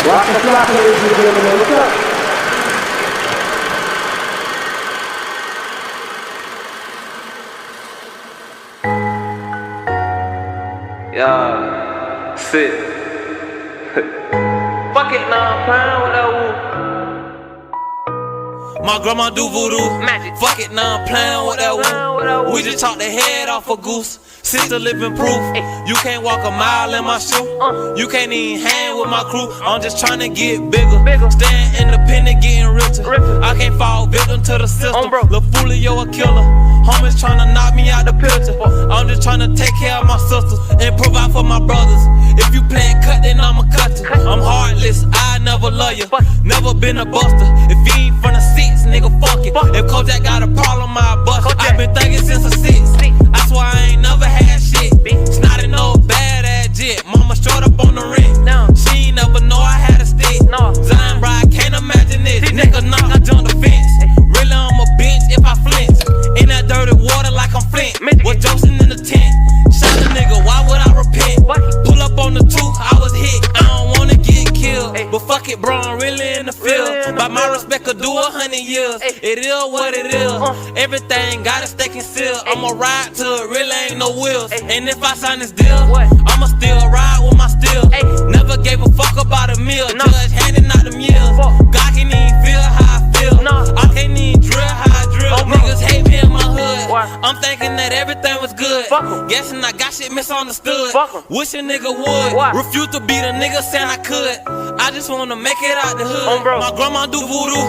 Waka Flocka, ladies and gentlemen, what's up? Yeah, sit. Fuck it, nah, I'm playing with that woo. My grandma do voodoo. Magic. Fuck it, now I'm playing with that woo. We just chopped the head off a goose. Sister living proof. You can't walk a mile in my shoe. You can't even hang with my crew. I'm just trying to get bigger. Staying independent, getting richer. I can't fall victim to the system. Lil' Foolio a killer. Homies trying to knock me out the picture. I'm just trying to take care of my sisters and provide for my brothers. If you playin' cut, then I'ma cut you. I'm heartless, I never love you. Never been a buster. If you ain't from the six, nigga, fuck it. If Kojak got a problem, I bust it. I been thinking since the six. I swear I ain't never had shit. Snotty no bad ass jit. Mama short up on the rent. She ain't never know I had a stick. Zion bride, can't imagine this. Nigga knock, I jump the fence. Really, I'm a bitch if I flinch. In that dirty water like I'm Flint. Was Joseph in the tent. Shot the nigga, why would I repent? Pull up on the tooth, I was hit. I don't wanna get killed. But fuck it, bro, I'm really in the field. By my respect, could do 100 years. It is what it is. Everything got a stake and seal. I'ma ride till it really ain't no wheels. And if I sign this deal, I'ma still ride with my steel. Never gave a fuck about a meal. Judge handing out them years. God can't even feel how I feel. I can't even drill how I drill. Niggas hate me in my hood. I'm thinking that everything was good. Guessing I got shit misunderstood. Wish a nigga would. Refuse to be the nigga saying I could. I just wanna make it out the hood. My grandma do voodoo.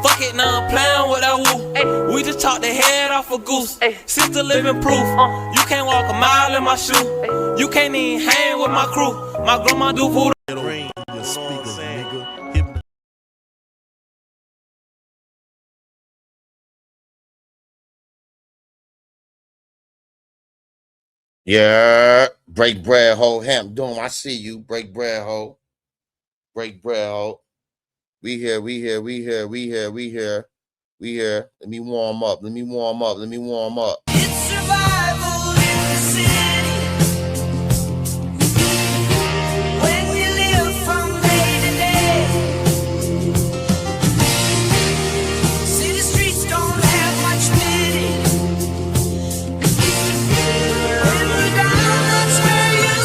Fuck it, now I'm playing with that woo. We just chopped the head off a goose. Sister living proof. You can't walk a mile in my shoe. You can't even hang with my crew. My grandma do voodoo. Yeah, break bread, ho. Hemp doom. I see you. Break bread, ho. Break bread, ho. We here. Let me warm up. It's survival in the city. When you live from day to day. City streets don't have much pity. When you're down, that's where you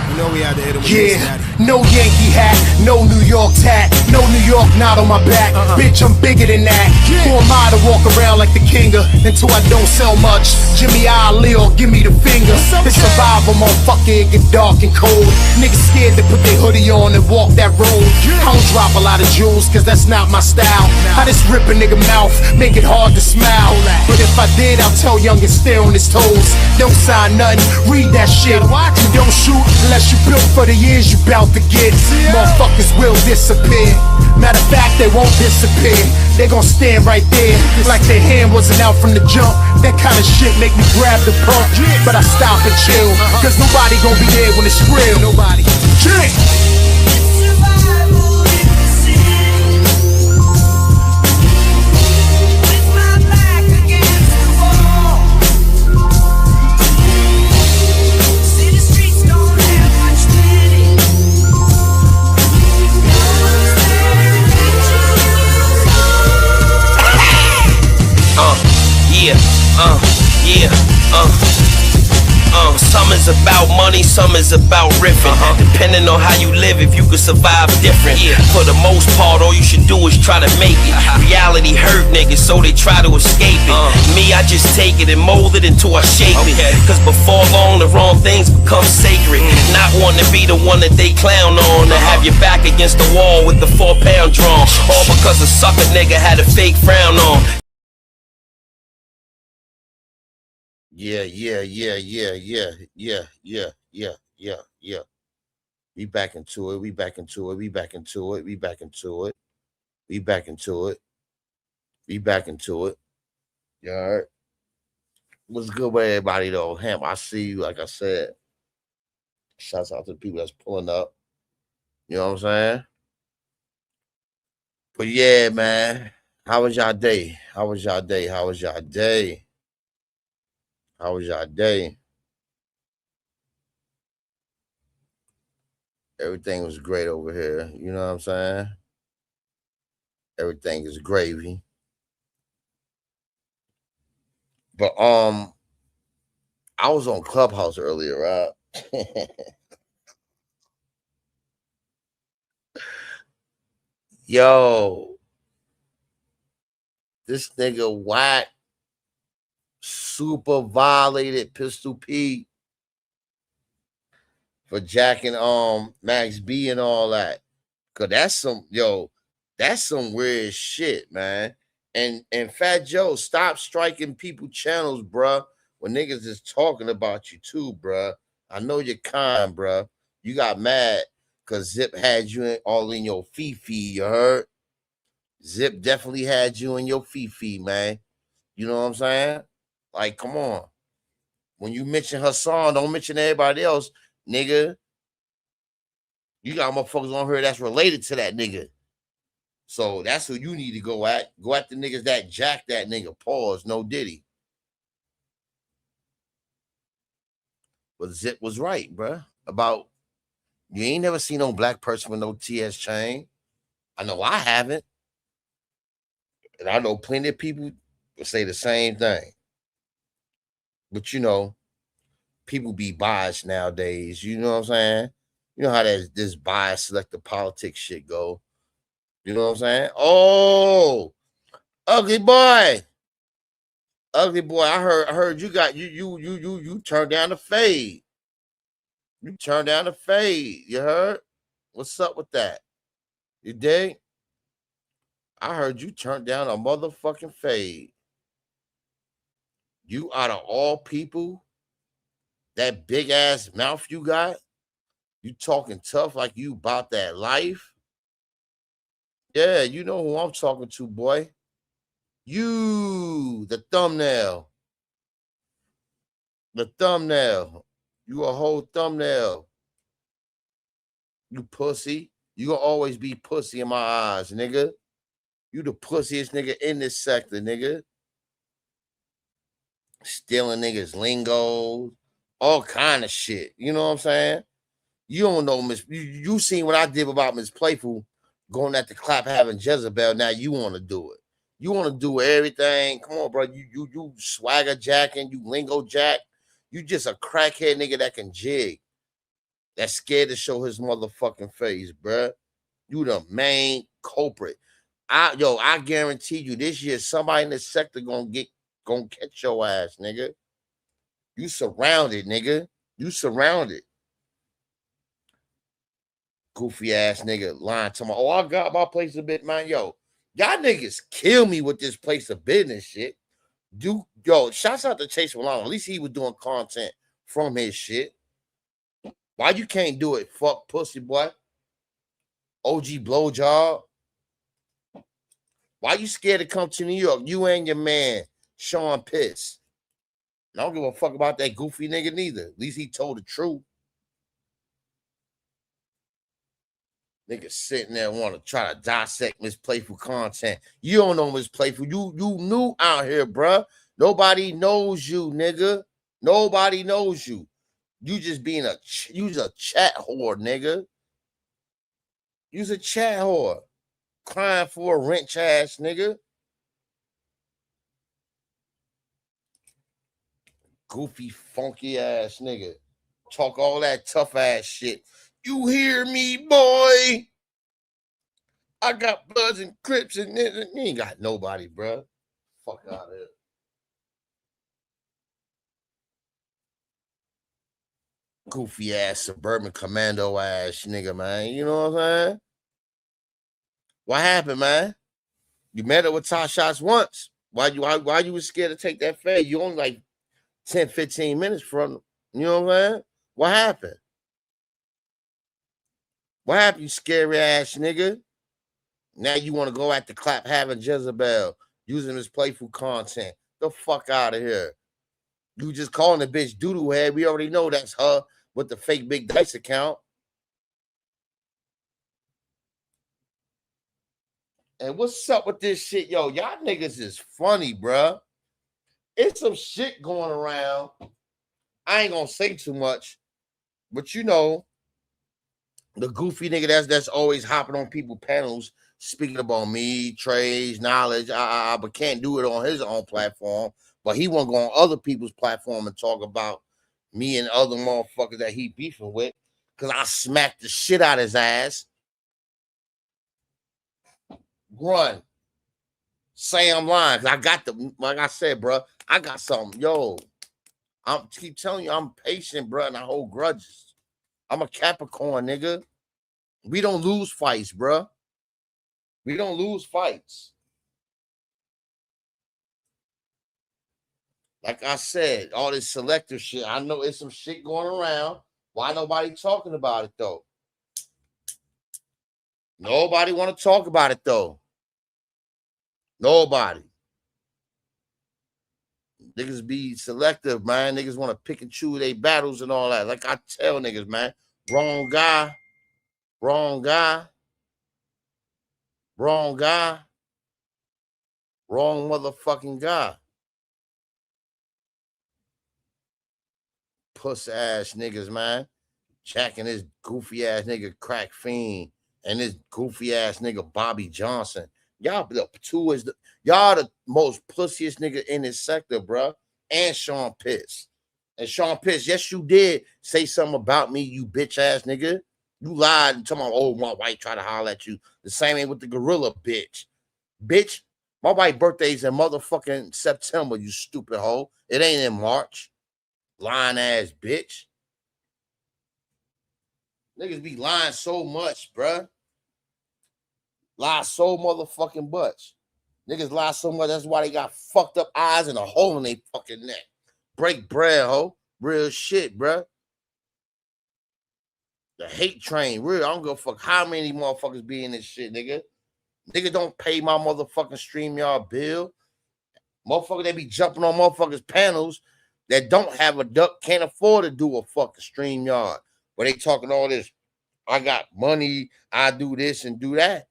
You know we had to hit him with Yeah, this, Daddy. no Yankee hat, no New York tat, no New York knot on my back. Bitch, I'm bigger than that. Who am I to walk around like the king of until I don't sell much? Jimmy Ali or give me the finger. It's survival, motherfucker, it get dark and cold. Niggas scared to put their hoodie on and walk that road. I don't drop a lot of jewels, cause that's not my style. I just rip a nigga mouth, make it hard to smile. But if I did, I'll tell young and stay on his toes. Don't sign nothing, read that shit. You don't shoot unless you built for the years you bout to get. Motherfuckers will disappear. Matter of fact, they won't disappear. They gon' stand right there like their hand wasn't out from the jump. That kind of shit make me grab the pump. But I stop and chill, cause nobody gon' be there when it's real. Nobody. Chill. survival in the city. With my back against the wall. City streets don't have much pity. No one's there to catch Some is about money, some is about riffing. Depending on how you live, if you could survive different. For the most part, all you should do is try to make it. Reality hurt niggas, so they try to escape it. Me, I just take it and mold it until I shape it. Cause before long, the wrong things become sacred. Not wanting to be the one that they clown on. To have your back against the wall with the 4-pound drawn. All because a sucker nigga had a fake frown on. Yeah. We back into it. Yeah. What's good with everybody though? Hemp, I see you. Like I said, shouts out to the people that's pulling up. You know what I'm saying? But yeah, man. How was y'all day? How was y'all day? Everything was great over here. You know what I'm saying? Everything is gravy. But I was on Clubhouse earlier, right? Yo, this nigga Whack super violated Pistol P for jacking Max B and all that. Cause that's some weird shit, man. And Fat Joe, stop striking people channels, bruh. When niggas is talking about you too, bruh. I know you're kind, bruh. You got mad because Zip had you all in your Fifi, you heard? Zip definitely had you in your Fifi, man. You know what I'm saying? Like, come on. When you mention her song, don't mention everybody else, nigga. You got motherfuckers on here that's related to that nigga. So that's who you need to go at. Go at the niggas that jack that nigga. Pause. No Diddy. But Zip was right, bruh. About you ain't never seen no black person with no TS chain. I know I haven't. And I know plenty of people will say the same thing. But you know, people be biased nowadays. You know what I'm saying? You know how this bias selective politics shit go. You know what I'm saying? Oh, ugly boy. Ugly boy. I heard you got you turned down the fade. You turned down the fade. You heard? What's up with that? You dig? I heard you turned down a motherfucking fade. You out of all people, that big ass mouth you got, you talking tough like you about that life. Yeah, you know who I'm talking to, boy. You, the thumbnail. The thumbnail. You a whole thumbnail. You pussy. You gonna always be pussy in my eyes, nigga. You the pussiest nigga in this sector, nigga. Stealing niggas lingo, all kind of shit. You know what I'm saying? You don't know Miss. You seen what I did about Miss Playful going at the clap having Jezebel. Now you want to do it. You want to do everything. Come on, bro. You swagger jacking. You lingo jack. You just a crackhead nigga that can jig. That's scared to show his motherfucking face, bro. You the main culprit. I guarantee you this year somebody in this sector gonna catch your ass, nigga. You surrounded, nigga. You surrounded. Goofy ass nigga lying to me. Oh, I got my place a bit, man. Yo, y'all niggas kill me with this place of business shit. Shouts out to Chase Malone. At least he was doing content from his shit. Why you can't do it? Fuck pussy boy. OG blowjob. Why you scared to come to New York? You and your man, Sean Piss. I don't give a fuck about that goofy nigga neither. At least he told the truth. Niggas sitting there want to try to dissect Miss Playful content. You don't know Miss Playful. You new out here, bruh. Nobody knows you, nigga. Nobody knows you. You just being you's a chat whore, nigga. You's a chat whore. Crying for a wrench ass nigga. Goofy, funky ass nigga. Talk all that tough ass shit. You hear me, boy? I got Bloods and Crips and you ain't got nobody, bro. Fuck out of here. Goofy ass suburban commando ass nigga, man. You know what I'm saying? What happened, man? You met up with Top Shots once. Why you was scared to take that fade? You only like 10, 15 minutes from, you know what I'm saying? What happened? What happened, you scary ass nigga? Now you want to go at the clap having Jezebel, using this Playful content. The fuck out of here. You just calling the bitch doodoo head. We already know that's her with the fake Big Dice account. And what's up with this shit? Yo, y'all niggas is funny, bruh. It's some shit going around. I ain't gonna say too much, but you know, the goofy nigga that's always hopping on people panels, speaking about me, trades, knowledge, but can't do it on his own platform. But he won't go on other people's platform and talk about me and other motherfuckers that he beefing with, because I smacked the shit out of his ass. Run. Say I'm lying, because I got the, like I said, bro, I got something. Yo, I'm keep telling you, I'm patient, bro, and I hold grudges. I'm a Capricorn, nigga. We don't lose fights, bro. We don't lose fights. Like I said, all this selective shit, I know it's some shit going around. Why nobody talking about it, though? Nobody want to talk about it, though. Nobody. Niggas be selective, man. Niggas want to pick and choose their battles and all that. Like I tell niggas, man, wrong guy, wrong guy, wrong guy, wrong motherfucking guy. Puss ass niggas, man. Jack and this goofy ass nigga Crack Fiend and this goofy ass nigga Bobby Johnson. Y'all y'all the most pussiest nigga in this sector, bro. And Sean Pitts. And Sean Pitts, yes, you did say something about me, you bitch ass nigga. You lied and told me, oh, my wife tried to holler at you. The same way with the gorilla, bitch. Bitch, my wife's birthday's in motherfucking September, you stupid hoe. It ain't in March. Lying ass bitch. Niggas be lying so much, bruh. Lie so motherfucking much. Niggas lie so much, that's why they got fucked up eyes and a hole in their fucking neck. Break bread, ho. Real shit, bruh. The hate train, real. I don't give a fuck how many motherfuckers be in this shit, nigga. Nigga don't pay my motherfucking StreamYard bill. Motherfucker, they be jumping on motherfuckers' panels that don't have a duck, can't afford to do a fucking StreamYard. But they talking all this, I got money, I do this and do that.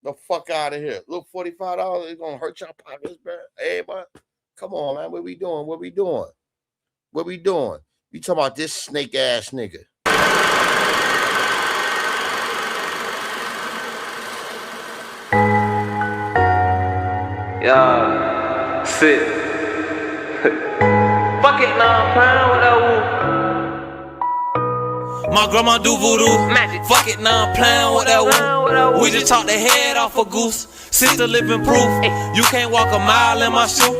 The fuck out of here. Look, $45 is gonna hurt y'all pockets, bro. Everybody, come on, man. What we doing? What we doing? What we doing? You talking about this snake ass nigga. Yeah, sit. Fuck it, nah, I'm playing with that woo. My grandma do voodoo. Magic. Fuck it, now I'm playing with that woo. We just talk the head off a goose. Sister living proof. You can't walk a mile in my shoe.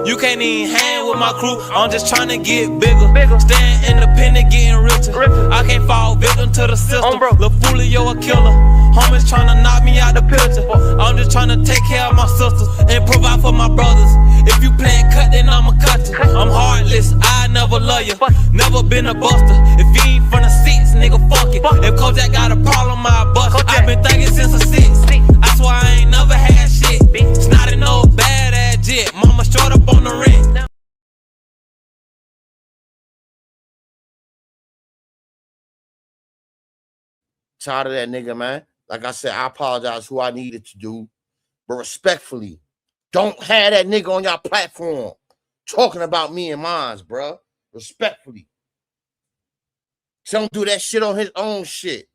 You can't even hang with my crew. I'm just trying to get bigger. Staying independent, getting richer. I can't fall victim to the system. Lil' Foolio a killer. Homies trying to knock me out the picture. I'm just trying to take care of my sisters and provide for my brothers. If you playin' cut, then I'ma cut you. I'm heartless, I never love you. Never been a buster. If you ain't from the seats, nigga, fuck it. If Kojak got a problem, I bust. I've been thinking since a 6. That's why I ain't never had shit. Snotty no bad ass jet. Mama short up on the rent. Tired of that nigga, man. Like I said, I apologize who I needed to do, but respectfully, don't have that nigga on your platform talking about me and mines, bro. Respectfully. Don't do that shit on his own shit.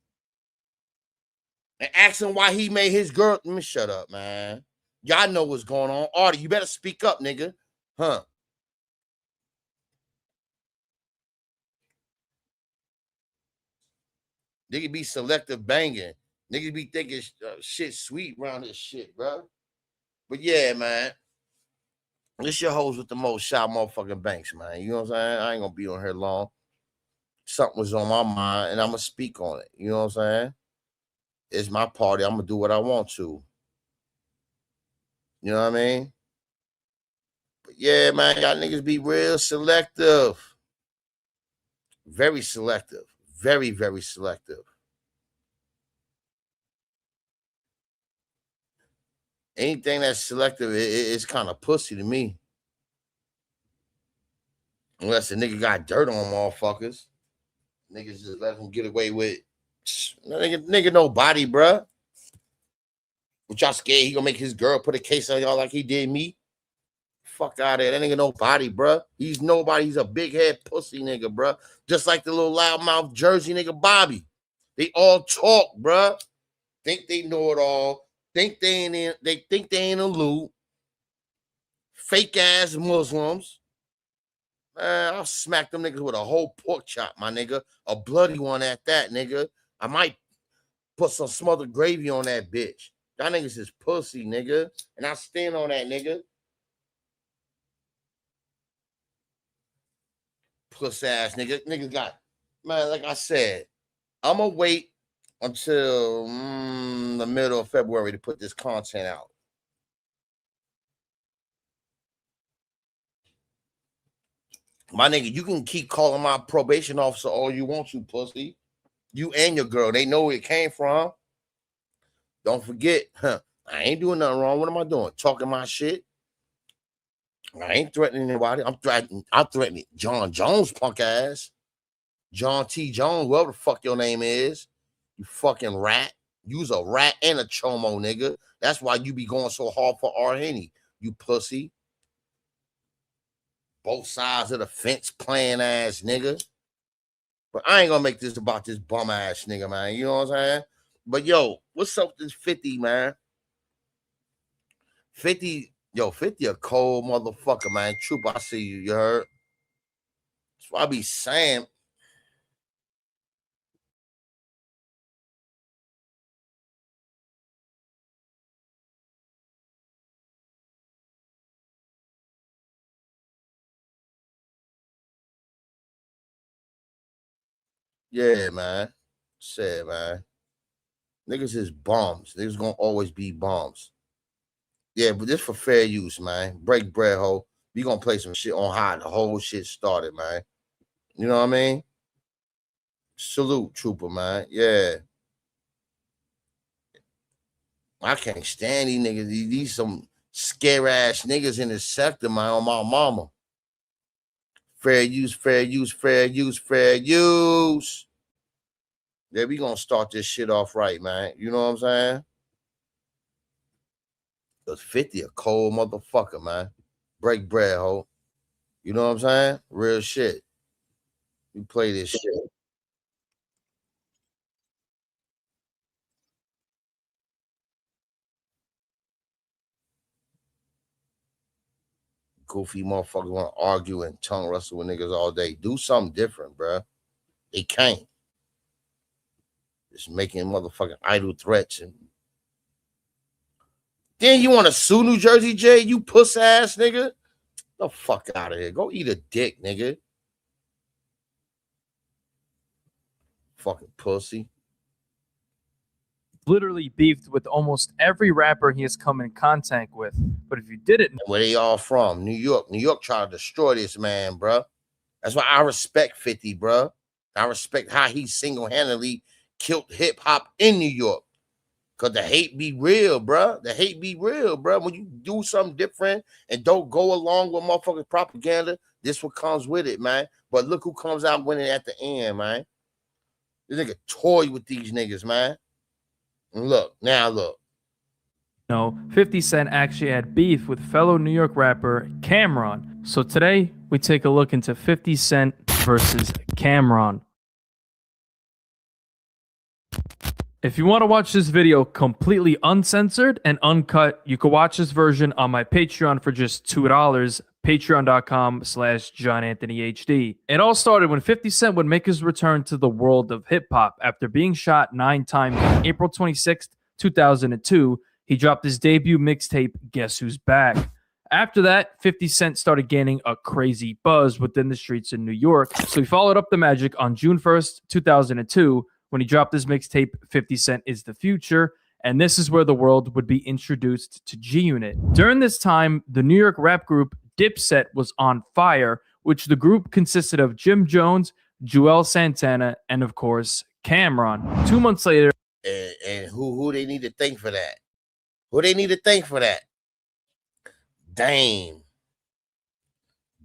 And ask him why he made his girl. Let me shut up, man. Y'all know what's going on. Artie, you better speak up, nigga. Huh? Nigga be selective banging. Niggas be thinking shit sweet around this shit, bro. But yeah, man. This your hoes with the most shot motherfucking Banks, man. You know what I'm saying? I ain't gonna be on here long. Something was on my mind, and I'm gonna speak on it. You know what I'm saying? It's my party. I'm gonna do what I want to. You know what I mean? But yeah, man, y'all niggas be real selective. Very selective. Very, very selective. Anything that's selective, it's kind of pussy to me. Unless the nigga got dirt on motherfuckers. Niggas just let him get away with nigga no body, bruh. But y'all scared he gonna make his girl put a case on y'all like he did me? Fuck out of there. That nigga nobody, bruh. He's nobody. He's a big head pussy nigga, bruh. Just like the little loudmouth Jersey nigga Bobby. They all talk, bruh. Think they know it all. Think they think they ain't a loot. Fake ass Muslims. Man, I'll smack them niggas with a whole pork chop, my nigga. A bloody one at that, nigga. I might put some smothered gravy on that bitch. That niggas is pussy, nigga. And I stand on that, nigga. Puss ass nigga. Niggas got, man, like I said, I'm going to wait until the middle of February to put this content out. My nigga, you can keep calling my probation officer all you want to, pussy. You and your girl. They know where it came from. Don't forget, I ain't doing nothing wrong. What am I doing? Talking my shit? I ain't threatening anybody. I'm threatening John Jones, punk ass. John T. Jones, whatever the fuck your name is. You fucking rat. You's a rat and a chomo, nigga. That's why you be going so hard for R. Henny, you pussy. Both sides of the fence playing ass nigga. But I ain't gonna make this about this bum ass nigga, man. You know what I'm saying? But yo, what's up with this 50, man? 50, yo, 50 a cold motherfucker, man. Troop, I see you, you heard? That's what I be saying. Yeah, man. Said, man. Niggas is bombs. Niggas gonna always be bombs. Yeah, but this for fair use, man. Break bread, ho. We gonna play some shit on how the whole shit started, man. You know what I mean? Salute, trooper, man. Yeah. I can't stand these niggas. These some scare ass niggas in the sector, man, on my mama. Fair use, fair use, fair use, fair use. Yeah, we gonna start this shit off right, man. You know what I'm saying? Cause 50 a cold motherfucker, man. Break bread, ho. You know what I'm saying? Real shit. We play this shit. Goofy motherfuckers want to argue and tongue wrestle with niggas all day. Do something different, bruh. They can't. Just making motherfucking idle threats. And then you want to sue New Jersey J, you puss ass nigga? The fuck out of here. Go eat a dick, nigga. Fucking pussy. Literally beefed with almost every rapper he has come in contact with. But if you didn't, where they all from? New York. New York tried to destroy this man, bruh. That's why I respect 50, bruh. I respect how he single-handedly killed hip-hop in New York. Because the hate be real, bruh. The hate be real, bruh. When you do something different and don't go along with motherfucking propaganda, this what comes with it, man. But look who comes out winning at the end, man. This nigga toy with these niggas, man. And look, now look. no, 50 Cent actually had beef with fellow New York rapper Cameron. So today, we take a look into 50 Cent versus Cameron. If you want to watch this video completely uncensored and uncut, you can watch this version on my Patreon for just $2, patreon.com/JohnAnthonyHD. It all started when 50 Cent would make his return to the world of hip-hop after being shot 9 times on April 26, 2002. He dropped his debut mixtape, Guess Who's Back. After that, 50 Cent started gaining a crazy buzz within the streets in New York, so he followed up the magic on June 1st, 2002, when he dropped his mixtape, 50 Cent is the Future, and this is where the world would be introduced to G-Unit. During this time, the New York rap group Dipset was on fire, which the group consisted of Jim Jones, Joel Santana, and of course, Cameron. 2 months later, And who they need to thank for that? Who they need to thank for that? Dame.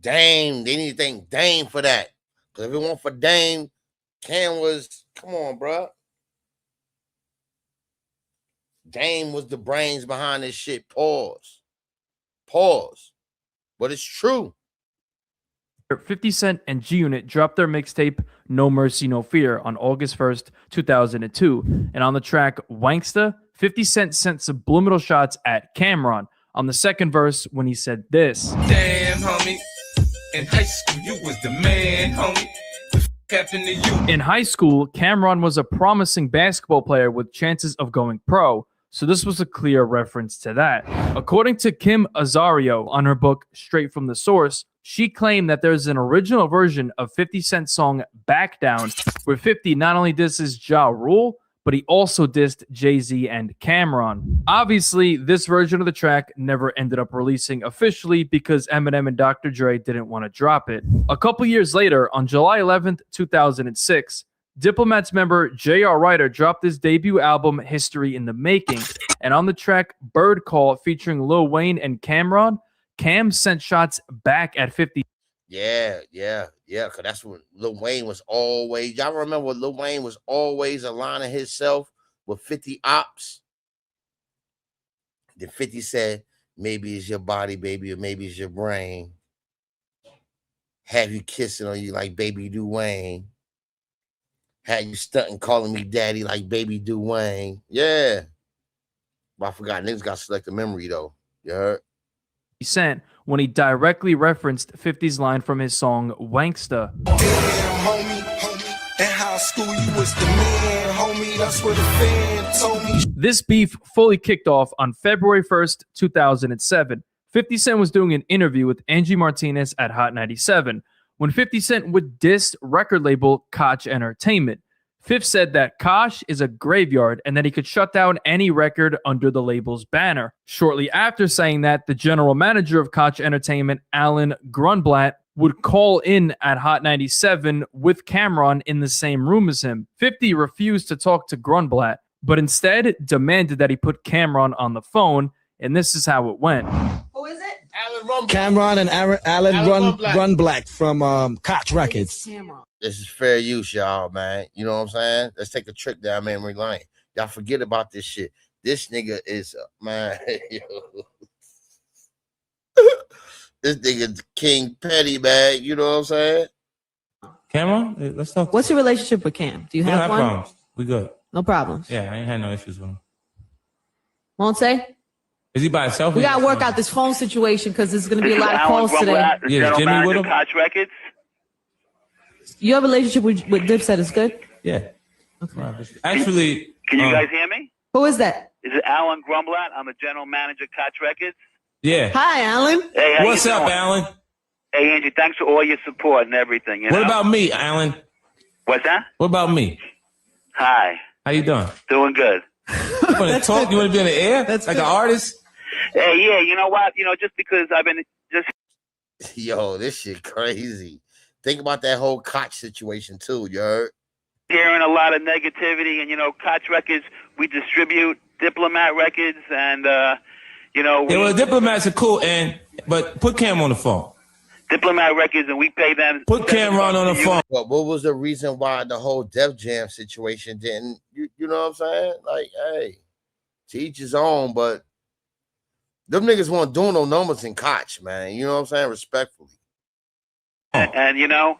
They need to thank Dame for that. Because if it weren't for Dame, Cam was, come on, bro. Dame was the brains behind this shit. Pause. but it's true. 50 Cent and G-Unit dropped their mixtape No Mercy, No Fear on August 1st, 2002. And on the track Wanksta, 50 Cent sent subliminal shots at Cameron on the second verse when he said this. Damn, homie. In high school, you was the man, homie. The f happened to you? In high school, Cameron was a promising basketball player with chances of going pro, so this was a clear reference to that. According to Kim Azario on her book Straight from the Source, she claimed that there's an original version of 50 Cent's song Back Down, where 50 not only disses Ja Rule, but he also dissed Jay-Z and Cameron. Obviously, this version of the track never ended up releasing officially because Eminem and Dr. Dre didn't want to drop it. A couple years later, on July 11th, 2006, Diplomats member J.R. Ryder dropped his debut album History in the Making, and on the track Bird Call featuring Lil Wayne and Cameron, Cam sent shots back at 50. Yeah, because that's what Lil Wayne was always. Y'all remember when Lil Wayne was always aligning himself with 50 ops? Then 50 said, maybe it's your body, baby, or maybe it's your brain. Have you kissing on you like Baby Dwayne. Had you stunting calling me daddy like Baby Dwayne. Yeah. But I forgot, niggas got selective memory, though. You heard? Cent when he directly referenced 50's line from his song Wanksta. Damn, homie, in high school you was the man, homie, that's what the fan told me. This beef fully kicked off on February 1st, 2007. 50 Cent was doing an interview with Angie Martinez at Hot 97 when 50 Cent would diss record label Koch Entertainment. Fifth said that Koch is a graveyard and that he could shut down any record under the label's banner. Shortly after saying that, the general manager of Koch Entertainment, Alan Grunblatt, would call in at Hot 97 with Cameron in the same room as him. 50 refused to talk to Grunblatt, but instead demanded that he put Cameron on the phone, and this is how it went. Who is it? Cameron and Alan Grunblatt from Koch Records. This is fair use, y'all, man. You know what I'm saying? Let's take a trip down memory lane. Y'all forget about this shit. This nigga is, man, yo. This nigga King Petty, man. You know what I'm saying? Cameron, let's talk. What's your relationship with Cam? Do you have one? Problems. We good. No problems. Yeah, I ain't had no issues with him. Won't say? Is he by himself? We got to work out this phone situation because there's going to be a lot of calls today. Yeah, Jimmy with him? Koch Records. Your relationship with Dipset is good? Yeah. Okay. Actually, can you guys hear me? Who is that? Is it Alan Grunblatt? I'm the general manager of Koch Records. Yeah. Hi, Alan. Hey, how what's you up, doing? Alan? Hey, Angie, thanks for all your support and everything. You what know? about me, Alan? What's that? What about me? Hi. How you doing? Doing good. You want to talk? You want to be in the air? That's like an artist? Hey, yeah, you know what? You know, just because I've been just... Yo, this shit crazy. Think about that whole Koch situation, too, you heard? Hearing a lot of negativity, and, you know, Koch Records, we distribute Diplomat Records, and, you know... Yeah, well, Diplomats are cool, but put Cam on the phone. Diplomat Records, and we pay them... Put Cameron on the phone. But what was the reason why the whole Def Jam situation didn't... You know what I'm saying? Like, hey, to each his own, but them niggas weren't doing no numbers in Koch, man. You know what I'm saying? Respectfully. And you know...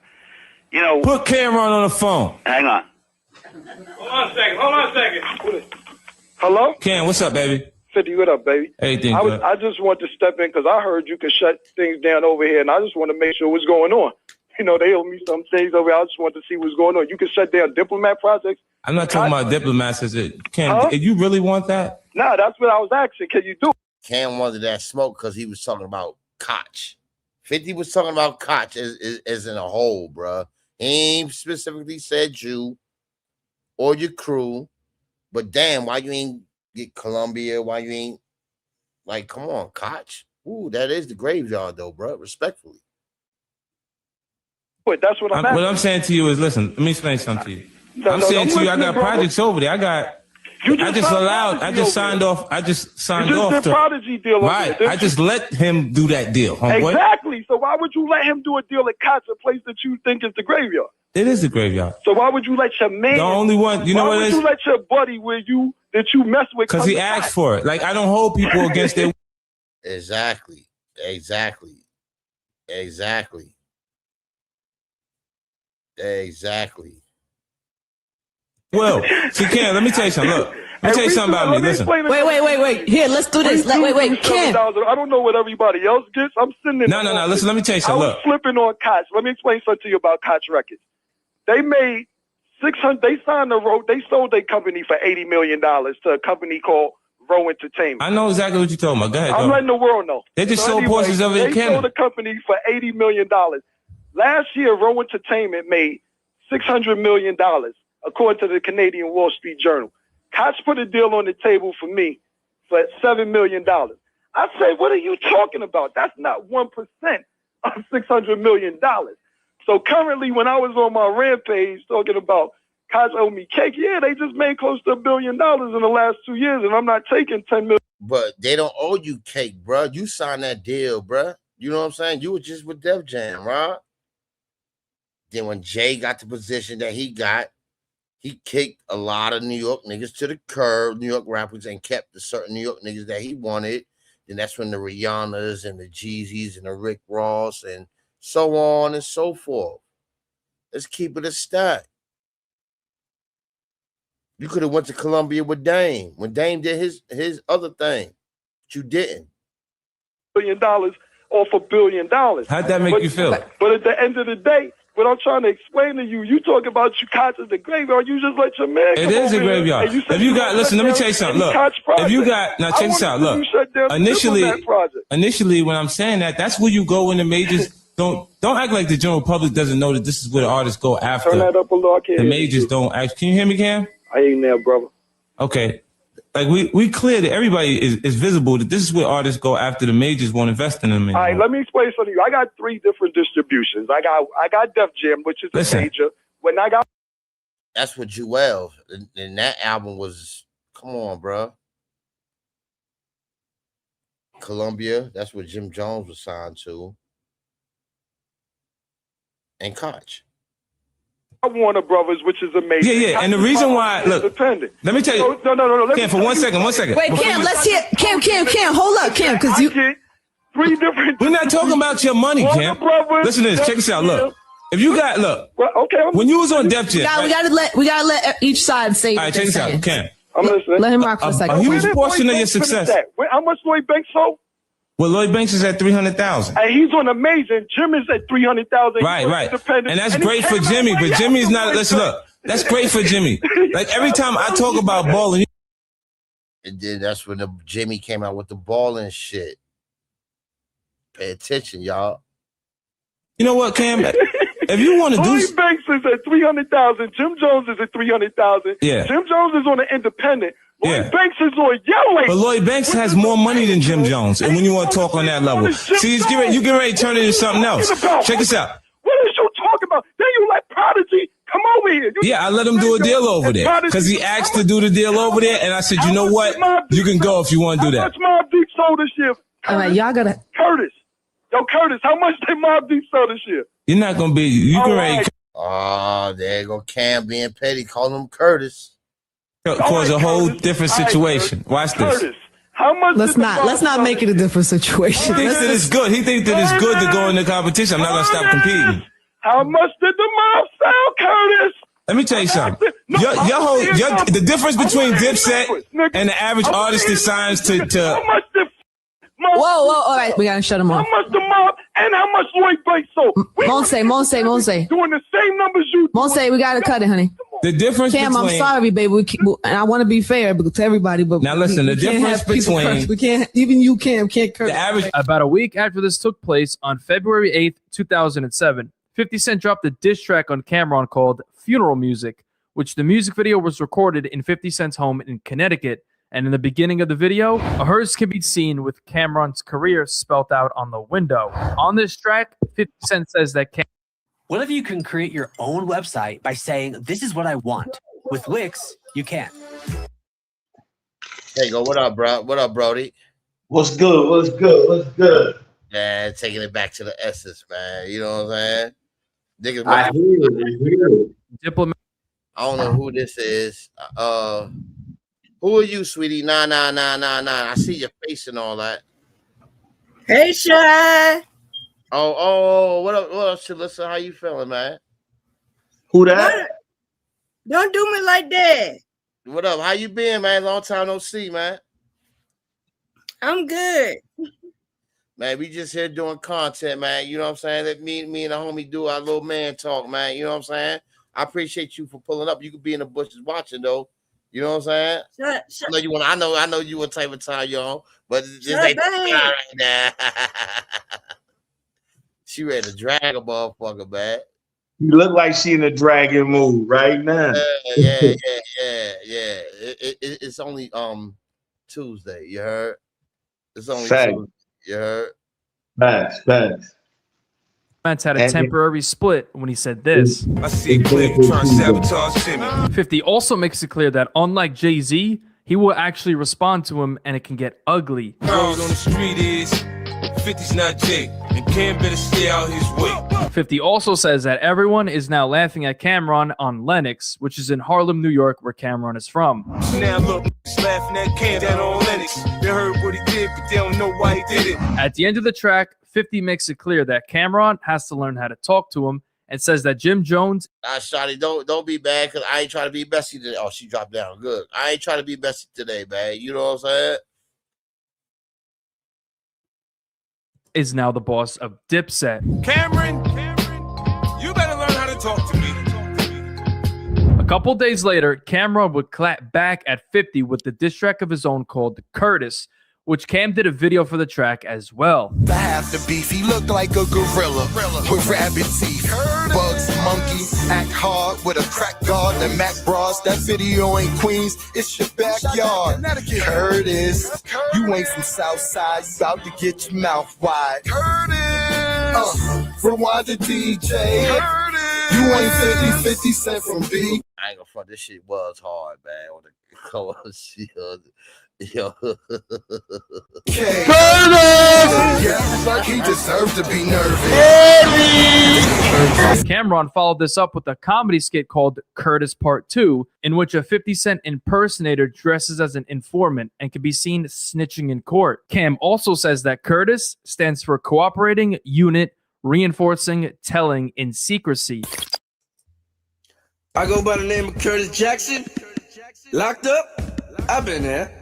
Put Cameron on the phone. Hang on. Hold on a second. Hello? Cam, what's up, baby? 50, what up, baby? Everything good. I just want to step in because I heard you could shut things down over here, and I just want to make sure what's going on. You know, they owe me some things over here. I just want to see what's going on. You can shut down Diplomat projects. I'm not talking about Diplomats. Cam, you really want that? Nah, that's what I was asking. Can you do? Cam wanted that smoke because he was talking about Koch. 50 was talking about Koch as in a whole, bruh. He ain't specifically said you or your crew, but damn, why you ain't get Columbia? Why you ain't, like, come on, Koch? Ooh, that is the graveyard, though, bruh. Respectfully. But that's what I'm asking. What I'm saying to you is, listen, let me explain something to you. I'm saying to you, I got projects over there. I just signed off the Prodigy deal. Right. I just let him do that deal, homeboy. Exactly. So why would you let him do a deal at Koch, a place that you think is the graveyard? It is the graveyard. So why would you let your man? The only one, you know what it is? Why would you let your buddy that you mess with? Because he asked for it. Like, I don't hold people against their. Exactly. Exactly. Well, see, Cam, let me tell you something. Look, let me tell you something about me. Listen. Wait. Here, let's do this. Wait, Cam. I don't know what everybody else gets. I'm sitting in. No. Listen, let me tell you something. I was flipping on Koch. Let me explain something to you about Koch Records. They made 600. They signed They sold their company for $80 million to a company called Row Entertainment. I know exactly what you're talking about. Go ahead. I'm letting the world know. They just sold portions of it in They Canada. sold the company for $80 million. Last year, Row Entertainment made $600 million, according to the Canadian Wall Street Journal. Koch put a deal on the table for me for $7 million. I said, what are you talking about? That's not 1% of $600 million. So currently, when I was on my rampage talking about Koch owe me cake, yeah, they just made close to $1 billion in the last 2 years, and I'm not taking $10 million. But they don't owe you cake, bro. You signed that deal, bro. You know what I'm saying? You were just with Def Jam, right? Then when Jay got the position that he got, he kicked a lot of New York niggas to the curb, New York rappers, and kept the certain New York niggas that he wanted. Then that's when the Rihannas and the Jeezys and the Rick Ross and so on and so forth. Let's keep it a stack. You could have went to Columbia with Dame when Dame did his other thing, but you didn't. $1 billion off $1 billion. How'd that make you feel? But at the end of the day, what I'm trying to explain to you, you talk about you Koch as the graveyard, you just let your man It is a graveyard. If you got, listen, let me tell you something. Look, if you got, now check this out. Look, initially, when I'm saying that, that's where you go when the majors don't act like the general public doesn't know that this is where the artists go after. Turn that up a little. I can't the hear majors you. don't act. Can you hear me, Cam? I ain't there, brother. Okay. Like we clear that everybody is visible that this is where artists go after the majors won't invest in them anymore. All right, let me explain something to you. I got 3 different distributions. I got Def Jam, which is a major. When I got That's what Jewel, and that album was, come on, bro. Columbia, that's what Jim Jones was signed to. And Koch. Warner Brothers, which is amazing. Yeah, and the reason why, look, let me tell you. No. Cam, for 1 second. Wait, Cam, let's hear. Cam, hold up, Cam, because you. 3 different. We're not talking about your money, Cam. Listen to this. Check this out. Look, if you got, look. Well, okay. When you was on Def Jam, we gotta let each side say. All right, check this out, Cam. I'm listening. Let him rock for a second. A huge portion of your success. How much Lloyd Banks sold? Well, Lloyd Banks is at 300,000. And he's on Amazing. Jim is at 300,000. Right. And that's great for Jimmy, but Jimmy's not. Listen, look, that's great for Jimmy. Like every time I talk about balling, and then that's when Jimmy came out with the balling shit. Pay attention, y'all. You know what, Cam? If you want to do, Lloyd Banks is at 300,000. Jim Jones is at 300,000. Yeah. Jim Jones is on an independent. Yeah. Lloyd Banks is on yellow. But Lloyd Banks has more money than Jim Jones. And when you want to talk on that level, see, you get ready to turn it into something else. Check this out. What is you talking about? Then you let Prodigy come over here. Yeah, I let him do a deal over there because he asked to do the deal over there, and I said, you know what? You can go if you want to do that. How much Mobb Deep sold this year? All right, y'all gotta. Curtis, how much did Mobb Deep sell this year? You're not gonna be. You can ready. Oh, there you go, Cam being petty, calling him Curtis. Cause a whole different situation. Watch this. Curtis, how much? Let's not make it a different situation. He thinks that it's good. He thinks that it's good to go in the competition. I'm not gonna stop competing. How much did the mob sell, Curtis? Let me tell you something. The difference between Dipset and the average artist that signs to How much did Whoa, all right, we gotta shut him off. How much the mob and how much Lloyd Banks sold? Monse. Doing the same numbers you. Monse, we gotta cut it, honey. The difference Cam, between... I'm sorry, baby. And I want to be fair to everybody, but now listen. The difference between we can't. Even you, Cam, can't curse. The average. About a week after this took place, on February 8th, 2007, 50 Cent dropped a diss track on Cam'ron called "Funeral Music," which the music video was recorded in 50 Cent's home in Connecticut. And in the beginning of the video, a hearse can be seen with Cam'ron's career spelt out on the window. On this track, 50 Cent says that what if you can create your own website by saying, this is what I want? With Wix, you can. Hey, go. What up, bro? What up, Brody? What's good? Yeah, taking it back to the essence, man. You know what I'm saying? Niggas, I hear it. Diplomat. I don't know who this is. Who are you, sweetie? Nah. I see your face and all that. Hey, Shy. What up, Shalissa? How you feeling, man? Who that? Don't do me like that. What up? How you been, man? Long time no see, man. I'm good. Man, we just here doing content, man. You know what I'm saying? Let me and the homie do our little man talk, man. You know what I'm saying? I appreciate you for pulling up. You could be in the bushes watching, though. You know what I'm saying? I know you want. I know you what type of time you're on, but this ain't the time right now. She ready to drag a motherfucker, man. You look like she in a dragon mood right now. Yeah. It's only Tuesday. You heard? It's only Facts. Tuesday. You heard? Facts. Mance had a temporary split when he said this. I see clear you trying to sabotage Timmy. 50 also makes it clear that unlike Jay-Z, he will actually respond to him and it can get ugly. Word on the street is 50's not Jake, and Cam better stay out his way. 50 also says that everyone is now laughing at Cameron on Lenox, which is in Harlem, New York, where Cameron is from. Now look, laughing at Cam down on Lennox. They heard what he did, but they don't know why he did it. At the end of the track, 50 makes it clear that Cameron has to learn how to talk to him and says that Jim Jones. Shawty, don't be bad because I ain't trying to be messy today. Oh, she dropped down. Good. I ain't trying to be messy today, man. You know what I'm saying? Is now the boss of Dipset. Cameron, you better learn how to talk to me. A couple days later, Cameron would clap back at 50 with the diss track of his own called Curtis, which Cam did a video for the track as well. To have the beef, he looked like a gorilla with rabbit teeth. Bugs, monkey, act hard with a crack guard and Mac bras. That video ain't Queens, it's your backyard. Curtis, you ain't from Southside, you about to get your mouth wide. Curtis, rewind the DJ. Curtis, you ain't 50 Cent from B. I ain't gonna front. This shit was hard, man. On the cover, yo. Yeah, he deserved to be nervous. Cameron followed this up with a comedy skit called Curtis Part 2, in which a 50 Cent impersonator dresses as an informant and can be seen snitching in court. Cam also says that Curtis stands for Cooperating Unit Reinforcing Telling in Secrecy. I go by the name of Curtis Jackson. Locked up? I've been there.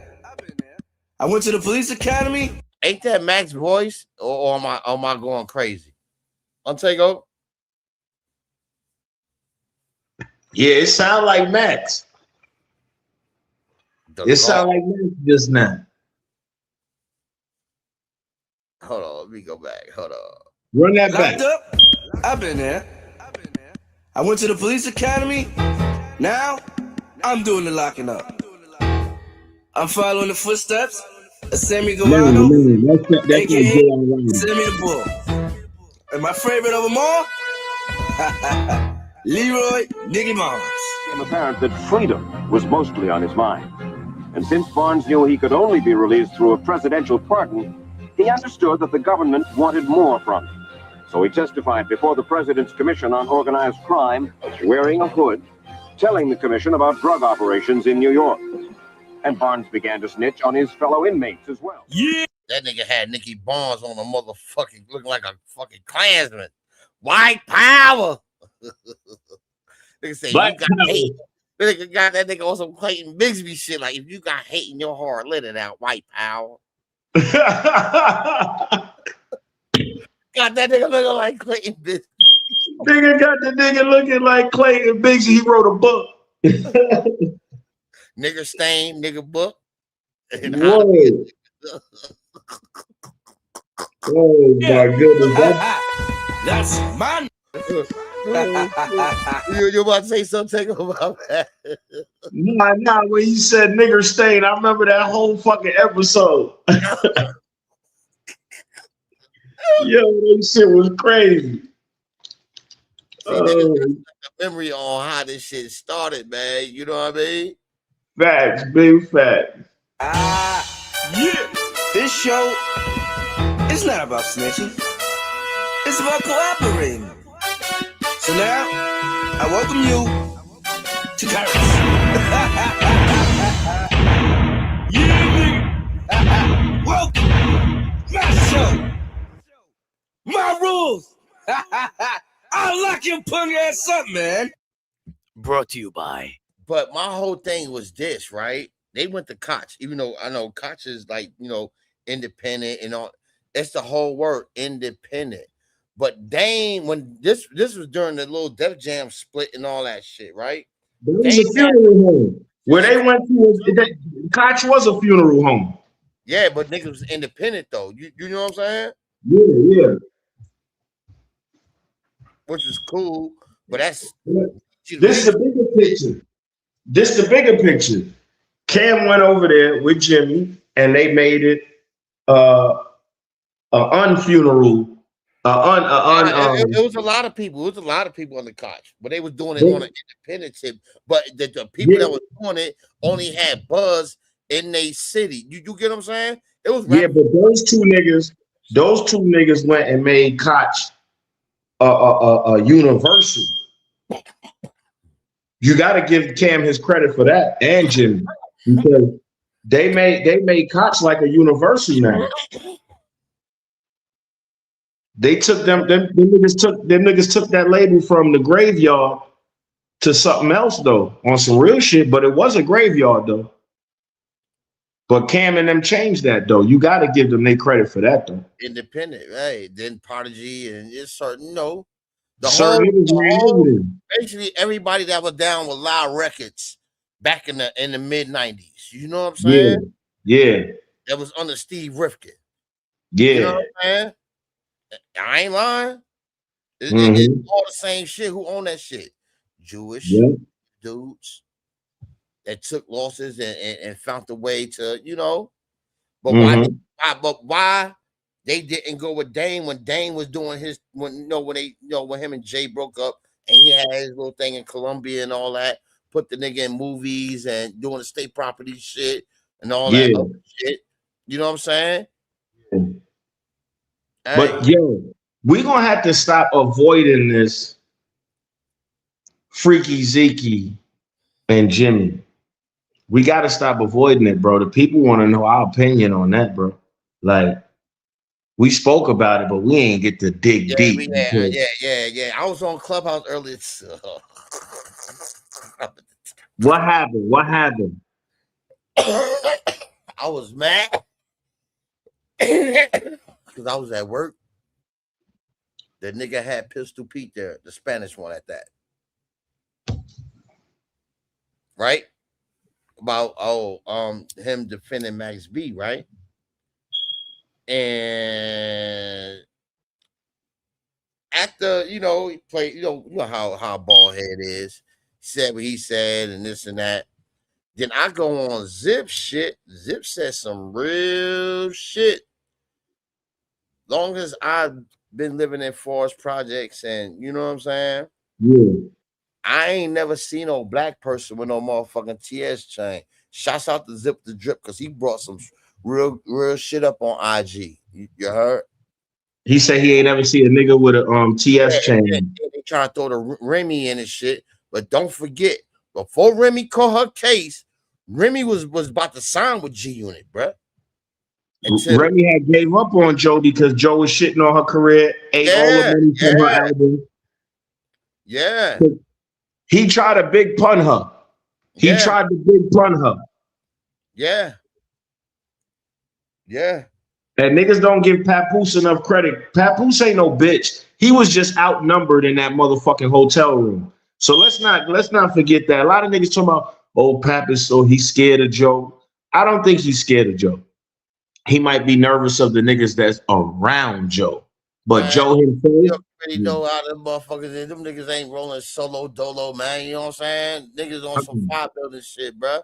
I went to the police academy. Ain't that Mac's voice? Or am I going crazy? Untego? Yeah, it sound like Max. It sound like Max just now. Hold on, let me go back. Hold on. Run that back. Locked up? I've been there. I went to the police academy. Now, I'm doing the locking up. I'm following the footsteps of Sammy Guevara, aka Sammy the Bull. And my favorite of them all, Leroy Diggy Barnes. It became apparent that freedom was mostly on his mind. And since Barnes knew he could only be released through a presidential pardon, he understood that the government wanted more from him. So he testified before the President's Commission on Organized Crime, wearing a hood, telling the commission about drug operations in New York. And Barnes began to snitch on his fellow inmates as well. Yeah. That nigga had Nicky Barnes on a motherfucking, looking like a fucking Klansman. White power. Nigga say, Black you got hate. Nigga got that nigga on some Clayton Bigsby shit. Like, if you got hate in your heart, let it out. White power. Got that nigga looking like Clayton Bigsby. Nigga got the nigga looking like Clayton Bigsby. He wrote a book. Nigga stain, nigga book. Whoa. Oh my goodness. That's my you about to say something about that? Nah, when you said nigger stain, I remember that whole fucking episode. Yo, that shit was crazy. Memory on how this shit started, man. You know what I mean? Facts, big facts. Yeah. This show is not about snitching. It's about cooperating. So now, I welcome you to Curtis. Yeah, nigga. Welcome. My show. My rules. smooth. I'll lock your punk ass up, man. Brought to you by. But my whole thing was this, right? They went to Koch, even though I know Koch is like, independent and all. It's the whole word, independent. But Dame, when this was during the little Def Jam split and all that shit, right? There was a funeral home where they went to. Koch was a funeral home. Yeah, but niggas was independent though. You know what I'm saying? Yeah. Which is cool, but that's this is the bigger picture. This the bigger picture. Cam went over there with Jimmy, and they made it a unfuneral. It was a lot of people. It was a lot of people on the Koch, but they was doing it on an independent tip. But the people that was doing it only had buzz in their city. You get what I'm saying? It was but those two niggas went and made Koch a universal. You got to give Cam his credit for that, and Jimmy, because they made Koch like a universal now. They took them niggas took that label from the graveyard to something else though, on some real shit, but it was a graveyard though. But Cam and them changed that though. You got to give them their credit for that though. Independent, right? Then Prodigy and it's certain basically everybody that was down with Loud Records back in the mid 90s. You know what I'm saying? Yeah. That was under Steve Rifkin. Yeah. You know what I'm saying? I ain't lying. It's all the same shit. Who own that shit? Jewish dudes that took losses and found a way to, but why they didn't go with Dame when Dame was doing his when him and Jay broke up and he had his little thing in Colombia and all that, put the nigga in movies and doing the state property shit and all that other shit. You know what I'm saying? But we're gonna have to stop avoiding this Freaky Zeke and Jimmy. We gotta stop avoiding it, bro. The people want to know our opinion on that, bro. Like, we spoke about it, but we ain't get to dig deep. Yeah. I was on Clubhouse earlier. What happened? I was mad because I was at work. The nigga had Pistol Pete there, the Spanish one at that. Right? About him defending Max B, right? And after, he played, you know how bald head is, said what he said and this and that. Then I go on Zip shit. Zip said some real shit. Long as I've been living in Forest Projects and you know what I'm saying? Yeah. I ain't never seen no black person with no motherfucking TS chain. Shouts out to Zip the Drip because he brought some real shit up on IG. You heard? He said he ain't never seen a nigga with a TS chain. They try to throw the Remy in and shit, but don't forget, before Remy caught her case, Remy was about to sign with G Unit, bruh. Remy had gave up on Joe because Joe was shitting on her career, ate all the money from her album. Yeah. He tried to big pun her. He tried to big pun her. Yeah. Yeah. And niggas don't give Papoose enough credit. Papoose ain't no bitch. He was just outnumbered in that motherfucking hotel room. So let's not forget that. A lot of niggas talking about, Papoose, he's scared of Joe. I don't think he's scared of Joe. He might be nervous of the niggas that's around Joe. But man, Joe himself. You already know how them motherfuckers is. Them niggas ain't rolling solo dolo, man. You know what I'm saying? Niggas on some fire building shit, bro.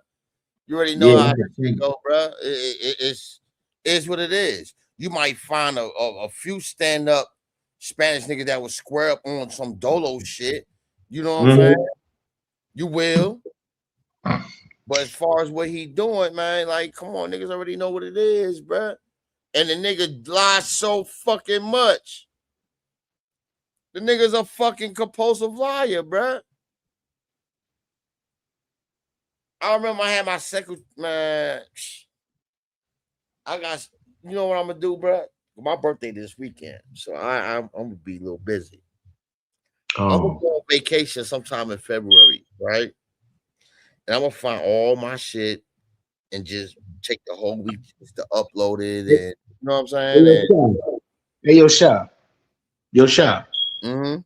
You already know how that shit go, bro. It's what it is. You might find a few stand-up Spanish niggas that will square up on some dolo shit. You know what I'm saying? You will. But as far as what he doing, man, like, come on, niggas already know what it is, bro. And the nigga lies so fucking much. The nigga's a fucking compulsive liar, bro. I remember I had my second, man. I got, you know what I'm gonna do, bro? My birthday this weekend, so I'm gonna be a little busy. Oh. I'm gonna go on vacation sometime in February, right? And I'm gonna find all my shit and just take the whole week just to upload it, and you know what I'm saying? Hey, yo, Sha. Mm-hmm.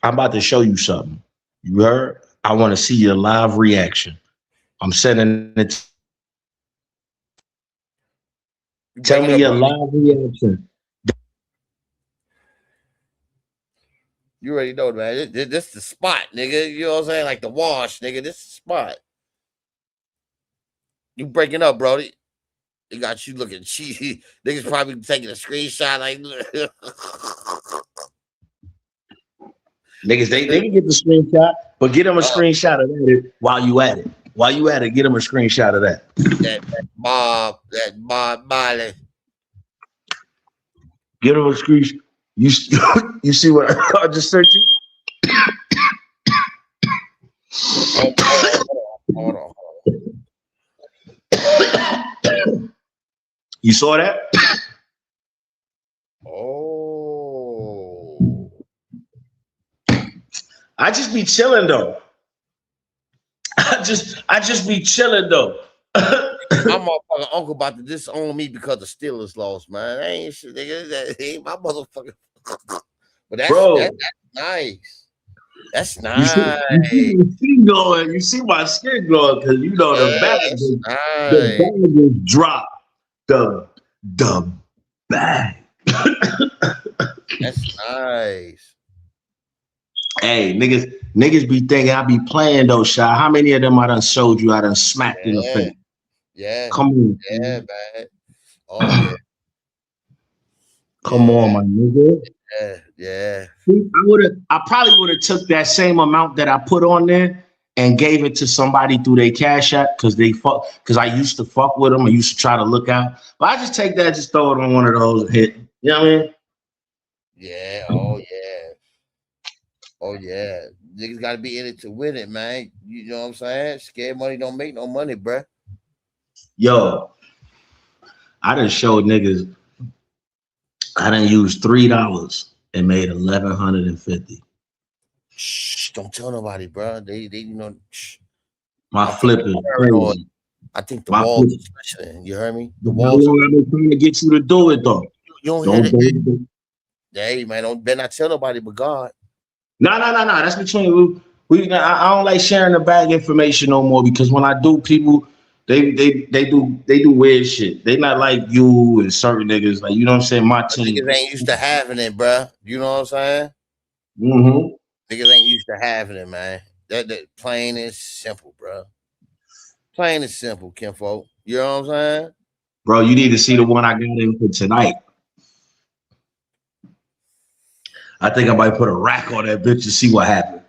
I'm about to show you something. You heard? I want to see your live reaction. I'm sending it. Tell me your live reaction. You already know, man. This the spot, nigga. You know what I'm saying? Like the wash, nigga. This is the spot. You breaking up, bro. They got you looking cheesy. Niggas probably taking a screenshot like niggas, they can get the screenshot, but get them a screenshot of that while you at it. While you at it, get them a screenshot of that. That Bob Marley. Get them a screenshot. You see what I just sent you? Hold on. You saw that? Oh. I just be chilling though. I just be chilling though. My motherfucking uncle about to disown me because the Steelers lost, man. That ain't shit, nigga. That ain't my motherfucking. But that's nice. That's nice. You see my skin going because you know the bag is dropped. The bag. That's nice. Hey, niggas be thinking I be playing those shots. How many of them I done showed you I done smacked in the face? Yeah. Come on. Yeah, man. Oh, yeah. Come on, my nigga. Yeah. I probably would have took that same amount that I put on there and gave it to somebody through their Cash App because I used to fuck with them. I used to try to look out. But I just take that, just throw it on one of those and hit. You know what I mean? Yeah. Oh yeah. Oh yeah. Niggas gotta be in it to win it, man. You know what I'm saying? Scared money don't make no money, bruh. Yo, I done showed niggas. I done used $3 and made $1,150. Shh, don't tell nobody, bro. They you know. Shh. My flip is crazy. I think the walls is listening. You heard me? The How walls. long I've been trying to get you to do it though? You don't hear it. Hey man, don't better not tell nobody but God. No. That's between we. I don't like sharing the bag information no more because when I do, people. They do weird shit. They not like you and certain niggas. Like, you know what I'm saying? My team. Niggas ain't used to having it, bruh. You know what I'm saying? Mm-hmm. Niggas ain't used to having it, man. That plain and simple, bro. Plain and simple, kinfolk. You know what I'm saying? Bro, you need to see the one I got in for tonight. I think I might put a rack on that bitch to see what happens.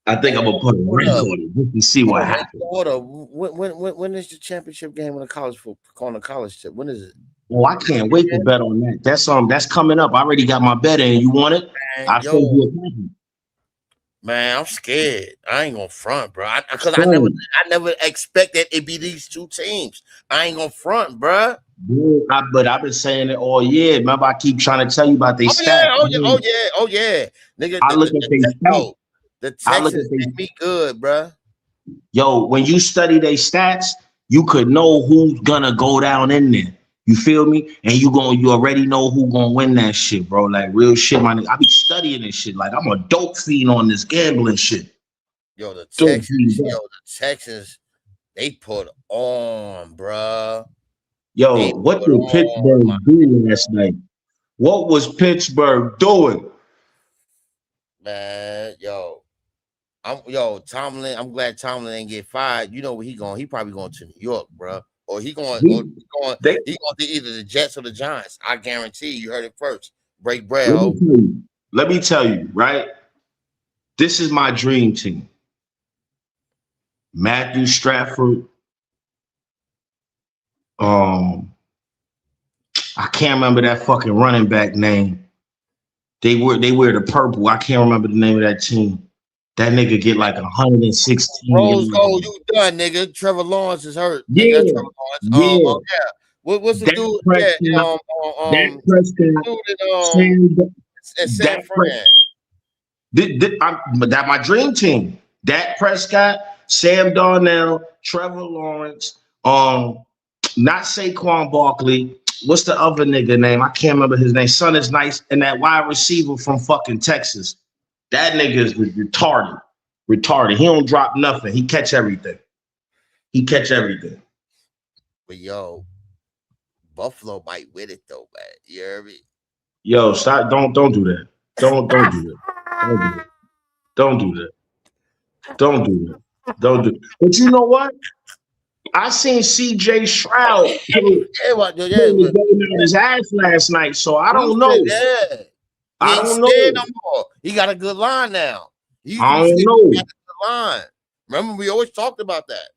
I think I'm gonna put a rack on it just to see what happens. When is the championship game on the college tip? When is it? Oh, I can't wait to bet on that. That's coming up. I already got my bet in. You want it? I'll send you a copy. Man, I'm scared. I ain't gonna front, bro. Because I never expected it be these two teams. I ain't gonna front, bro. But I've been saying it all year. Remember, I keep trying to tell you about these stats. Oh yeah. Nigga, I look at these stats. The Texans make me good, bro. Yo, when you study their stats, you could know who's gonna go down in there. You feel me? And you already know who gonna win that shit, bro. Like real shit, my nigga. I be studying this shit. Like I'm a dope fiend on this gambling shit. Yo, the Texans, they put on, bro. Yo, what did Pittsburgh do last night? What was Pittsburgh doing? Man, Tomlin. I'm glad Tomlin ain't get fired. You know where he going? He probably going to New York, bro. Or he going to either the Jets or the Giants. I guarantee you heard it first. Break bread. Let me tell you, right? This is my dream team. Matthew Stafford. I can't remember that fucking running back name. They wear the purple. I can't remember the name of that team. That nigga get like 116. Rose Gold, you done, nigga. Trevor Lawrence is hurt. Yeah, Nigga, Trevor Lawrence. yeah. Yeah. What's the Dak dude? Prescott, Yeah, Dak Prescott, dude in San Dak Fran. That my dream team. Dak Prescott, Sam Darnell, Trevor Lawrence, not Saquon Barkley. What's the other nigga name? I can't remember his name. Son is nice, and that wide receiver from fucking Texas. That nigga is retarded. Retarded. He don't drop nothing. He catch everything. But yo, Buffalo might win it though, man. You hear me? Yo, stop! Don't do that. Don't do that. Don't do that. Don't do that. Don't do. But you know what? I seen CJ Stroud put his ass last night, so I don't know. Yeah. I don't know. No more. He got a good line now. I don't know. He got a good line. Remember, we always talked about that.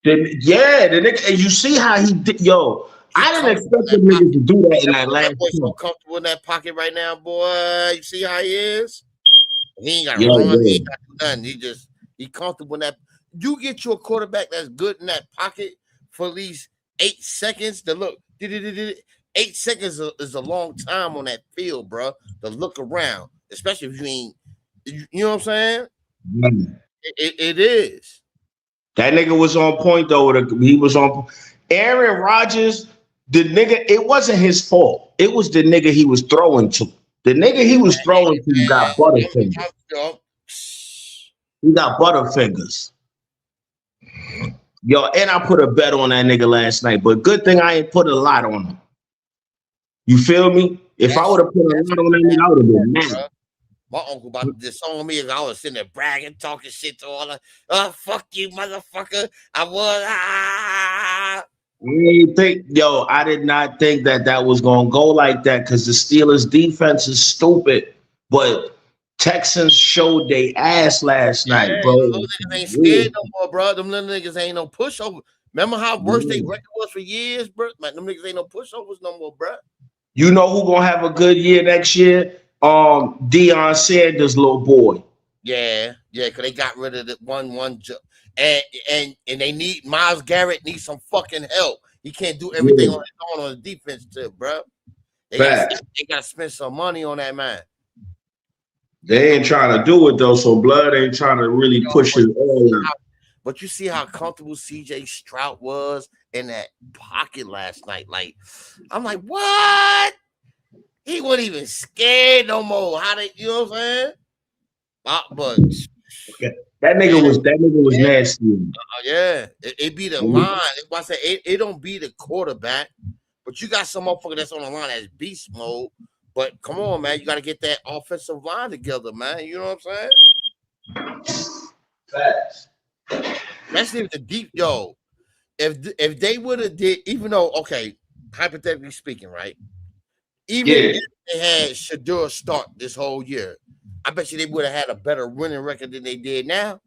Yeah, the nigga, and you see how he did. Yo, I didn't expect the nigga to do that in that last. That boy's so comfortable in that pocket right now, boy. You see how he is? He ain't got to run. He ain't got to do nothing. He comfortable in that. You get your quarterback that's good in that pocket for at least 8 seconds to look. 8 seconds is a long time on that field, bro. To look around, especially if you ain't. You know what I'm saying? Mm. It is. That nigga was on point though. He was on. Aaron Rodgers, the nigga. It wasn't his fault. It was the nigga he was throwing to. The nigga he was throwing to got butterfingers. He got butterfingers. Yo, and I put a bet on that nigga last night, but good thing I ain't put a lot on him. You feel me? If I would have put a lot on that nigga, I would have been mad. My uncle about to disown me if I was sitting there bragging, talking shit to all the, fuck you, motherfucker. I did not think that was going to go like that because the Steelers defense is stupid, but Texans showed they ass last night, bro. Them niggas ain't scared no more, bro. Them little niggas ain't no pushover. Remember how worse they record was for years, bro? Man, them niggas ain't no pushovers no more, bro. You know who going to have a good year next year? Deion Sanders' little boy. Yeah, because they got rid of the one and they need Myles Garrett needs some fucking help. He can't do everything on his own on the defense too, bro. They got to spend some money on that man. They ain't trying to do it though, so Blood ain't trying to really push it all. But you see how comfortable CJ Stroud was in that pocket last night. Like, I'm like, what? He wasn't even scared no more. You know what I'm saying? But that nigga was nasty. Yeah, it be the line. I say it don't be the quarterback, but you got some motherfucker that's on the line that's beast mode. But come on, man, you got to get that offensive line together, man. You know what I'm saying? Facts. Especially the deep, yo. If they would have did, even though, okay, hypothetically speaking, right? Even if they had Shedeur start this whole year, I bet you they would have had a better winning record than they did now.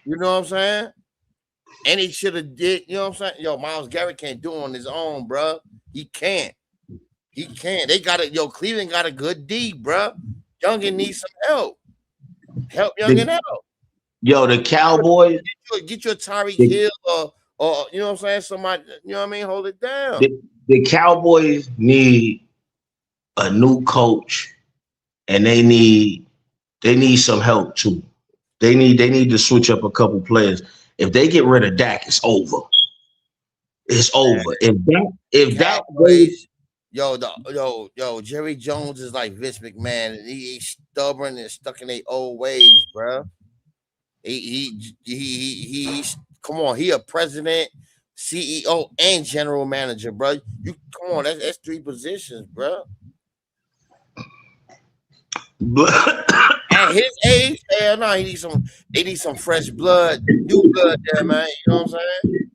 You know what I'm saying? And he should have did, you know what I'm saying? Yo, Myles Garrett can't do it on his own, bro. He can't. They got it. Yo, Cleveland got a good D, bro. Youngin needs some help. Help Youngin out. Yo, the Cowboys. Get your Tyreek Hill or you know what I'm saying? Somebody, you know what I mean? Hold it down. The Cowboys need a new coach, and they need some help too. They need to switch up a couple players. If they get rid of Dak, it's over. It's over. If that ways. Yo, Jerry Jones is like Vince McMahon. He's stubborn and stuck in their old ways, bro. He's come on. He a president, CEO, and general manager, bro. You come on. That's 3 positions, bro. At his age, hell no, they need some fresh blood, new blood there, man. You know what I'm saying?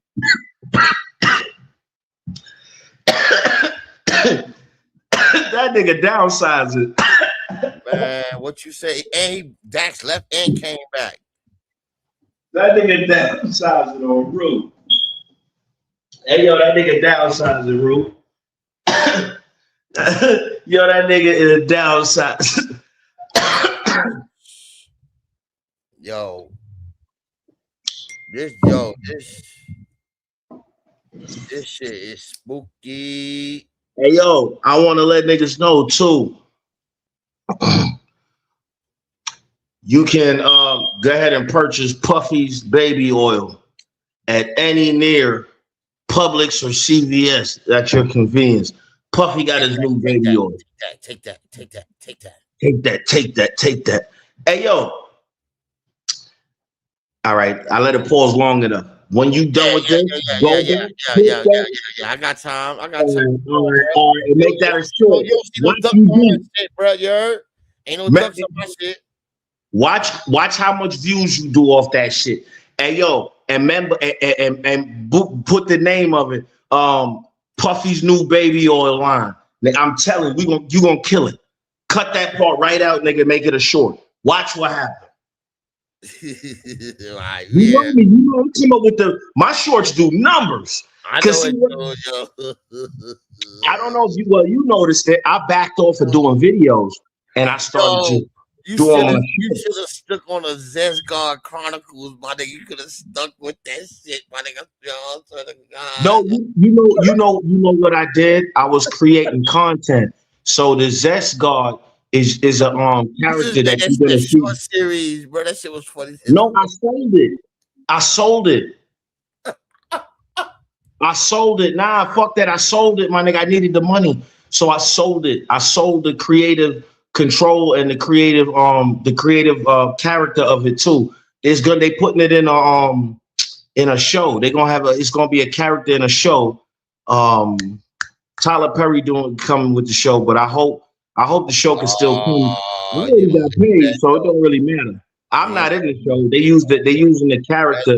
That nigga downsizing. Man, what you say? And Dax left and came back. That nigga downsizing on Rue. Hey, yo, that nigga downsizing, Rue. Yo, that nigga is downsizing. Yo, this shit is spooky. Hey, yo, I want to let niggas know too. You can go ahead and purchase Puffy's baby oil at any near Publix or CVS at your convenience. Puffy got his new baby oil. Take that. Take that. Hey, yo. All right, I let it pause long enough. When you done with this, yeah. I got time. All right, make that a short. You don't see no ducks on my shit, bro. You heard? Ain't no ducks on my shit. Watch how much views you do off that shit. Hey, yo, and remember, and put the name of it. Puffy's new baby oil line. Nigga, I'm telling you gonna kill it. Cut that part right out, nigga. Make it a short. Watch what happens. Right, you know I'm talking about with my shorts do numbers. I know I don't know if you noticed it. I backed off of doing videos and I started you should have stuck on a Zesgard Chronicles, my nigga. You could have stuck with that shit, my nigga. No, you know what I did? I was creating content. So the Zesgard is a character that you're gonna see. Short series, bro. That shit was funny. No, I sold it. Nah, fuck that. I sold it, my nigga. I needed the money, so I sold it. I sold the creative control and the creative character of it too. They putting it in a show. They're gonna have it's gonna be a character in a show. Tyler Perry coming with the show, but I hope the show can still come. I already got paid, so it don't really matter. I'm not in the show. They using the character,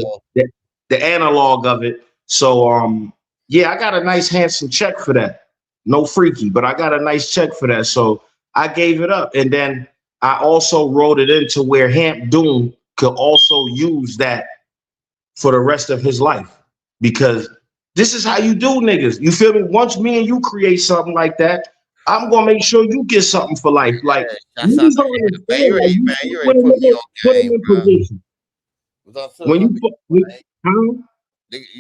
the analog of it. So yeah, I got a nice handsome check for that. No freaky, but I got a nice check for that. So I gave it up, and then I also wrote it into where Hamp Doom could also use that for the rest of his life, because this is how you do niggas. You feel me? Once me and you create something like that, I'm gonna make sure you get something for life. Like, you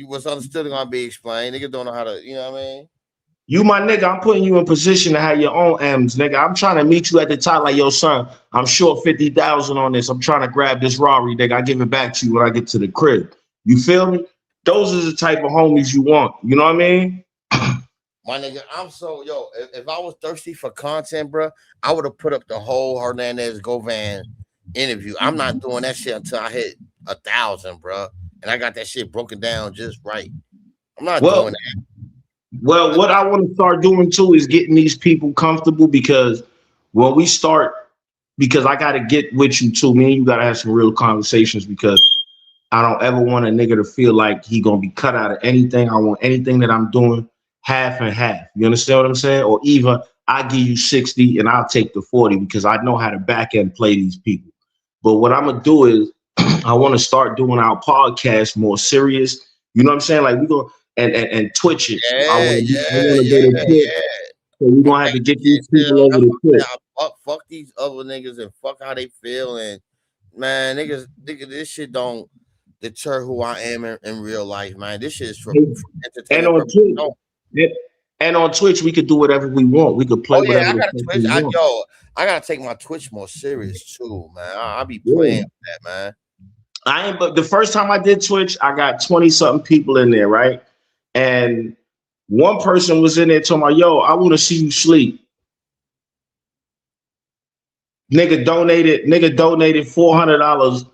what's understood gonna be explained. Niggas don't know how to, you know what I mean? You my nigga, I'm putting you in position to have your own M's, nigga. I'm trying to meet you at the top like, yo, son, I'm short 50,000 on this. I'm trying to grab this Rari, nigga. I give it back to you when I get to the crib. You feel me? Those are the type of homies you want. You know what I mean? My nigga, if I was thirsty for content, bro, I would have put up the whole Hernandez Govan interview. I'm not doing that shit until I hit 1,000, bro. And I got that shit broken down just right. I'm not doing that. Well, what I want to start doing too is getting these people comfortable, because when we start, because I got to get with you too, me and you got to have some real conversations, because I don't ever want a nigga to feel like he going to be cut out of anything. I want anything that I'm doing half and half. You understand what I'm saying? Or even I give you 60 and I'll take the 40, because I know how to back end play these people. But what I'm going to do is I want to start doing our podcast more serious. You know what I'm saying? Like, we go and Twitch it. I want to go to Twitch. So we're going to have to get these people over the Twitch. Fuck these other niggas and fuck how they feel. And man, niggas, this shit don't deter who I am in real life, man. This shit is for entertainment. And on Twitch, we could do whatever we want. We could play whatever. I gotta take my Twitch more serious too, man. I'll be playing with that, man. But the first time I did Twitch, I got 20-something people in there, right? And one person was in there talking about, yo, I want to see you sleep. Nigga donated $400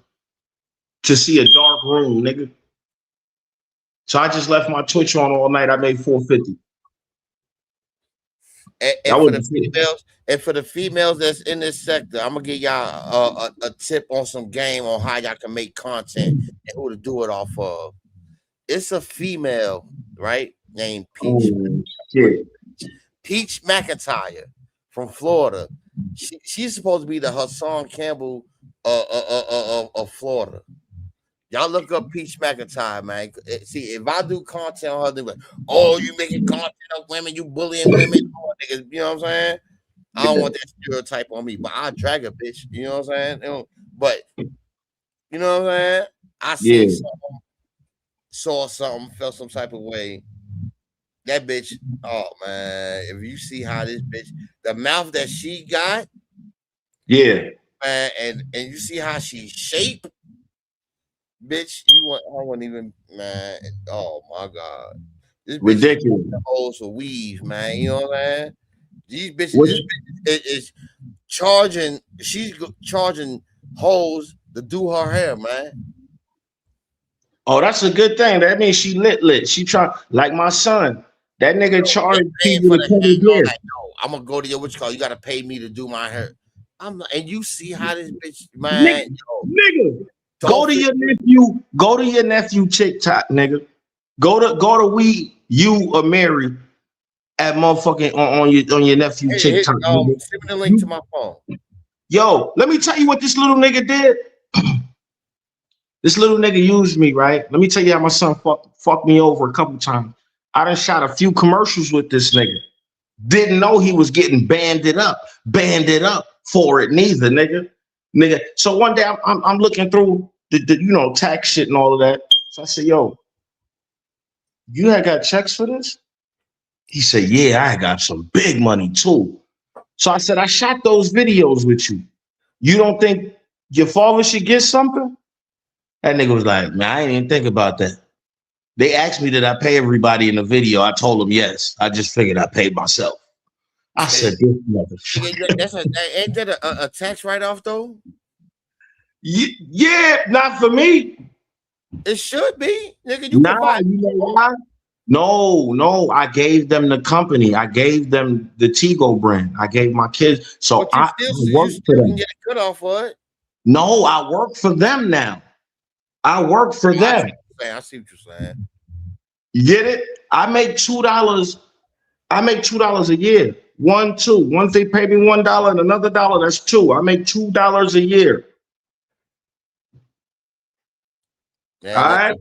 to see a dark room, nigga. So I just left my Twitch on all night. I made $450. And for the females that's in this sector, I'm gonna give y'all a tip on some game on how y'all can make content and who to do it off of. It's a female, right, named Peach. Peach McIntyre from Florida. She's supposed to be the Hassan Campbell of Florida. Y'all look up Peach McIntyre, man. See, if I do content on her, they're like, oh, you making content of women, you bullying women, niggas, you know what I'm saying? I don't want that stereotype on me, but I'll drag a bitch, you know what I'm saying? But You know what I'm saying? I seen something, saw something, felt some type of way. That bitch, oh man, if you see how this bitch, the mouth that she got, yeah, man, and you see how she shaped, bitch, I wouldn't even, man. Oh my god, this bitch ridiculous. The hoes for weave, man. You know what I'm saying? These bitches, this bitch is charging. She's charging hoes to do her hair, man. Oh, that's a good thing. That means she lit. She try like my son. That nigga charged people to come here. Like, no, I'm gonna go to your what's called. You gotta pay me to do my hair. I'm like, and you see how this bitch, man. Nigga, go to your nephew TikTok, nigga. Go to we you or Mary at motherfucking on your nephew TikTok. Send me the link to my phone. Yo, let me tell you what this little nigga did. This little nigga used me, right? Let me tell you how my son fucked me over a couple times. I done shot a few commercials with this nigga. Didn't know he was getting banded up for it neither, nigga. So one day I'm looking through the tax shit and all of that. So I said, yo, you had got checks for this? He said, yeah, I got some big money too. So I said, I shot those videos with you. You don't think your father should get something? That nigga was like, man, I didn't even think about that. They asked me, did I pay everybody in the video? I told them yes. I just figured I paid myself. I said, this motherfucker. Ain't that a tax write-off though? Yeah, not for me. It should be, nigga. You know why? No, I gave them the company. I gave them the Tigo brand. I gave my kids. So I work for them. Get a cut off for it. No, I work for them now. I work for them. I see what you're saying. You get it? I make $2. I make $2 a year. $2. Once they pay me $1 and another $1, that's $2. I make $2 a year. Man,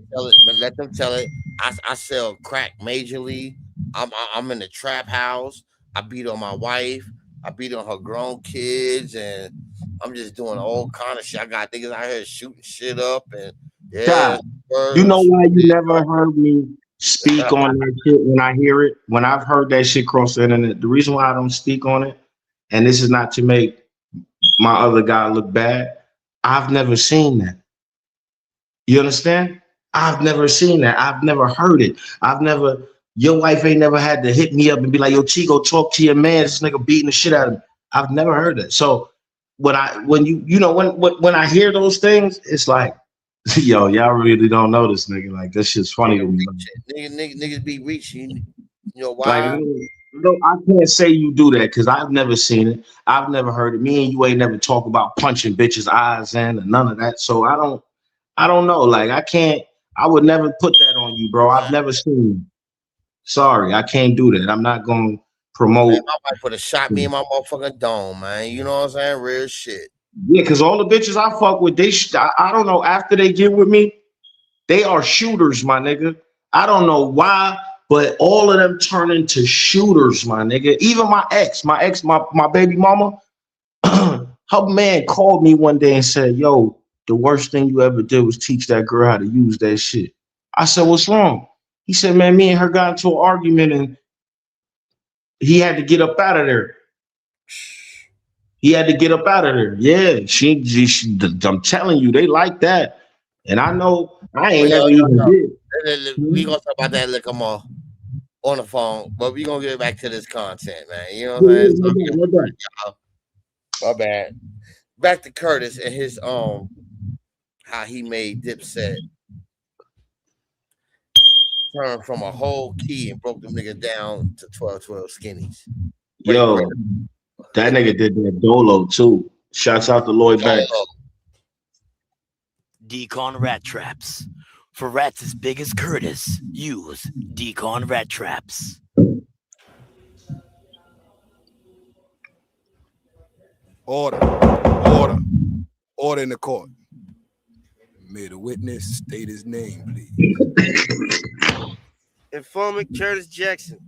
let them tell it. I sell crack majorly. I'm in the trap house. I beat on my wife. I beat on her grown kids, and I'm just doing all kind of shit. I got niggas out here shooting shit up, and God, you know why you never heard me speak on that shit when I hear it? When I've heard that shit cross the internet, the reason why I don't speak on it, and this is not to make my other guy look bad, I've never seen that. You understand? I've never seen that. I've never heard it. Your wife ain't never had to hit me up and be like, yo, Chico, talk to your man. This nigga beating the shit out of him. I've never heard that. So when I hear those things, it's like, yo, y'all really don't know this nigga. Like, this shit's funny to me. Niggas be reaching. You know why? Like, no, I can't say you do that because I've never seen it. I've never heard it. Me and you ain't never talk about punching bitches' eyes in and none of that. So I don't know. Like, I would never put that on you, bro. I've never seen it. Sorry, I can't do that. I'm not going to promote. Man, my wife would have shot me in my motherfucking dome, man. You know what I'm saying? Real shit. Yeah, because all the bitches I fuck with, I don't know, after they get with me, they are shooters, my nigga. I don't know why, but all of them turn into shooters, my nigga. Even my ex, my baby mama, her man called me one day and said, yo, the worst thing you ever did was teach that girl how to use that shit. I said, what's wrong? He said, man, me and her got into an argument and he had to get up out of there. Yeah, I'm telling you, they like that. And I know I ain't never even did. We gonna talk about that liquor more on the phone, but we gonna get back to this content, man. You know what I'm saying? My bad. Back to Curtis and his how he made Dipset turn from a whole key and broke them niggas down to 12 skinnies. Yo, that nigga did that dolo too. Shouts out to Lloyd Banks. Decon rat traps. For rats as big as Curtis, use Decon rat traps. Order in the court. May the witness state his name, please. Informant Curtis Jackson,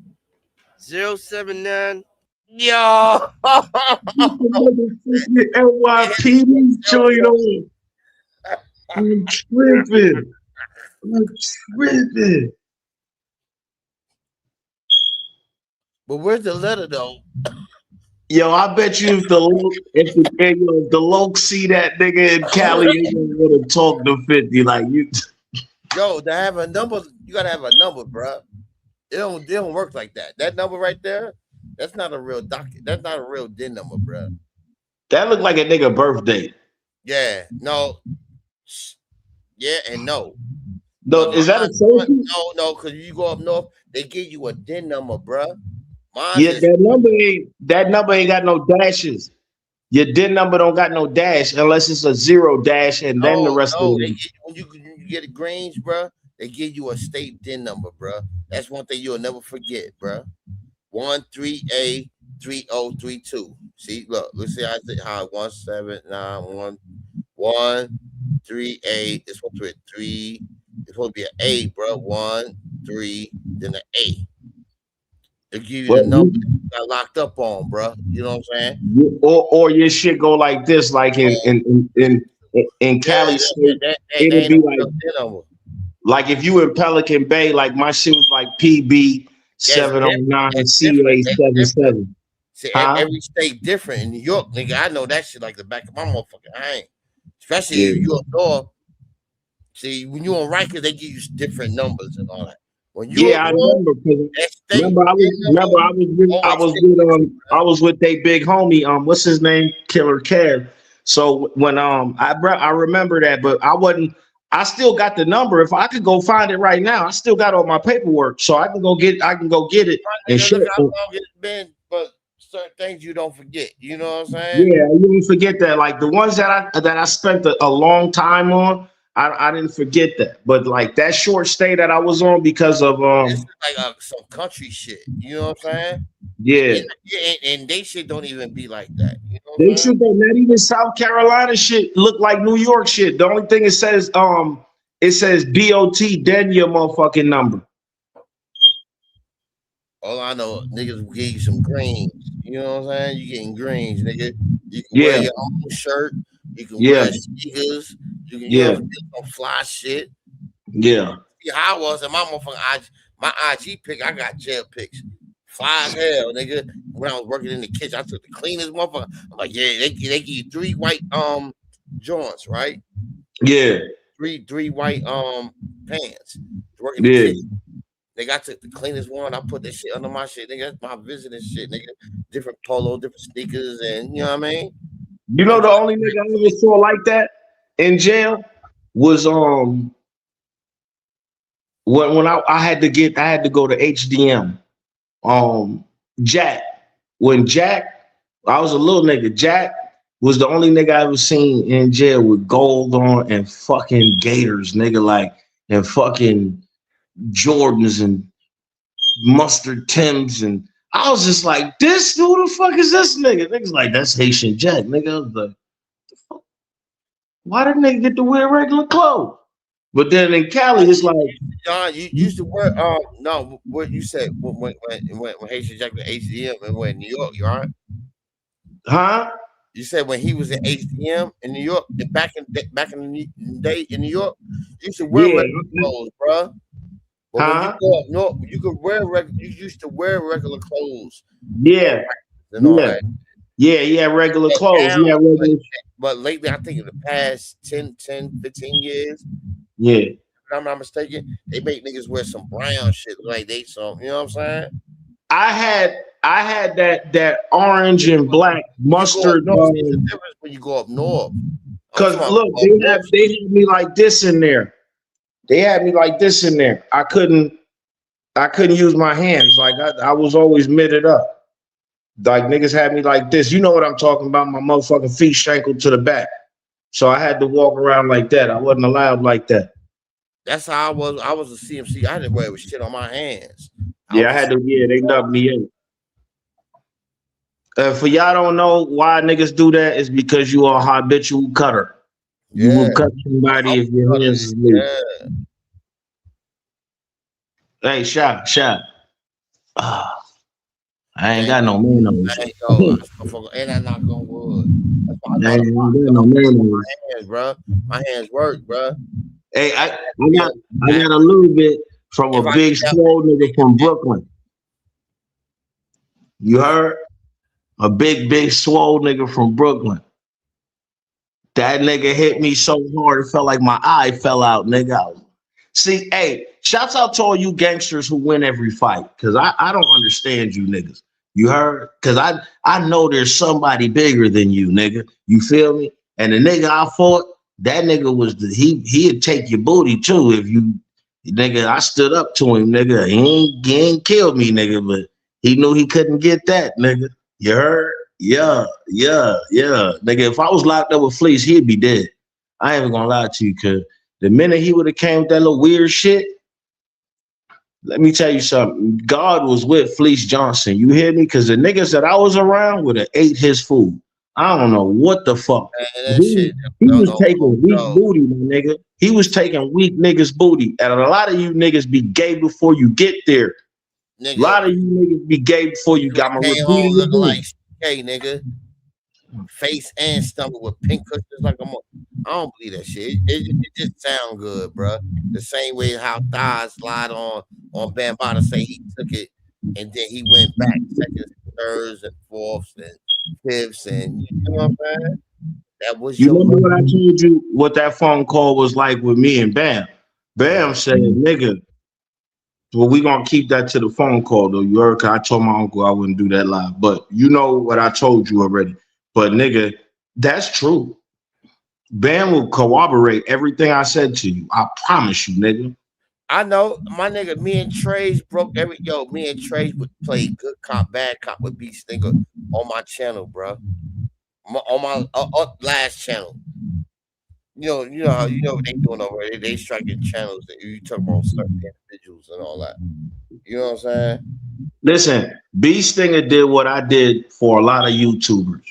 079. Yo, NYPD joint on. I'm tripping. I'm tripping. But where's the letter though? Yo, I bet you if the Loke see that nigga in Cali, he gonna talk to 50 like you. Yo, to have a number, you gotta have a number, bro. It don't work like that. That number right there, that's not a real docket. That's not a real DIN number, bro. That look like a nigga birthday. Yeah, no. Yeah, and no. No, is that a social? No, because you go up north, they give you a DIN number, bro. Yeah, that number ain't got no dashes. Your DIN number don't got no dash unless it's a 0 dash, and then the rest of it. When you get a Grange, bro, they give you a state DIN number, bro. That's one thing you'll never forget, bro. 13A3032. See, look, let's see how I say how 1791113A. It's supposed to be a 3. It's supposed to be an A, bro. 1 3, then an A. They give you the number you got locked up on, bro. You know what I'm saying? Or your shit go like this, like in Cali State, it'd be like if you in Pelican Bay, like my shit was like PB 709 CA 77. See, every state different. In New York, nigga, I know that shit like the back of my motherfucking hand. Especially if you up north. See, when you on Rikers, they give you different numbers and all that. When you I remember. I was with they big homie. What's his name? Killer Kev. So when I remember that, but I still got the number. If I could go find it right now, I still got all my paperwork, so I can go get it and shit. Look how long it's been, but certain things you don't forget. You know what I'm saying? Yeah, you don't forget that. Like the ones that I spent a long time on. I didn't forget that, but like that short stay that I was on because of it's like some country shit. You know what I'm saying? Yeah. And they shit don't even be like that. You know they shit don't. Not even South Carolina shit look like New York shit. The only thing it says DOT, then your motherfucking number. All I know, niggas will give you some greens. You know what I'm saying? You getting greens, nigga. You can wear your own shirt. You can wear sneakers. You can get some fly shit. Yeah. See how I was in my motherfucking my IG pic. I got jail pics. Fly as hell, nigga. When I was working in the kitchen, I took the cleanest motherfucker. I'm like, yeah, they give you 3 white joints, right? Yeah. Three white pants. Working in the kitchen. Nigga, I took the cleanest one. I put that shit under my shit. Nigga, that's my visiting shit, nigga. Different polo, different sneakers, and you know what I mean? You know the only nigga I ever saw like that in jail was when I had to go to HDM. Jack. When Jack, I was a little nigga. Jack was the only nigga I ever seen in jail with gold on and fucking gators, nigga, like, and fucking Jordans and mustard Timbs, and I was just like, who the fuck is this nigga? Niggas like, that's Haitian Jack, nigga. I was like, the fuck? Why did nigga get to wear regular clothes? But then in Cali, it's like, John, you used to wear no, what you said when Haitian Jack was HDM and went in New York, you all right? Huh? You said when he was in HDM in New York, back in the day in New York, you used to wear regular clothes, bro. But when you go up north, you could wear you used to wear regular clothes. Yeah. And all that. Yeah, regular clothes. Now, but lately, I think in the past 10, 15 years, if I'm not mistaken, they make niggas wear some brown shit like they some, you know what I'm saying? I had that orange and black mustard. There's a difference when you go up north. Because look, they had me like this in there. They had me like this in there. I couldn't use my hands. Like I was always mitted up. Like niggas had me like this. You know what I'm talking about? My motherfucking feet shankled to the back. So I had to walk around like that. I wasn't allowed like that. That's how I was. I was a CMC. I didn't wear with shit on my hands. They nubbed me in. For y'all don't know why niggas do that, is because you are a habitual cutter. You will cut somebody if your hands is loose. Hey, shot. I ain't got no man on this. And I knock on wood. My hands, bro. My hands work, bro. Hey, I got a little bit from a big swole nigga from Brooklyn. You heard? A big swole nigga from Brooklyn. That nigga hit me so hard it felt like my eye fell out, nigga. See, hey, shouts out to all you gangsters who win every fight, because I don't understand you niggas. You heard? Because I know there's somebody bigger than you, nigga. You feel me? And the nigga I fought, that nigga was he'd take your booty too if you, nigga. I stood up to him, nigga. He ain't killed me, nigga, but he knew he couldn't get that, nigga. You heard? Yeah. Nigga, if I was locked up with Fleece, he'd be dead. I ain't even gonna lie to you, cuz the minute he would have came with that little weird shit, let me tell you something. God was with Fleece Johnson. You hear me? Because the niggas that I was around would have ate his food. I don't know what the fuck. Man, he was taking weak booty, my nigga. He was taking weak niggas' booty. And a lot of you niggas be gay before you get there. Nigga, a lot of you niggas be gay before you got my home looking like hey, nigga. Face and stomach with pink cushions like I don't believe that shit. It just sound good, bro. The same way how thighs lied on Bambaataa say he took it and then he went back seconds, thirds, and fourths and fifths, and you know what I'm saying? That was you remember what I told you what that phone call was like with me and Bam? Bam said, nigga, well, we gonna keep that to the phone call though. You heard? I told my uncle I wouldn't do that live, but you know what I told you already. But nigga, that's true. Bam will corroborate everything I said to you. I promise you, nigga. I know, my nigga. Me and Trace broke me and Trace would play good cop, bad cop with B Stinger on my channel, bro. On my last channel. You know what they doing over there. They striking channels that you talk about certain individuals and all that. You know what I'm saying? Listen, B Stinger did what I did for a lot of YouTubers.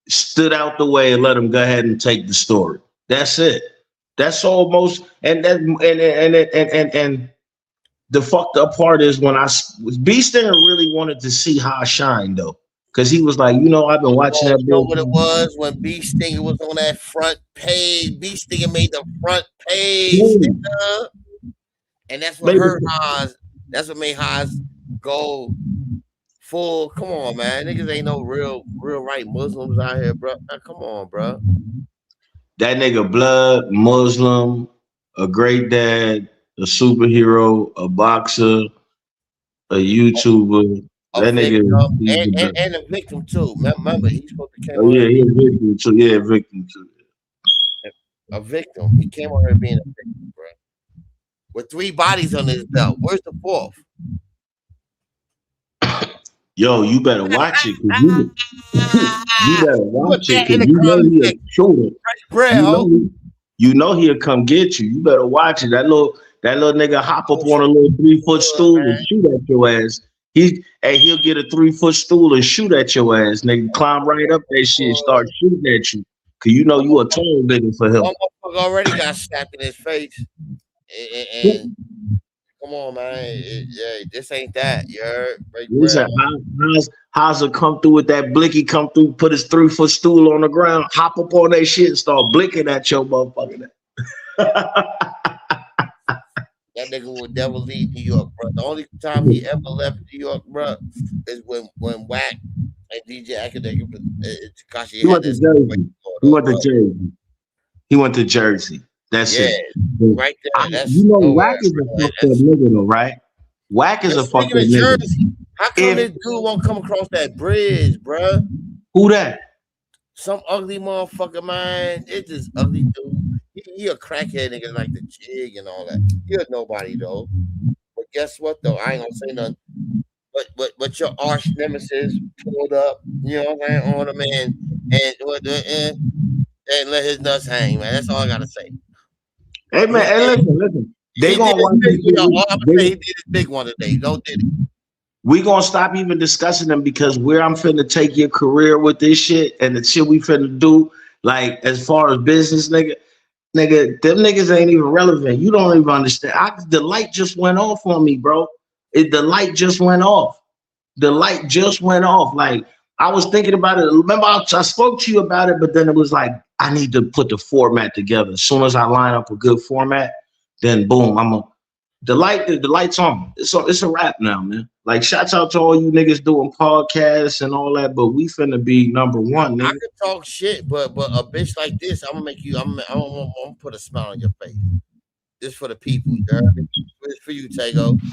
Stood out the way and let them go ahead and take the story. That's it. That's almost and the fucked up part is when B Stinger really wanted to see how I shine though. Cause he was like, I've been watching that. You know what it was when B Stinger was on that front page. B Stinger made the front page, and that's what hurt Haas. That's what made Haas go full. Come on, man, niggas ain't no real right Muslims out here, bro. Now, come on, bro. That nigga blood, Muslim, a great dad, a superhero, a boxer, a YouTuber. That nigga and a victim too. Remember, he's supposed to come. Oh yeah, he's a victim too. Yeah, victim too. A victim. He came on here being a victim, bro. With 3 bodies on his belt. Where's the 4th? Yo, you better watch it. You better watch it. You know he'll shoot it. You know he'll come get you. You better watch it. That little nigga hop up on a little 3-foot stool and shoot at your ass. He'll get a 3-foot stool and shoot at your ass, nigga. Climb right up that shit and start shooting at you. Cause you know you a tall nigga for him. One motherfucker already got slapped in his face. And come on, man. This ain't that. You heard? Listen, how's it come through with that blicky, come through, put his 3-foot stool on the ground, hop up on that shit and start blinking at your motherfucker. That nigga will never leave New York, bro. The only time he ever left New York, bro, is when Wack and DJ Akademiks, Tekashi. He went to Jersey. He went to Jersey. That's it. Right there. Wack is a fucked up nigga, though, right? Wack is a fucked up nigga. How come this dude won't come across that bridge, bro? Who that? Some ugly motherfucker, man. It's this ugly dude. He a crackhead nigga like the Jig and all that. He a nobody though. But guess what though? I ain't gonna say nothing. But your arch nemesis pulled up, you know what I'm saying, on him and let his nuts hang, man. That's all I gotta say. Hey man, hey, listen. They gonna watch he did his big one today. Don't did it. We gonna stop even discussing them because where I'm finna take your career with this shit and the shit we finna do, like as far as business, nigga, them niggas ain't even relevant. You don't even understand. The light just went off on me, bro. The light just went off. The light just went off. Like I was thinking about it. Remember, I spoke to you about it, but then it was like, I need to put the format together. As soon as I line up a good format, then boom, the light's on. It's a wrap now, man. Like, shouts out to all you niggas doing podcasts and all that, but we finna be number one, nigga. I can talk shit, but a bitch like this, I'm gonna put a smile on your face. This for the people, you heard me? It's for you, Tego. Don't do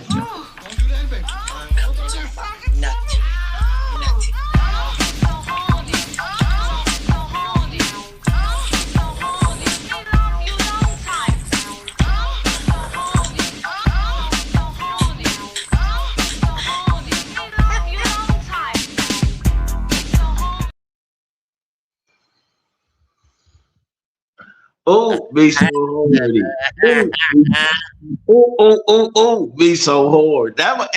that, baby. Oh, be so horny. Oh, be so hard. That what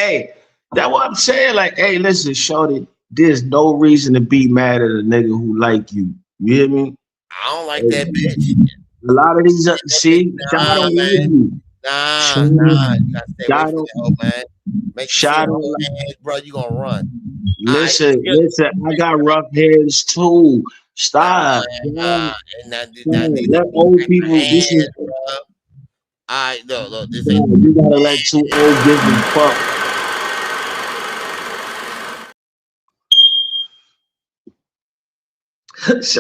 I'm saying. Like, hey, listen, shorty, there's no reason to be mad at a nigga who like you. You hear me? I don't like that bitch. A lot of these, see, I don't like you. Nah, you gotta stay away from that hoe, man. Make sure hands, bro, you gonna run. Listen, I got rough heads too. Stop. Let old people. This is. Alright, look, this ain't. You gotta let 2 old give me fuck.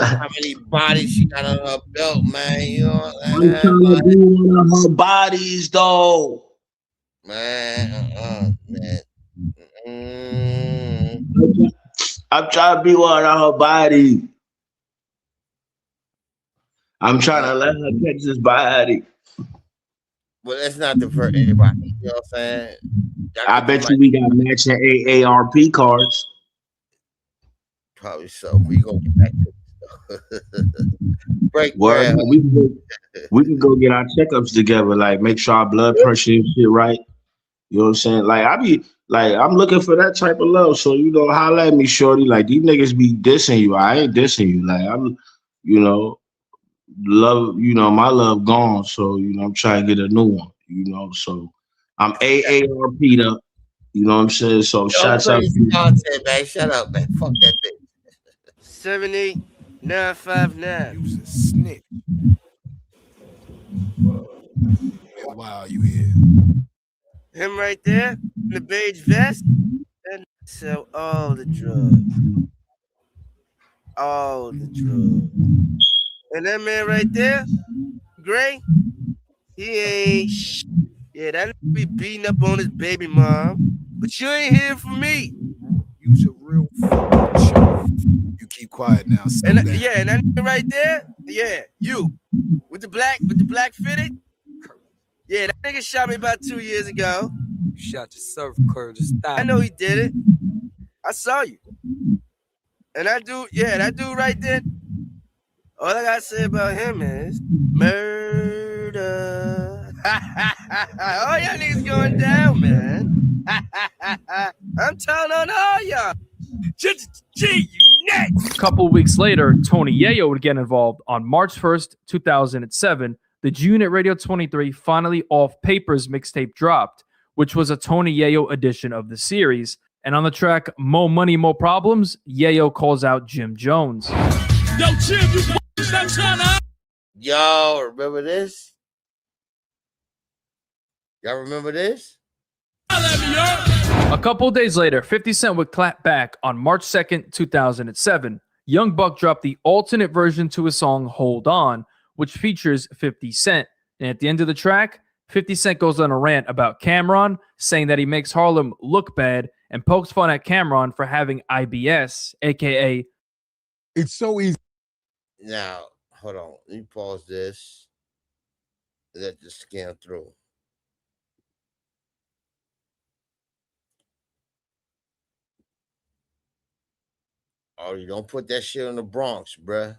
How many bodies she got on her belt, man? You know what I'm I'm trying to be one of her bodies, though. Man. I'm trying to be one of her bodies. I'm trying to let her catch this body. Well, that's not the for everybody. You know what I'm saying? I bet you we got matching AARP cards. Probably so. We gonna get back to this. Break Word. We can go get our checkups together, like make sure our blood pressure and shit right. You know what I'm saying? Like I'm looking for that type of love. So holla at me, shorty. Like these niggas be dissing you. I ain't dissing you. Like I'm, love. My love gone. So I'm trying to get a new one. So I'm AARP'd up. You know what I'm saying? So shots out to you. Content, man. Shut up, man. Fuck that bitch. 78959. You was a snitch. Wow, you here. Him right there in the beige vest. And sell all the drugs. All the drugs. And that man right there, Gray, he ain't Yeah, that be beating up on his baby mom. But you ain't here for me. You's a real fucking show. You keep quiet now. And that nigga right there, you with the black fitted. Yeah, that nigga shot me about 2 years ago. You shot your surf Curtis. I know he did it. I saw you. And that dude right there. All I gotta say about him is murder. All y'all niggas going down, man. I'm telling on all y'all. G, you next. A couple of weeks later, Tony Yayo would get involved. On March 1st, 2007, the G-Unit Radio 23 Finally Off Papers mixtape dropped, which was a Tony Yayo edition of the series. And on the track Mo Money, Mo Problems, Yayo calls out Jim Jones. Yo, Jim, you stop trying to... Yo, remember this? Y'all remember this? A couple of days later, 50 Cent would clap back on March 2nd, 2007. Young Buck dropped the alternate version to his song Hold On, which features 50 Cent. And at the end of the track, 50 Cent goes on a rant about Cameron, saying that he makes Harlem look bad and pokes fun at Cameron for having IBS, a.k.a. It's so easy. Now, hold on. Let me pause this. Let this scan through. Oh, you don't put that shit in the Bronx, bruh.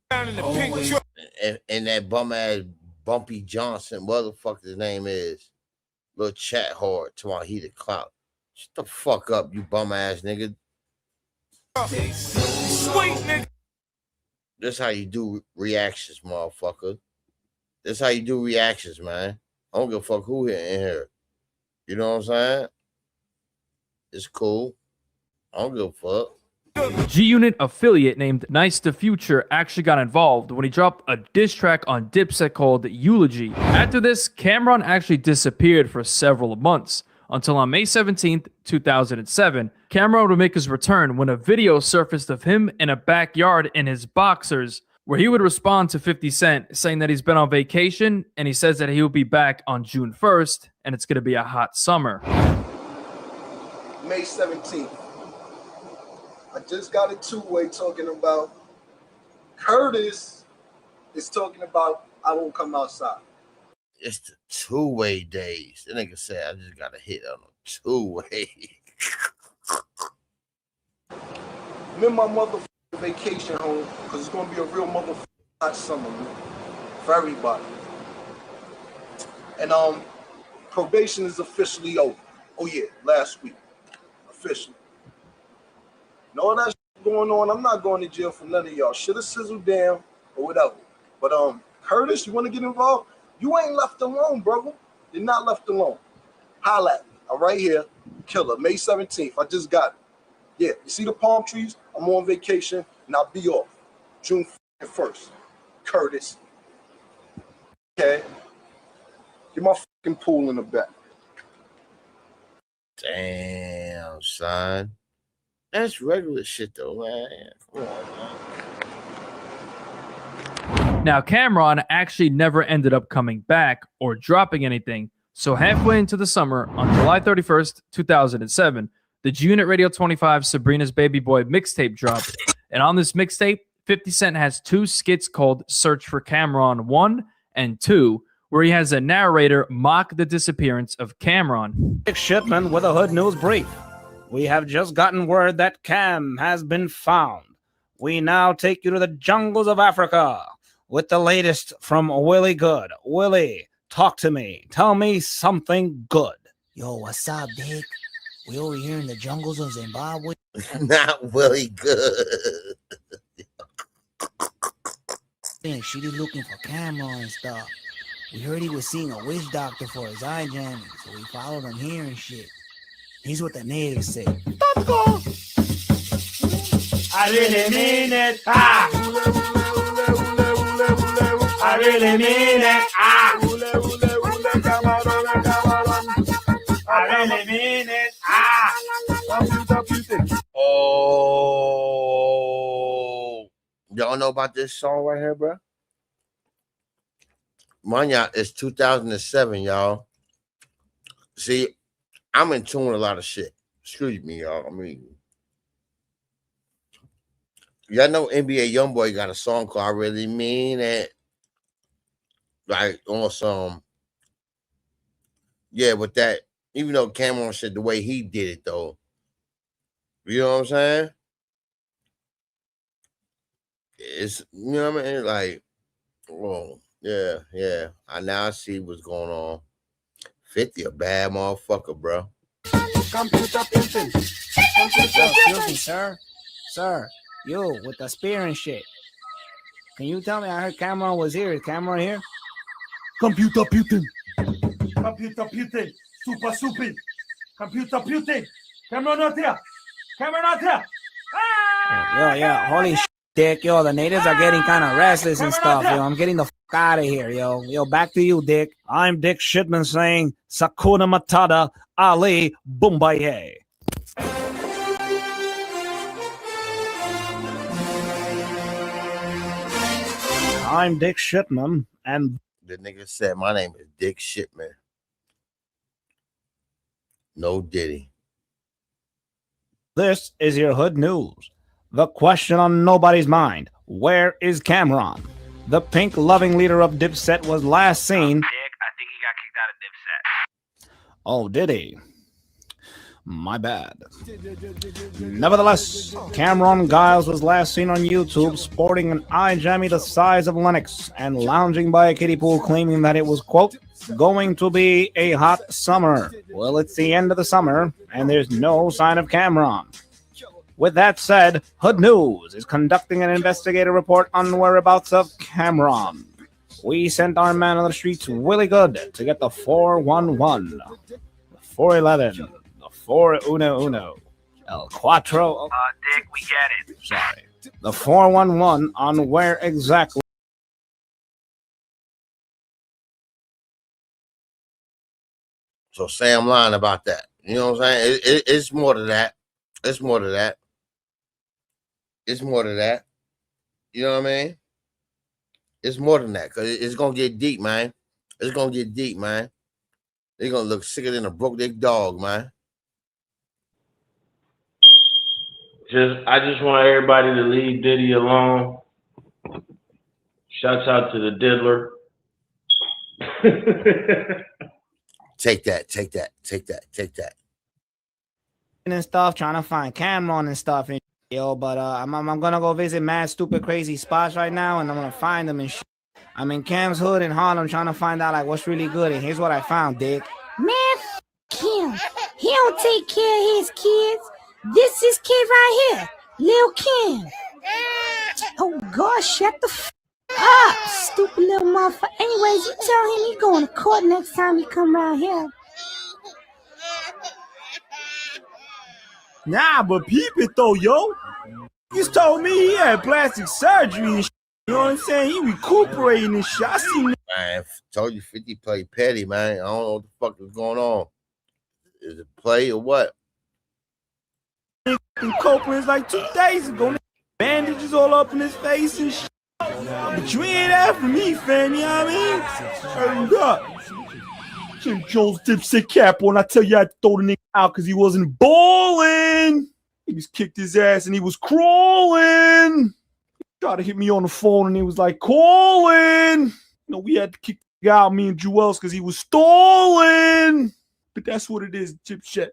And that bum ass Bumpy Johnson, whatever the fuck his name is, little chat hard to my heated clout. Shut the fuck up, you bum ass nigga. Sweet nigga. This how you do reactions, motherfucker. This how you do reactions, man. I don't give a fuck who in here. You know what I'm saying? It's cool. I don't give a fuck. G-Unit affiliate named Nice to Future actually got involved when he dropped a diss track on Dipset called Eulogy. After this, Cameron actually disappeared for several months, until on May 17th, 2007, Cameron would make his return when a video surfaced of him in a backyard in his boxers, where he would respond to 50 Cent saying that he's been on vacation, and he says that he will be back on June 1st, and it's going to be a hot summer. May 17th. I just got a two-way talking about Curtis is talking about I won't come outside. It's the two-way days. The nigga said I just got a hit on a two-way. I'm in my motherfucking vacation home because it's gonna be a real motherfucking hot summer, man, for everybody. And probation is officially over. Oh yeah, last week. Officially. And all that shit going on, I'm not going to jail for none of y'all. Should have sizzled down or whatever. But Curtis, you want to get involved? You ain't left alone, brother. You're not left alone. Holla at me. I'm right here. Killer, May 17th. I just got it. Yeah, you see the palm trees? I'm on vacation, and I'll be off. June 1st. Curtis. Okay. Get my fucking pool in the back. Damn, son. That's regular shit, though, man. Come on, man. Now, Cameron actually never ended up coming back or dropping anything. So halfway into the summer, on July 31st, 2007, the G-Unit Radio 25 Sabrina's Baby Boy mixtape dropped. And on this mixtape, 50 Cent has two skits called Search for Cameron 1 and 2, where he has a narrator mock the disappearance of Cameron. Dick Shipman with a Hood News brief. We have just gotten word that Cam has been found. We now take you to the jungles of Africa with the latest from Willie Good. Willie, talk to me. Tell me something good. Yo, what's up, Dick? We over here in the jungles of Zimbabwe. Not Willie Good. And she be looking for Cameron and stuff. We heard he was seeing a witch doctor for his eye jamming, so we followed him here and shit. He's what the natives say. Let's go. I really mean it. Ah. I really mean it. Ah. I really mean it. Ah. Oh. Y'all know about this song right here, bro? Mind y'all, it's 2007, y'all. See, I'm in tune with a lot of shit. Excuse me, y'all. I mean, y'all know NBA Youngboy got a song called I Really Mean It. Like, on some, yeah, with that, even though Cameron said the way he did it, though. You know what I'm saying? It's, you know what I mean? Like, whoa. Yeah. I now see what's going on. 50 a bad motherfucker, bro. Computer pimping. Excuse me, sir. Sir, you with the spear and shit. Can you tell me? I heard Cameron was here. Is Cameron here? Computer Putin. Computer Putin. Super stupid. Computer Putin. Cameron not here. Cameron not here. Yeah. Holy shit, Dick. Yo, the natives are getting kind of restless and stuff. Yo, I'm getting the out of here, yo. Back to you, Dick. I'm Dick Shipman saying Sakuna Matata, Ali Boombaye. I'm Dick Shipman, and the nigga said my name is Dick Shipman. No Diddy. This is your Hood News. The question on nobody's mind: where is Cameron? The pink-loving leader of Dipset was last seen. Dick, I think he got kicked out of Dipset. Oh, did he? My bad. Nevertheless, Cameron Giles was last seen on YouTube sporting an eye jammy the size of Lennox and lounging by a kiddie pool, claiming that it was, quote, going to be a hot summer. Well, it's the end of the summer, and there's no sign of Cameron. With that said, Hood News is conducting an investigative report on whereabouts of Cameron. We sent our man on the streets, Willie Good, to get the 411. The 411, the 411, El Cuatro. Dick, we get it. Sorry, the 411 on where exactly? So say I'm lying about that. You know what I'm saying? It's more to that. It's more to that. It's more to that. You know what I mean? It's more than that, because it's going to get deep, man. It's going to get deep, man. They're going to look sicker than a broke dick dog, man. I just want everybody to leave Diddy alone. Shouts out to the diddler. Take that. And stuff, trying to find Cameron and stuff, and yo. But I'm gonna go visit mad stupid crazy spots right now, and I'm gonna find them and shit. I'm in Cam's hood in Harlem trying to find out like what's really good, and here's what I found, Dick. Man, Kim. He don't take care of his kids. This is kid right here, Lil Kim. Oh gosh, shut the up, stupid little motherfucker. Anyways, you tell him he going to court next time he come around here. Nah, but peep it though, yo. He just told me he had plastic surgery and shit. You know what I'm saying? He recuperating and shit. I seen Man, I told you 50 play petty, man. I don't know what the fuck is going on. Is it play or what? Copeland's like 2 days ago. Bandages all up in his face and shit. But you ain't after me, fam, you know what I mean? Hurry up. Jim Jones Dipset cap on. I tell you, I had to throw the nigga out because he wasn't balling. He just kicked his ass and he was crawling. He tried to hit me on the phone and he was like calling. You know, we had to kick the guy out, me and Jewels, because he was stalling. But that's what it is, Dipset.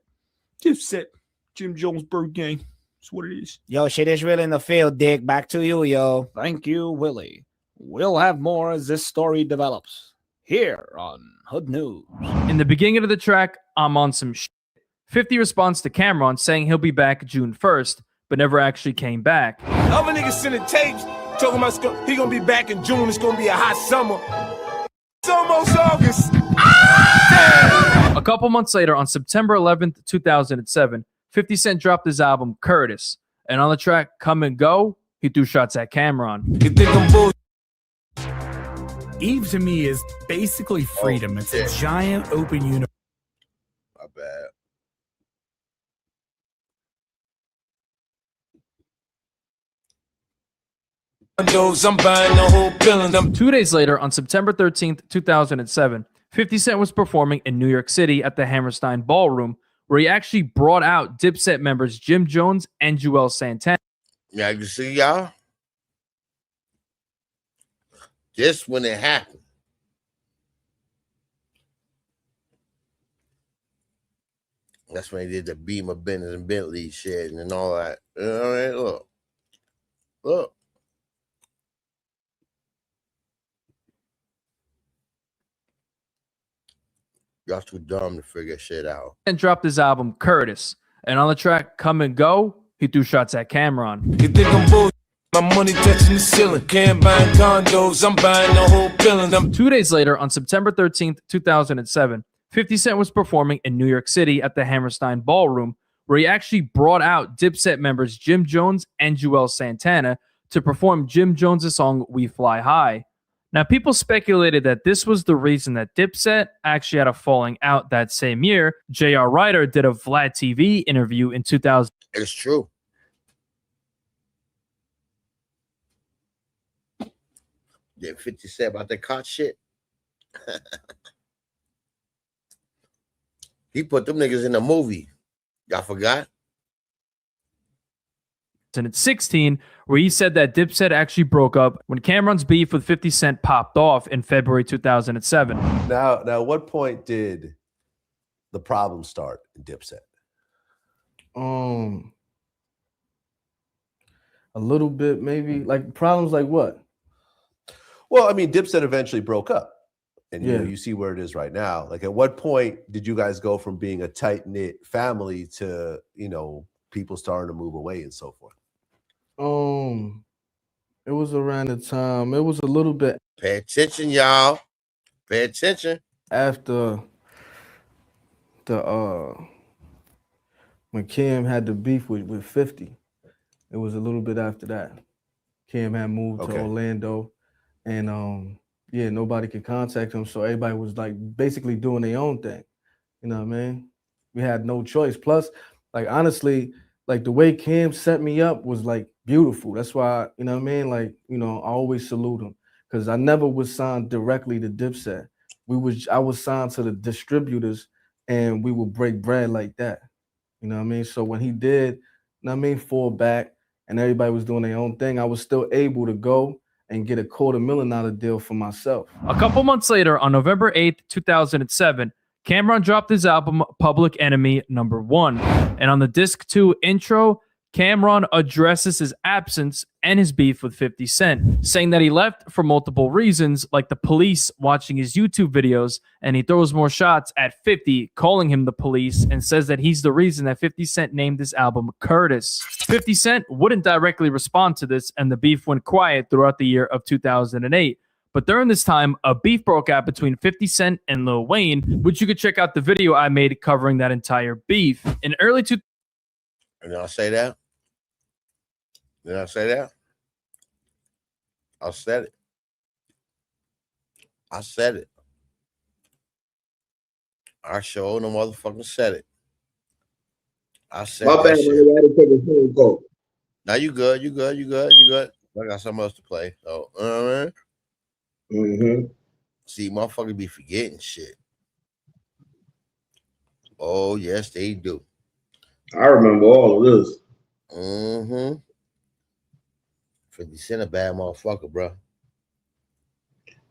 Jim Jones Bird Gang. That's what it is. Yo, shit is real in the field, Dick. Back to you, yo. Thank you, Willie. We'll have more as this story develops here on Hood News. In the beginning of the track, I'm on some shit. 50 responds to Cameron saying he'll be back June 1st, but never actually came back. Other niggas sending tapes talking about he gonna be back in June. It's gonna be a hot summer. It's almost August. A couple months later, on September 11th, 2007, 50 Cent dropped his album Curtis, and on the track Come and Go, he threw shots at Cameron. You think I'm bull? Eve to me is basically freedom. It's a giant open universe. My bad. I'm buying the whole building. 2 days later, on September 13th, 2007, 50 Cent was performing in New York City at the Hammerstein Ballroom, where he actually brought out Dipset members Jim Jones and Juelz Santana. Yeah, you see, y'all? Just when it happened. That's when they did the Beamer, Benz, and Bentley shit and all that. You know what I mean? Look. Y'all too dumb to figure shit out. And dropped his album Curtis, and on the track Come and Go, he threw shots at Cameron. You think I'm bull? My money touching the ceiling. Can't buy condos. I'm buying the whole building. 2 days later, on September 13th, 2007, 50 Cent was performing in New York City at the Hammerstein Ballroom, where he actually brought out Dipset members Jim Jones and Juelz Santana to perform Jim Jones' song We Fly High. Now, people speculated that this was the reason that Dipset actually had a falling out that same year. J.R. Ryder did a Vlad TV interview in 2000. It's true. Yeah, 50 Cent about that caught shit. He put them niggas in the movie. Y'all forgot? 2016, where he said that Dipset actually broke up when Cameron's beef with 50 Cent popped off in February 2007. Now, at what point did the problem start in Dipset? A little bit, maybe. Like problems like what? Well, I mean, Dipset eventually broke up. And Yeah. you see where it is right now. Like, at what point did you guys go from being a tight-knit family to, people starting to move away and so forth? It was around the time. It was a little bit. Pay attention, y'all. Pay attention. After when Kim had the beef with 50. It was a little bit after that. Kim had moved to Orlando, and yeah, nobody could contact him, so everybody was like basically doing their own thing. You know what I mean? We had no choice. Plus, like honestly, like the way Kim set me up was like beautiful. That's why, you know what I mean? Like, you know, I always salute him because I never was signed directly to Dipset. I was signed to the distributors, and we would break bread like that. You know what I mean? So when he did, you know what I mean, fall back and everybody was doing their own thing, I was still able to go and get a $250,000 deal for myself. A couple months later, on November 8th, 2007, Cam'ron dropped his album Public Enemy #1. And on the disc 2 intro, Cam'ron addresses his absence and his beef with 50 Cent, saying that he left for multiple reasons, like the police watching his YouTube videos, and he throws more shots at 50, calling him the police, and says that he's the reason that 50 Cent named this album Curtis. 50 Cent wouldn't directly respond to this, and the beef went quiet throughout the year of 2008. But during this time, a beef broke out between 50 Cent and Lil Wayne, which you could check out the video I made covering that entire beef. In early Did I say that? Did I say that? I said it. I said it. I sure the motherfucker said it. I said My bad, that shit. man. I had to take a phone call. Now you good. You good. You good. You good. I got something else to play. So, you know what I mean? See, motherfuckers be forgetting shit. Oh, yes, they do. I remember all of this. 50 Cent a bad motherfucker, bro.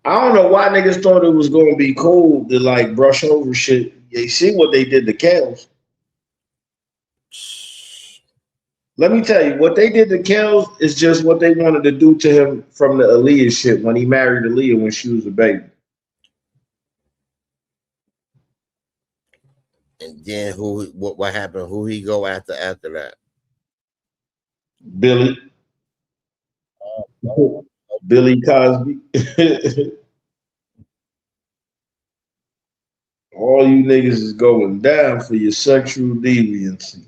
I don't know why niggas thought it was gonna be cool to like brush over shit. You see what they did to Kells. Let me tell you, what they did to Kells is just what they wanted to do to him from the Aaliyah shit when he married Aaliyah when she was a baby. And then what happened? Who he go after that? Billy. Billy Cosby. All you niggas is going down for your sexual deviancy.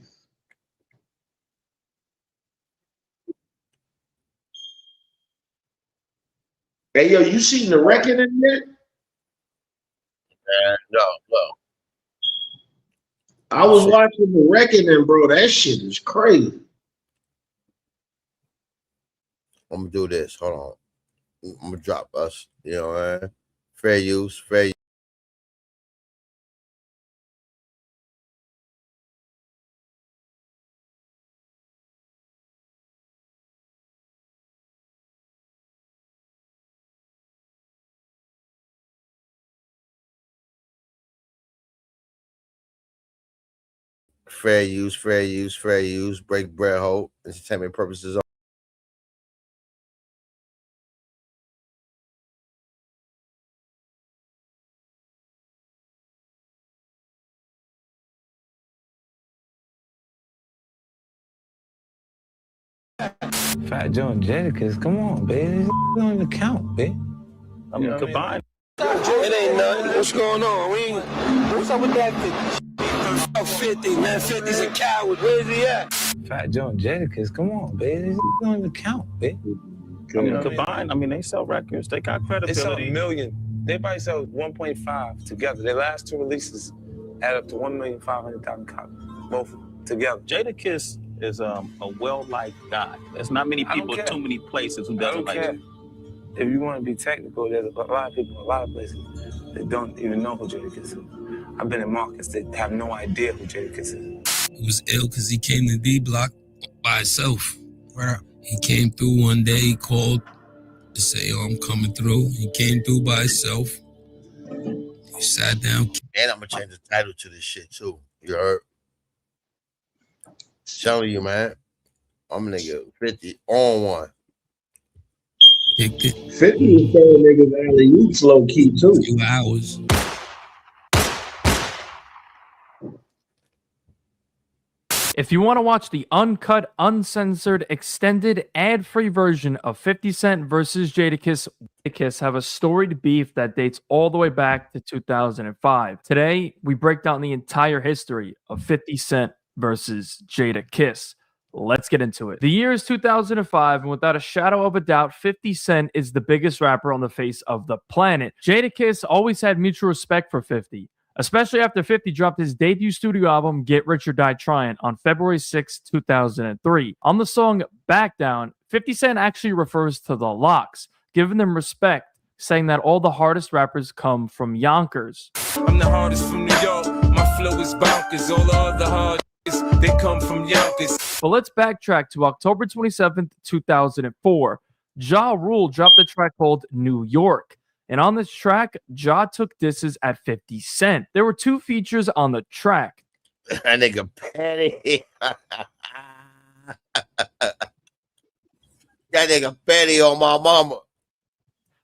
Hey, yo, you seen The Reckoning yet? No. I was watching The Reckoning, bro. That shit is crazy. I'm gonna do this. Hold on. I'm gonna drop us. You know what I mean? Fair use. Fair use. Fair use. Fair use. Fair use. Break bread hole. Entertainment purposes. Fat Joe and Jadakiss, come on, baby. This don't even count, babe. I mean, combined. It ain't nothing. What's going on? What's up with that 50, man? 50's a coward. Where's he at? Fat Joe and Jadakiss, come on, baby. This don't even count, babe. I mean, combined. I mean, they sell records. They got credibility. They sell $1 million. They probably sell 1.5 together. Their last two releases add up to 1,500,000 copies, both together. Jadakiss is a well-liked guy. There's not many people, too many places who doesn't like him. If you want to be technical, there's a lot of people, a lot of places that don't even know who Jadakiss is. I've been in markets that have no idea who Jadakiss is. He was ill because he came to D-Block by himself. He came through one day, he called to say, "Oh, I'm coming through." He came through by himself. He sat down. And I'm gonna change the title to this shit too. You heard? Telling you, man. I'm a nigga 50 on one. 50 is telling niggas alley-oops low key too. 2 hours. If you want to watch the uncut, uncensored, extended, ad-free version of 50 Cent versus Jadakiss, Jadakiss have a storied beef that dates all the way back to 2005. Today, we break down the entire history of 50 Cent versus Jadakiss. Let's get into it. The year is 2005, and without a shadow of a doubt, 50 Cent is the biggest rapper on the face of the planet. Jadakiss always had mutual respect for 50. Especially after 50 dropped his debut studio album, Get Rich or Die Trying, on February 6, 2003. On the song Back Down, 50 Cent actually refers to the Lox, giving them respect, saying that all the hardest rappers come from Yonkers. I'm the hardest from New York. My flow is bonkers. All the other hard they come from Yonkers. But let's backtrack to October 27th, 2004. Ja Rule dropped a track called New York. And on this track, Ja took disses at 50 Cent. There were two features on the track. That nigga Petty. That nigga Petty on my mama.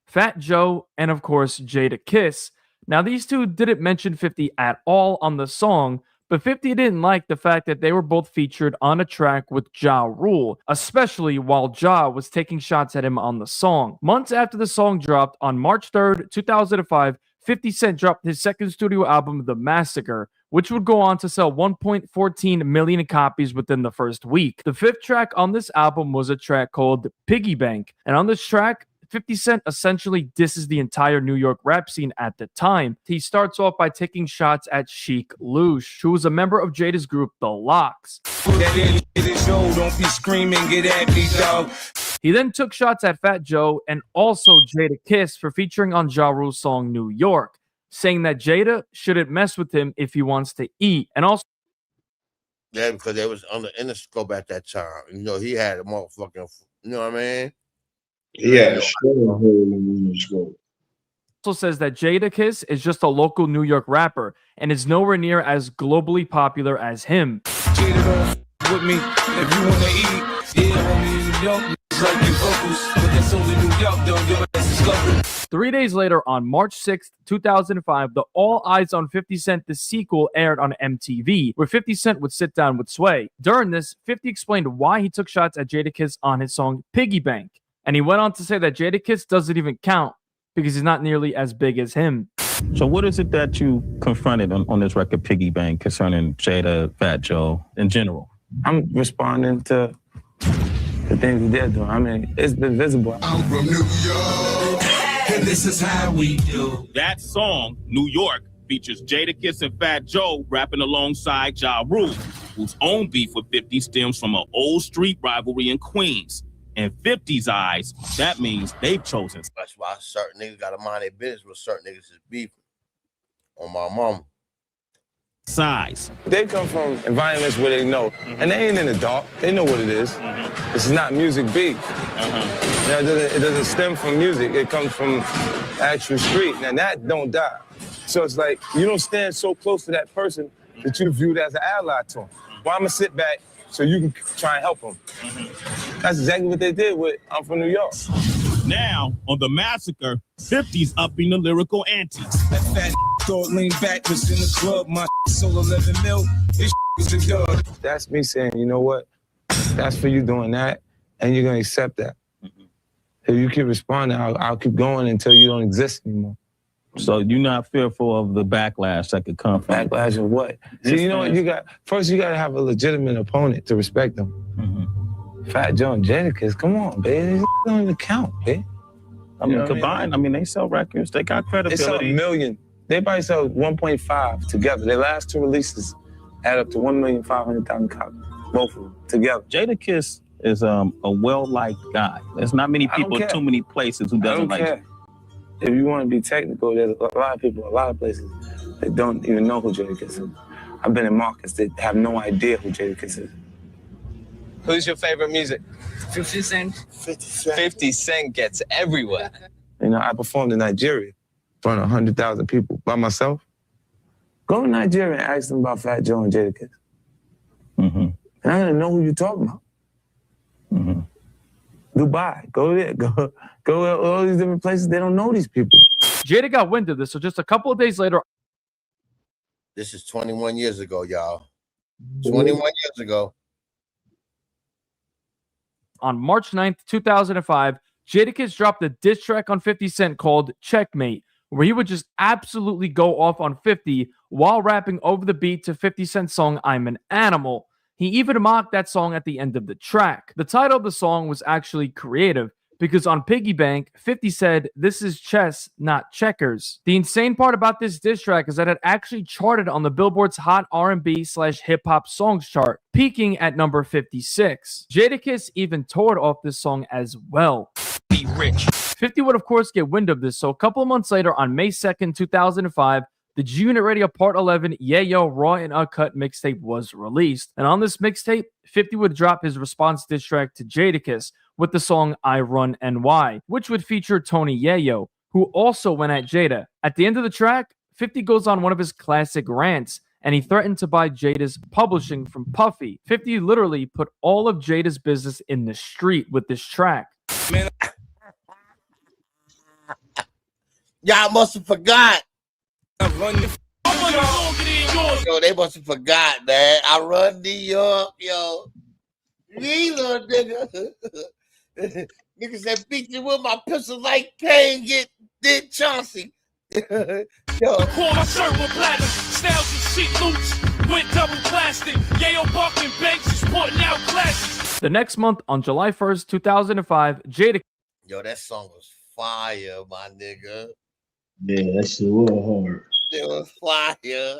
Fat Joe and, of course, Jadakiss. Now, these two didn't mention 50 at all on the song, but 50 didn't like the fact that they were both featured on a track with Ja Rule, especially while Ja was taking shots at him on the song. Months after the song dropped, on March 3rd, 2005, 50 Cent dropped his second studio album, The Massacre, which would go on to sell 1.14 million copies within the first week. The fifth track on this album was a track called Piggy Bank, and on this track, 50 Cent essentially disses the entire New York rap scene at the time. He starts off by taking shots at Sheek Louch, who was a member of Jada's group, The Lox. Don't be screaming, get at me, dog. He then took shots at Fat Joe and also Jadakiss for featuring on Ja Rule's song New York, saying that Jada shouldn't mess with him if he wants to eat. And also, yeah, because they was on the Interscope at that time. You know, he had a motherfucking, you know what I mean? Yeah, sure. Also says that Jadakiss is just a local New York rapper and is nowhere near as globally popular as him. Jada don't with me if you wanna eat. Yeah, when we in New York, like your vocals, but that's only New York, though. Your ass is local. 3 days later, on March 6th, 2005, the All Eyes on 50 Cent, the sequel, aired on MTV, where 50 Cent would sit down with Sway. During this, 50 explained why he took shots at Jadakiss on his song Piggy Bank. And he went on to say that Jadakiss doesn't even count because he's not nearly as big as him. So what is it that you confronted on this record, Piggy Bank, concerning Jada, Fat Joe, in general? I'm responding to the things they're doing. I mean, it's been visible. I'm from New York, and this is how we do. That song, New York, features Jadakiss and Fat Joe rapping alongside Ja Rule, whose own beef with 50 stems from an old street rivalry in Queens. In 50's eyes, that means they've chosen. That's why certain niggas gotta mind their business with certain niggas is beefing. On my mama. Size. They come from environments where they know, and they ain't in the dark. They know what it is. This is not music beef. Now, it doesn't stem from music. It comes from actual street. Now that don't die. So it's like you don't stand so close to that person that you viewed as an ally to him. Well, I'm gonna sit back so you can try and help them. That's exactly what they did with I'm from New York. Now, on The Massacre, 50's upping the lyrical ante. That fat thought lean back was in the club. My soul 11 mil. This was the dog. That's me saying, you know what? That's for you doing that, and you're gonna accept that. If you keep responding, I'll keep going until you don't exist anymore. So you're not fearful of the backlash that could come from backlash of what? See, you know what? You got to have a legitimate opponent to respect them. Fat Joe and Jadakiss, come on, baby. These don't even count, baby. I mean, combined, I mean, they sell records. They got credibility. They sell 1 million. They probably sell 1.5 together. Their last two releases add up to 1,500,000 copies, both of them together. Jadakiss is a well-liked guy. There's not many people in too many places who doesn't like him. If you want to be technical, there's a lot of people, a lot of places that don't even know who Jadakiss is. I've been in markets that have no idea who Jadakiss is. Who's your favorite music? 50 Cent. 50 Cent. 50 Cent gets everywhere. You know, I performed in Nigeria in front of 100,000 people by myself. Go to Nigeria and ask them about Fat Joe and Jadakiss. And I'm gonna know who you're talking about. Dubai, go there, go to all these different places. They don't know these people. Jada got wind of this, so just a couple of days later. This is 21 years ago, y'all. 21 years ago. On March 9th, 2005, Jadakiss dropped a diss track on 50 Cent called Checkmate, where he would just absolutely go off on 50 while rapping over the beat to 50 Cent's song I'm an Animal. He even mocked that song at the end of the track. The title of the song was actually creative, because on Piggy Bank, 50 said, "This is chess, not checkers." The insane part about this diss track is that it actually charted on the Billboard's Hot R&B/Hip-Hop Songs chart, peaking at number 56. Jadakiss even toured off this song as well. Be rich. 50 would, of course, get wind of this, so a couple of months later, on May 2nd, 2005, the G-Unit Radio Part 11 Yayo Raw and Uncut mixtape was released. And on this mixtape, 50 would drop his response diss track to Jadakiss with the song I Run NY, which would feature Tony Yayo, who also went at Jada. At the end of the track, 50 goes on one of his classic rants, and he threatened to buy Jada's publishing from Puffy. 50 literally put all of Jada's business in the street with this track. Man, y'all must have forgot. Yo, they must have forgot, man. I run New York, yo. Me, little nigga. Nigga said, beat you with my pistol like Payne did Chauncey. Yo. Call my shirt with platinum, styles and sheet loops, with double plastic. Yayo Park and Banks is putting out classics. The next month, on July 1st, 2005, Jada. Yo, that song was fire, my nigga. Yeah, that shit was hard. It was fire.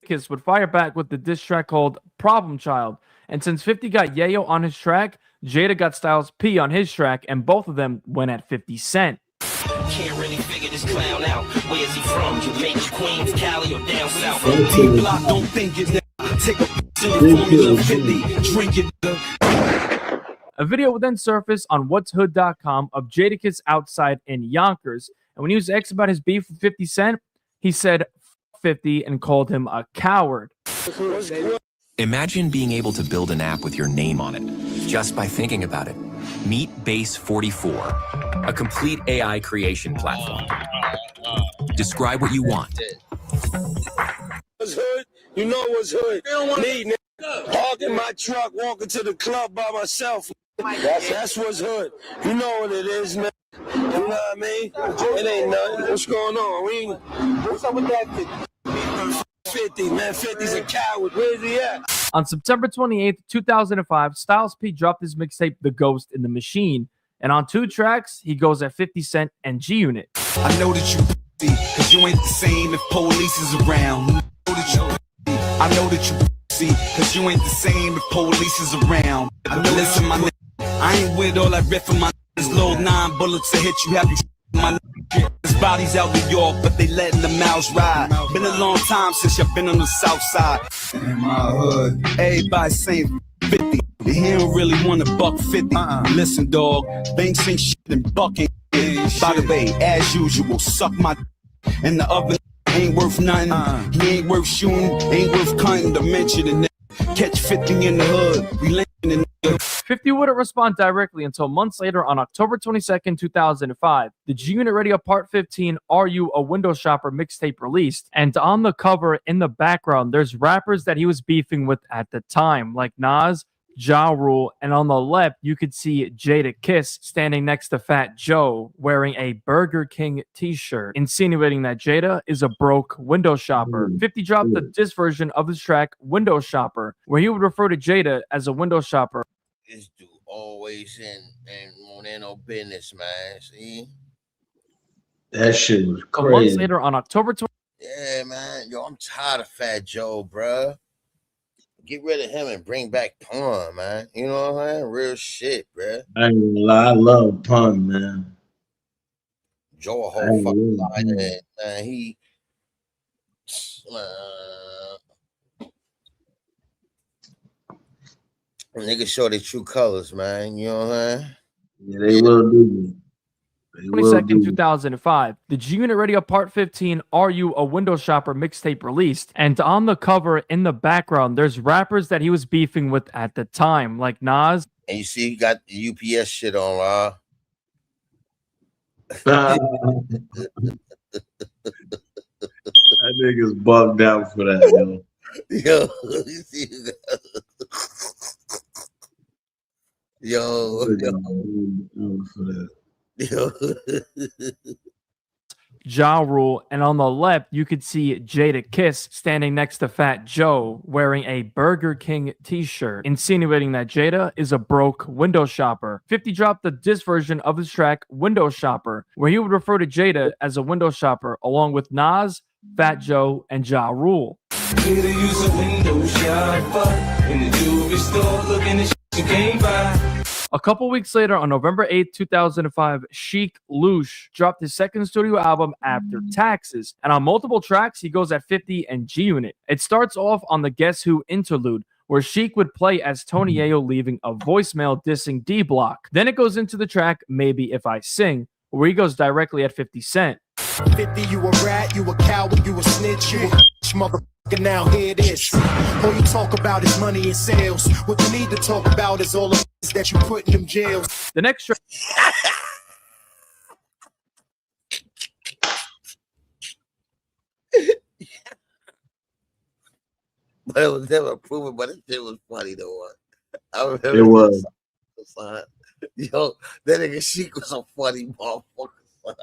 Kiss would fire back with the diss track called Problem Child. And since 50 got Yayo on his track, Jada got Styles P on his track, and both of them went at 50 Cent. Can't really figure this clown out. Where is he from? Jamaica, Queens, Cali, or down south? D-Block, don't think it. Take a Formula 50, drink it. A video would then surface on whatshood.com of Jadakiss outside in Yonkers. And when he was asked about his beef with 50 Cent, he said F 50 and called him a coward. Imagine being able to build an app with your name on it, just by thinking about it. Meet Base 44, a complete AI creation platform. Describe what you want. What's hood? You know what's hood? Me, nigga. Parking my truck, walking to the club by myself. That's what's hood. You know what it is, man. You know what I mean? It ain't nothing. What's going on? What's up with that 50, man? 50's a coward. Where's he at? On September 28th, 2005, Styles P dropped his mixtape The Ghost in the Machine. And on 2 tracks, he goes at 50 Cent and G-Unit. I know that you cause you ain't the same if police is around. I know that you cause you ain't the same if police is around. Listen, my nigga, I ain't with all that riff of my niggas. Load 9 bullets to hit you, have you my nigga. There's bodies out New York, but they letting the mouths ride. Been a long time since you've been on the south side. In my hood, everybody saying 50. He don't really want to buck 50. Listen, dog, Banks ain't shit and Buck ain't shit. By the way, as usual, suck my and the other ain't worth nothing. He ain't worth shooting, ain't worth cutting to mention the nigga. Catch 50 in the hood, we landing in the 50 wouldn't respond directly until months later on October 22nd, 2005. The G-Unit Radio Part 15 Are You a Window Shopper mixtape released. And on the cover in the background, there's rappers that he was beefing with at the time, like Nas, Ja Rule, and on the left, you could see Jadakiss standing next to Fat Joe wearing a Burger King t-shirt, insinuating that Jada is a broke window shopper. 50 dropped the diss version of his track Window Shopper, where he would refer to Jada as a window shopper. This dude always in no business, man. See? That shit was A month crazy. later on October 20th. Yeah, man. Yo, I'm tired of Fat Joe, bruh. Get rid of him and bring back Pun, man. You know what I'm saying? Real shit, bruh. I ain't gonna lie, I love Pun, man. Joe a I whole ain't fucking really- lie, man. He niggas show their true colors, man. You know what I'm saying? Yeah, they will do. They will 22nd, do. 2005. The G-Unit Radio Part 15 Are You a Window Shopper mixtape released. And on the cover in the background, there's rappers that he was beefing with at the time, like Nas. And you see, he got the UPS shit on, That nigga's bugged out for that, yo. Yo, yo. Ja Rule, and on the left, you could see Jadakiss standing next to Fat Joe wearing a Burger King t-shirt, insinuating that Jada is a broke window shopper. 50 dropped the diss version of his track Window Shopper, where he would refer to Jada as a window shopper, along with Nas, Fat Joe, and Ja Rule. Here use a window shopper in the jewelry store looking at shit you can't buy. A couple weeks later, on November 8th, 2005, Sheek Louch dropped his second studio album, After Taxes, and on multiple tracks, he goes at 50 and G-Unit. It starts off on the Guess Who interlude, where Sheek would play as Tony Yayo leaving a voicemail dissing D-Block. Then it goes into the track, Maybe If I Sing, where he goes directly at 50 Cent. 50, you a rat, you a coward, you a snitch, you a bitch, motherfucker, now here it is. All you talk about is money and sales. What you need to talk about is all the that you put in them jails. The next track. But it was never proven, but it shit was funny though. I remember It was. Son. Yo, that nigga Sheek was a funny motherfucker, son.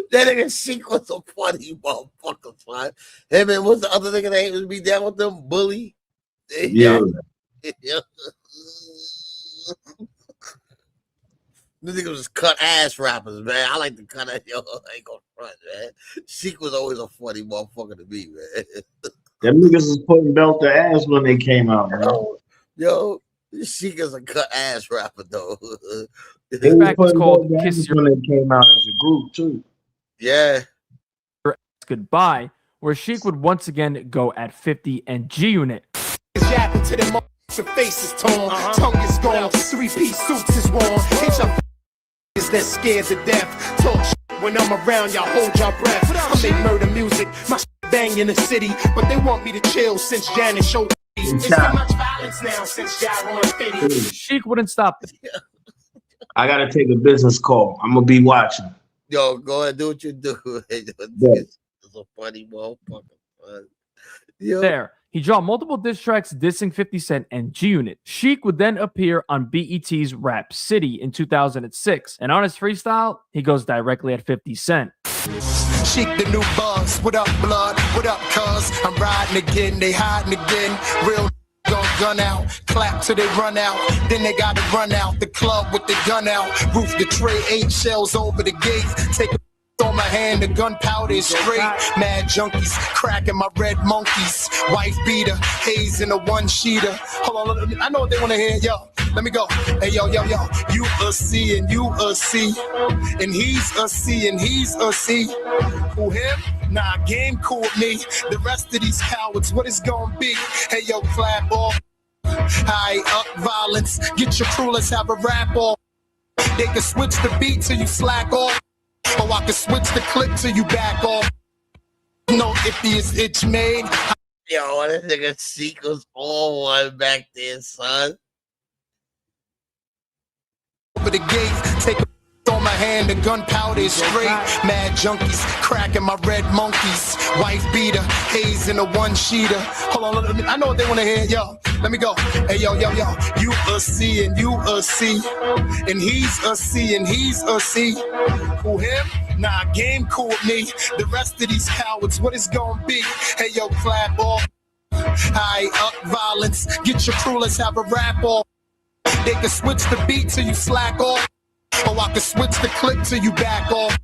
That nigga Sheek was a funny motherfucker, son. Hey man, what's the other nigga that was be down with them? Bully? Yeah. This nigga was cut ass rappers, man. I like to cut ass. Yo, I ain't gonna front, man. Sheek was always a funny motherfucker to me, man. Them niggas was putting belt to ass when they came out, man. Yo, Sheek is a cut ass rapper, though. They was putting belt to ass when they came out as a group, too. Yeah. Goodbye, where Sheek would once again go at 50 and G-Unit. Yapping to them your face is torn, tongue is gone, 3-piece suits is worn. Hit your is that scared to death. Talk shit when I'm around, y'all hold your breath. I make murder music, my shit bang in the city, but they want me to chill since Janet showed me. It's too much violence now since y'all on 50. Sheek wouldn't stop. I gotta take a business call. I'm gonna be watching. Yo, go ahead, do what you do. It's a funny motherfucker. Yo. There, he dropped multiple diss tracks dissing 50 Cent and G-Unit. Sheek would then appear on BET's Rap City in 2006, and on his freestyle, he goes directly at 50 Cent. Sheek the new buzz. What up, blood? What up, cuz? I'm riding again, they hiding again. Real gon' gun out, clap till they run out. Then they gotta run out the club with the gun out. Roof the tray, 8 shells over the gate. Take a on my hand, the gunpowder is straight. Mad junkies, cracking my red monkeys. Wife beater, haze in a one-sheeter. Hold on, I know what they wanna hear. Yo, let me go. Hey, yo. You a C and you a C. And he's a C and he's a C. Who him? Nah, game cool with me. The rest of these cowards, what it's gonna be? Hey, yo, clap off. High up violence. Get your crew, let's have a rap off. They can switch the beat till you slack off. Or I can switch the clip till you back off. No iffy is itch made. Yo, that nigga Sheek was all one back there, son. Over the gate, take a on my hand, the gunpowder is straight. Mad junkies, cracking my red monkeys. Wife beater, haze in a one-sheeter. Hold on, I know what they want to hear. Yo, let me go. Hey, yo. You a C and you a C. And he's a C and he's a C. Who him? Nah, game cool with me. The rest of these cowards, what it's gonna be? Hey, yo, clap off. High up violence. Get your crew, let's have a rap off. They can switch the beat till you slack off. Or I can switch the clip till you back off.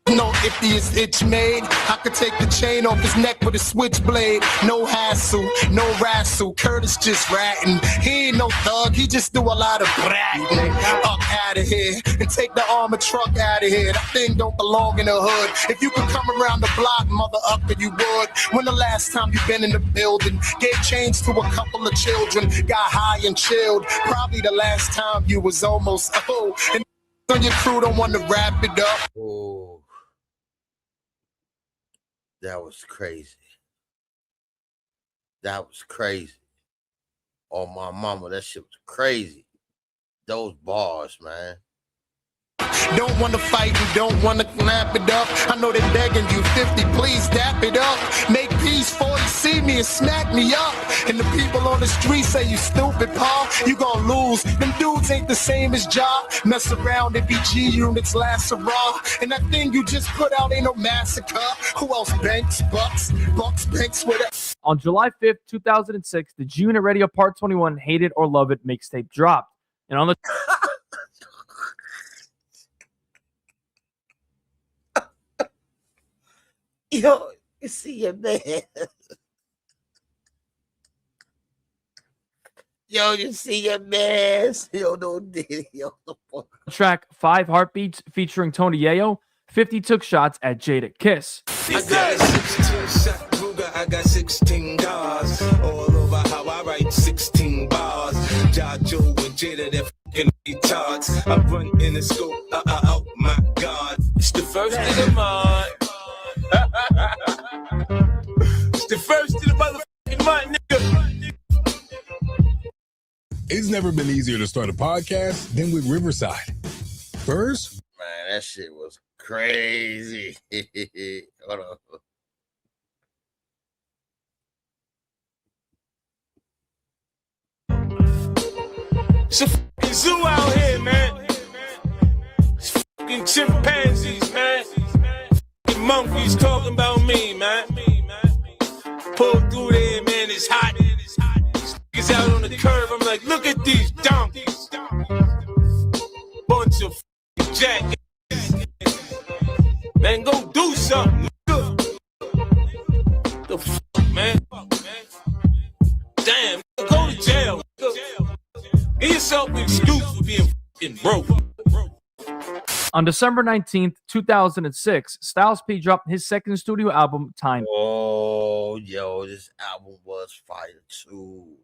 No iffy is itch made. I could take the chain off his neck with a switchblade. No hassle, no wrestle. Curtis just ratting. He ain't no thug, he just do a lot of bratting. Up out of here and take the armored truck out of here. That thing don't belong in the hood. If you could come around the block, mother up and you would. When the last time you been in the building? Gave change to a couple of children. Got high and chilled. Probably the last time you was almost and on your crew don't want to wrap it up. Oh, that was crazy. That was crazy. Oh, my mama, that shit was crazy. Those bars, man. Don't wanna fight and don't wanna clap it up. I know they're begging you, 50, please dap it up. Make peace 40, see me and smack me up. And the people on the street say you stupid, Paul. You gon' lose. Them dudes ain't the same as Ja. Mess around and be G units last a raw. And that thing you just put out ain't no massacre. Who else? Banks, Bucks, Banks with it. On July 5th, 2006, the G-Unit Radio Part 21 Hate It or Love It mixtape dropped. And on the Yo, you see your man. Yo, you see your man. Yo, no diddy. Yo, track 5 Heartbeats featuring Tony Yayo, 50 took shots at Jada Kiss. I got a 16-shot Ruger, I got 16 cars. All over how I write 16 bars. Ja Joe and Jada, they're fucking retards. I run in the scope, oh my God. It's the first of the month. It's the first of the motherfucking month, nigga. It's never been easier to start a podcast than with Riverside. First, man, that shit was crazy. Hold on. It's a fucking zoo out here, man. It's fucking chimpanzees, man. Fucking monkeys talking about me, man. Pull through there, man. It's hot. Niggas out on the curb. I'm like, look at these donkeys. Bunch of fucking jackasses. Man, go do something. The fuck, man. Damn, go to jail. Get yourself an excuse for being fucking broke. On December 19th, 2006, Styles P dropped his second studio album, Time. Oh, yo, this album was fire too.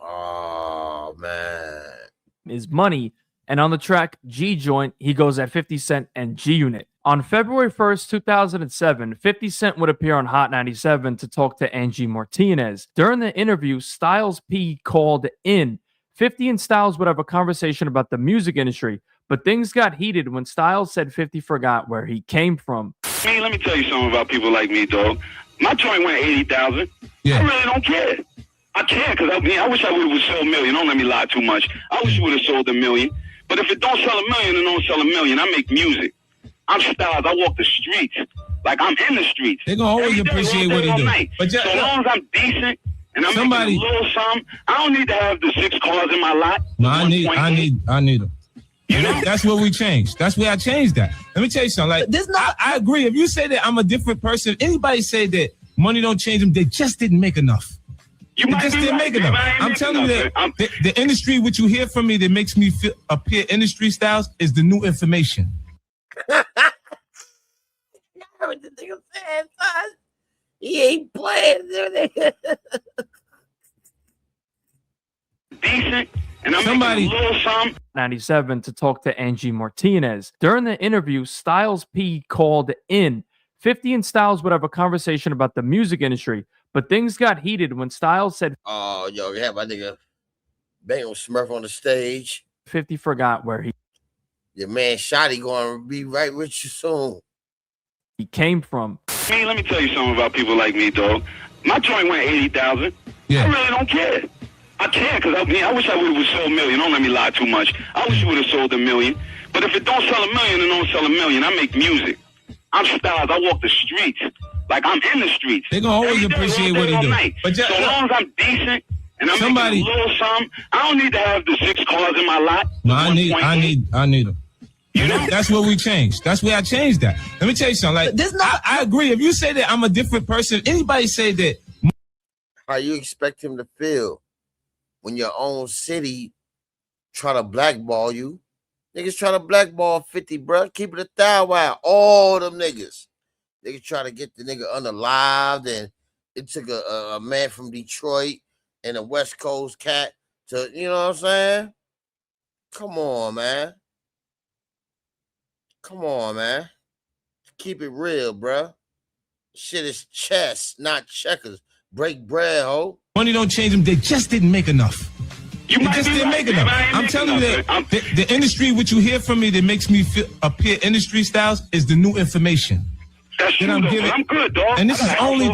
Oh, man. Is Money. And on the track G Joint, he goes at 50 Cent and G Unit. On February 1st, 2007, 50 Cent would appear on Hot 97 to talk to Angie Martinez. During the interview, Styles P called in. 50 and Styles would have a conversation about the music industry, but things got heated when Styles said 50 forgot where he came from. Man, let me tell you something about people like me, dog. My joint went 80,000. Yeah. I really don't care. I care because I wish I would have sold $1 million. Don't let me lie too much. I wish you would have sold $1 million. But if it don't sell $1 million, it don't sell $1 million. I make music. I'm Styles. I walk the streets. Like, I'm in the streets. They're going to always appreciate what they do. But so long as I'm decent and I'm making a little something, I don't need to have the 6 cars in my lot. No, I need them. You know? That's where we changed. That's where I changed that. Let me tell you something. Like, I agree. If you say that I'm a different person, anybody say that money don't change them, they just didn't make enough. They just didn't make enough. I'm telling you that the industry, what you hear from me that makes me feel appear industry styles is the new information. What the nigga said, son? He ain't playing. Decent. And I'm making a little something. 97 to talk to Angie Martinez. During the interview, Styles P called in. 50 and Styles would have a conversation about the music industry, but things got heated when Styles said, "Oh, yo, you have my nigga Bang Smurf on the stage." 50 forgot where your man Shotty going to be right with you soon. He came from. Man, let me tell you something about people like me, dog. My joint went 80,000. Yeah. I really don't care. I care because I wish I would have sold $1 million. Don't let me lie too much. I wish you would have sold $1 million. But if it don't sell $1 million, it don't sell $1 million. I make music. I'm Styles. I walk the streets. Like, I'm in the streets. They're going to always appreciate what he do. But so long as I'm decent and I'm making a little something, I don't need to have the 6 cars in my lot. No, I need them. You know? That's where we changed. That's where I changed that. Let me tell you something. Like, I agree. If you say that I'm a different person, anybody say that. How you expect him to feel when your own city try to blackball you? Niggas try to blackball 50, bro. Keep it 1,000. All them niggas. Niggas try to get the nigga unalived, and it took a man from Detroit and a West Coast cat to, you know what I'm saying? Come on, man. Come on, man. Keep it real, bro. Shit is chess, not checkers. Break bread, ho. Money don't change them. They just didn't make enough. It just didn't make enough. I'm telling you that the industry, what you hear from me that makes me appear industry styles is the new information. That's true, though, but I'm good, dog. And this is only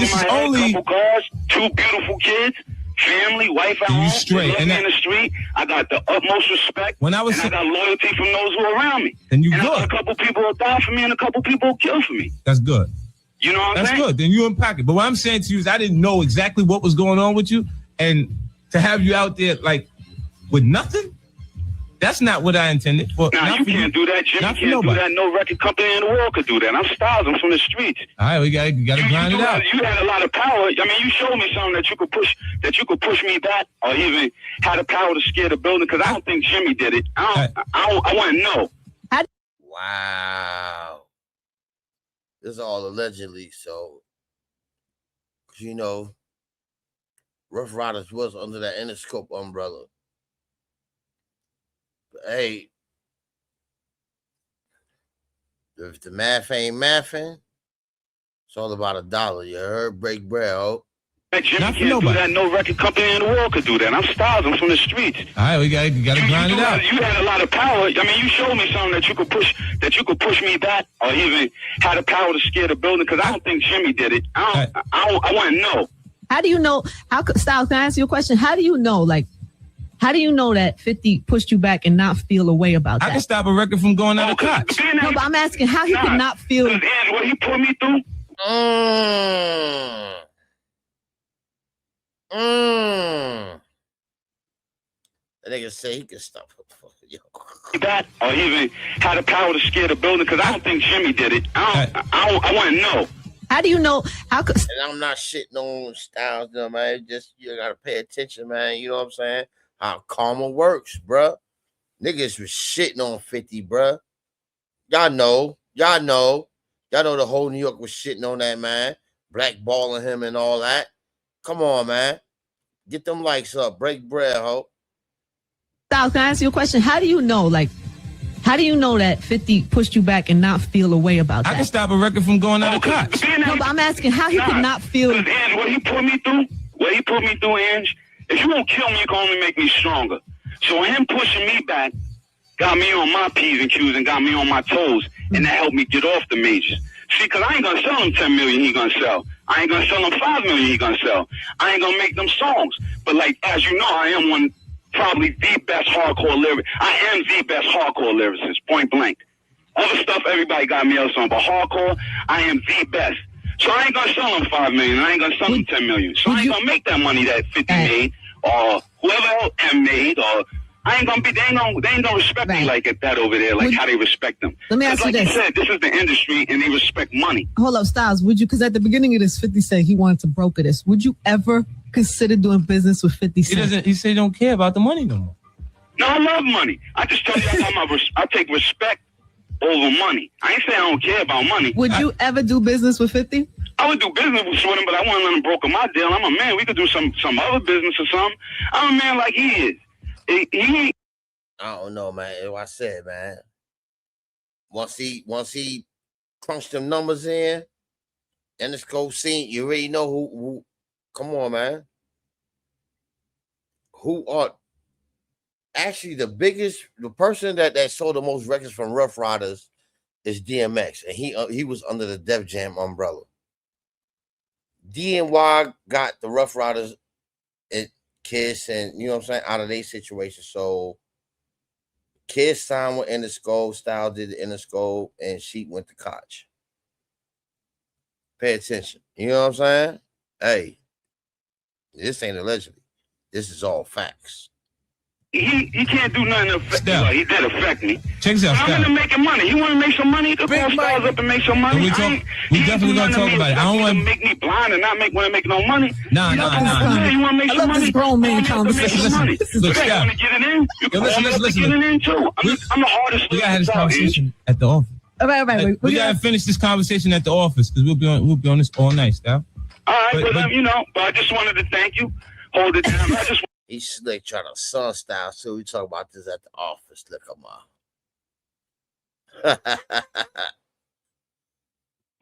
couple cars, 2 beautiful kids, family, wife at home. straight. And in the street, I got the utmost respect. When I was, and I got loyalty from those who are around me. Then you and good. I got a couple people will die for me, and a couple people will kill for me. That's good. You know what I'm saying? That's good. Then you unpack it. But what I'm saying to you is I didn't know exactly what was going on with you. And to have you out there like with nothing, that's not what I intended. Nah, you can't do that, Jimmy. You can't do that. No record company in the world could do that. I'm Styles. I'm from the streets. All right, we got to grind it out. You had a lot of power. I mean, you showed me something that you could push me back, or even had the power to scare the building. Because I don't think Jimmy did it. I want to know. Wow. This is all allegedly. So, you know, Rough Riders was under that Interscope umbrella. But, hey, if the math ain't mathing, it's all about $1. You heard? Break bread, oh. Jimmy can't do that. No record company in the world could do that. I'm Styles. I'm from the streets. All right, we got to grind it out. You had a lot of power. I mean, you showed me something that you could push me back, or even had the power to scare the building. Because I don't think Jimmy did it. I want to know. How do you know? Styles, can I ask you a question? How do you know? Like, how do you know that 50 pushed you back and not feel a way about that? I can stop a record from going out of clutch. No, but I'm asking how he could not feel. What he put me through. That nigga say he can stop. That, or even had the power to scare the building. Because I don't think Jimmy did it. I want to know. How do you know? And I'm not shitting on Styles, though, man. Just you gotta pay attention, man. You know what I'm saying? How karma works, bruh. Niggas was shitting on 50, bruh. Y'all know the whole New York was shitting on that man, blackballing him and all that. Come on, man. Get them likes up. Break bread, ho. Styles, can I ask you a question? How do you know? Like, how do you know that 50 pushed you back and not feel a way about that? I can stop a record from going out of clutch. No, but I'm asking how he could not feel. Ange, what he put me through, Ange, if you won't kill me, you can only make me stronger. So him pushing me back got me on my P's and Q's and got me on my toes, and that helped me get off the majors. See, because I ain't going to sell him 10 million he going to sell. I ain't going to sell him 5 million he going to sell. I ain't going to make them songs. But, like, as you know, I am probably the best hardcore lyricist. I am the best hardcore lyricist, point blank. Other stuff, everybody got me else on, but hardcore, I am the best. So I ain't gonna sell them 5 million. I ain't gonna sell them 10 million. So I ain't gonna make that money that 50 made, or whoever else M made, or I ain't gonna be. They ain't gonna respect me like that over there, like how they respect them. Let me ask you like this. you said, this is the industry, and they respect money. Hold up, Styles. Would you? Because at the beginning of this, 50 said he wanted to broker this. Would you ever consider doing business with 50 Cent? He said he don't care about the money no more. No, I love money. I just tell you, I take respect over money. I ain't saying I don't care about money. Would you ever do business with 50? I would do business with him, but I wouldn't let him broker my deal. I'm a man. We could do some other business or something. I'm a man like he is. He I don't know, man. Like I said, man. Once he crunched them numbers in, and it's go scene, you already know who. Come on, man. Who are actually the person that sold the most records from Rough Riders is DMX, and he was under the Def Jam umbrella. DNY got the Rough Riders at Kiss, and you know what I'm saying, out of their situation. So Kiss signed with Interscope, Styles did the Interscope, and Sheep went to Koch. Pay attention. You know what I'm saying? Hey, this ain't allegedly. This is all facts. He can't do nothing to affect me. Like, he did affect me. Check this out, I'm into making money. You want to make some money? You can call Styles up and make some money. We definitely gonna talk about it. I don't want to make me blind and not want to make no money. Nah. You want to make some money? Grown man conversation. Look, Scott. To get it in. You can Listen. get it in too. I'm the hardest. We gotta have this conversation at the office. All right. We gotta finish this conversation at the office because we'll be on this all night, Stab. All right, but I just wanted to thank you. Hold it down. He's slick trying to son style, so we talk about this at the office. Look him up. I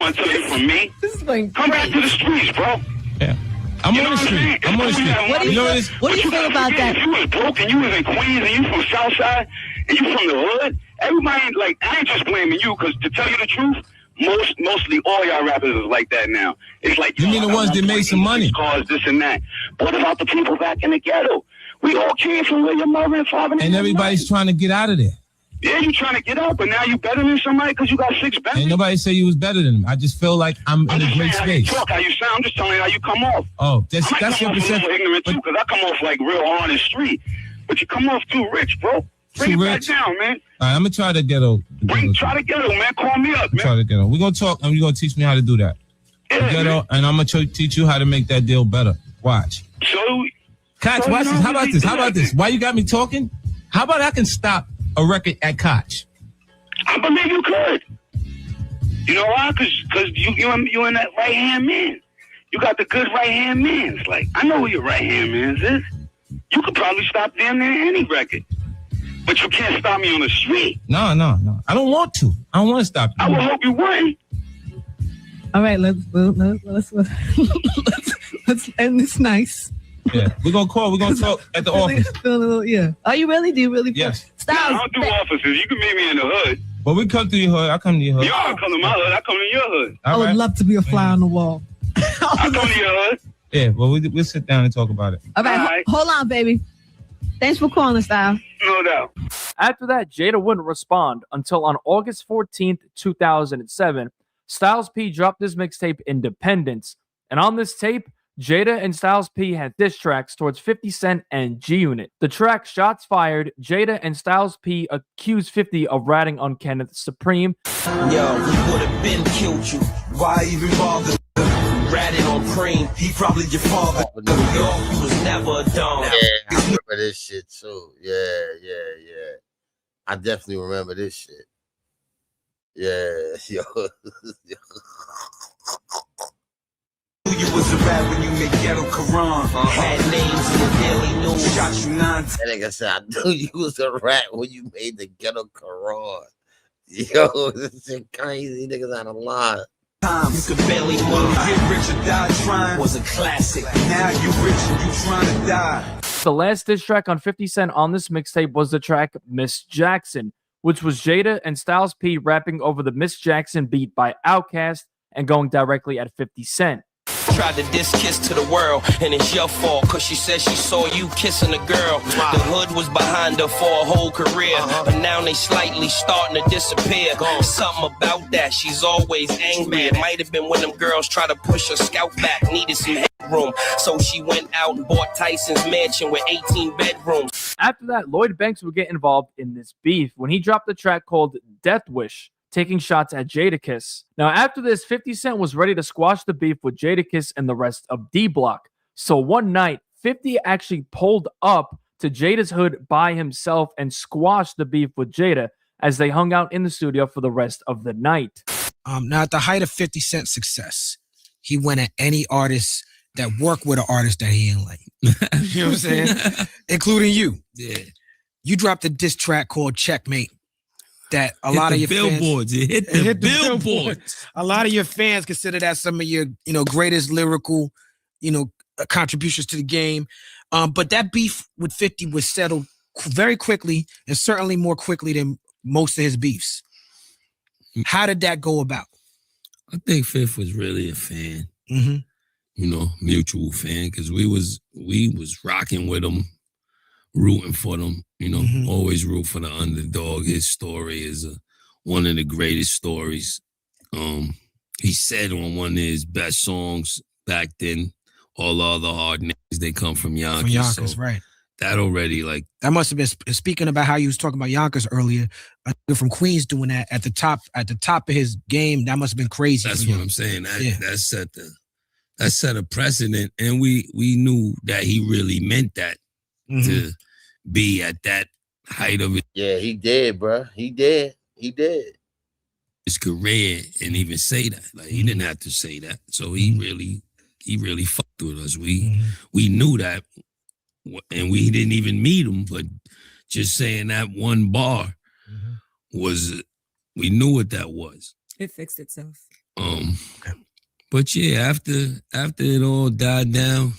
want to tell you from me. This is going come back to the streets, bro. Yeah. I'm on the street. I'm on the street. What do you feel about that? You was broke and you was in Queens and you from Southside and you from the hood. Everybody, like, I ain't just blaming you, because to tell you the truth, mostly all y'all rappers is like that now. It's like, you mean the ones that made some money? Cause this and that. But what about the people back in the ghetto? We all came from where your mother and father. And everybody's trying to get out of there. Yeah, you trying to get out, but now you better than somebody because you got 6 bellies. Ain't nobody say you was better than them. I just feel like I'm in a great space. How you talk, how you sound. I'm just telling you how you come off. Oh, that's your your perception. Ignorant too, because I come off like real honest street, but you come off too rich, bro. Bring it back down, man. All right, I'm gonna try to ghetto. Try to ghetto, man. Call me up, man. Try to ghetto. We're gonna talk, and you're gonna teach me how to do that. Yeah, ghetto, and I'm gonna teach you how to make that deal better. Watch. So, Koch, watch this. How about this? How about this? Why you got me talking? How about I can stop a record at Koch? I believe you could. You know why? Because you in that right hand man. You got the good right hand man. It's like, I know who your right hand man is. You could probably stop damn near any record, but you can't stop me on the street. No. I don't want to. I don't want to stop you. I would hope you wouldn't. All right, let's end this nice. Yeah, we're gonna call. We're gonna talk at the office. Yeah. Are you really? Do you really? Yes. Styles. I don't do offices. You can meet me in the hood. But we come to your hood. I come to your hood. Y'all come to my hood. I come to your hood. I would love to be a fly on the wall. I come to your hood. Yeah, well, we'll sit down and talk about it. All right. Hold on, baby. Thanks for calling, Styles. No doubt. After that, Jada wouldn't respond until on August 14th, 2007, Styles P dropped his mixtape Independence. And on this tape, Jada and Styles P had diss tracks towards 50 Cent and G-Unit. The track Shots Fired, Jada and Styles P accused 50 of ratting on Kenneth Supreme. Yo, he would have been killed you. Why even bother? Ratted on Cream, he probably your father. Yo, he was never a dog. Yeah, I remember this shit too. Yeah. I definitely remember this shit. Yeah, yo. You was a rap when you made Ghetto Quran. Had names in the Daily News. Shot you 9 times. That nigga said, I knew you was a rat when you made the Ghetto Quran. Yo, this shit crazy. Niggas out of line. You could barely move. Get rich or die trying was a classic. Now you rich and you trying to die. The last diss track on 50 Cent on this mixtape was the track Miss Jackson, which was Jada and Styles P rapping over the Miss Jackson beat by Outkast and going directly at 50 Cent. Tried to diss Kiss to the world, and it's your fault, cause she said she saw you kissing a girl. The hood was behind her for a whole career, but now they slightly starting to disappear. Something about that, she's always angry. It might have been when them girls tried to push her scalp back, needed some headroom, so she went out and bought Tyson's mansion with 18 bedrooms. After that, Lloyd Banks would get involved in this beef when he dropped a track called Death Wish, taking shots at Jadakiss. Now, after this, 50 Cent was ready to squash the beef with Jadakiss and the rest of D-Block. So one night, 50 actually pulled up to Jada's hood by himself and squashed the beef with Jada as they hung out in the studio for the rest of the night. Now, at the height of 50 Cent's success, he went at any artist that worked with an artist that he didn't like. You know what I'm saying? Including you. Yeah. You dropped a diss track called Checkmate. That a Hit lot the of your billboards. fans, It hit the billboards. A lot of your fans consider that some of your, greatest lyrical, contributions to the game. But that beef with 50 was settled very quickly, and certainly more quickly than most of his beefs. How did that go about? I think Fifth was really a fan. Mm-hmm. Mutual fan, because we was rocking with him, rooting for them, always root for the underdog. His story is one of the greatest stories. He said on one of his best songs back then, all other hard names, they come from Yonkers. From Yonkers, right. That already, that must have been, speaking about how you was talking about Yonkers earlier, a nigga from Queens doing that at the top of his game, that must have been crazy. That's what I'm saying. That set a precedent, and we knew that he really meant that. To be at that height of it. Yeah, he did, bro. He did. His career and even say that. He didn't have to say that. So he really fucked with us. We knew that, and we didn't even meet him, but just saying that one bar was, we knew what that was. It fixed itself. But yeah, after it all died down,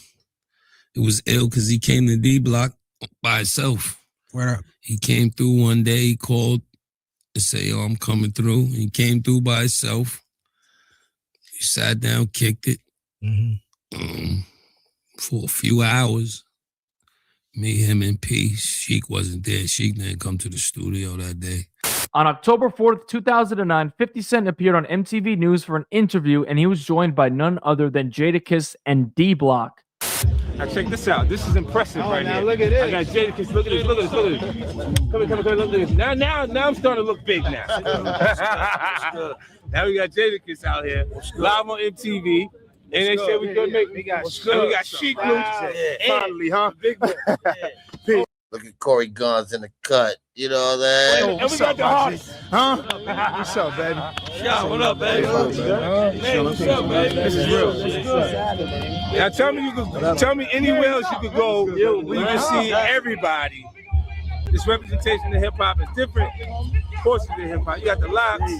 it was ill because he came to D Block by himself. Where up? He came through one day, he called to say, "Oh, I'm coming through." He came through by himself. He sat down, kicked it for a few hours. Me, him, and P. Sheik wasn't there. Sheik didn't come to the studio that day. On October 4th, 2009, 50 Cent appeared on MTV News for an interview, and he was joined by none other than Jadakiss and D Block. Now check this out. This is impressive right now here. look at this. I got Jadakiss. Look at this. Look at this. Look at this. Come here, look at this. Now I'm starting to look big now. Now we got Jadakiss out here live on MTV. And they said we could make. We got Sheik Luke. Finally, huh? Big Look at Corey Guns in the cut. You know that. And we got the hardest. Huh? What's up, baby? Yeah, what up, baby? Hey, what's up, baby? This is real. Now tell me anywhere else you could go where you can see everybody. This representation of hip hop is different portions of hip hop. You got the Locks.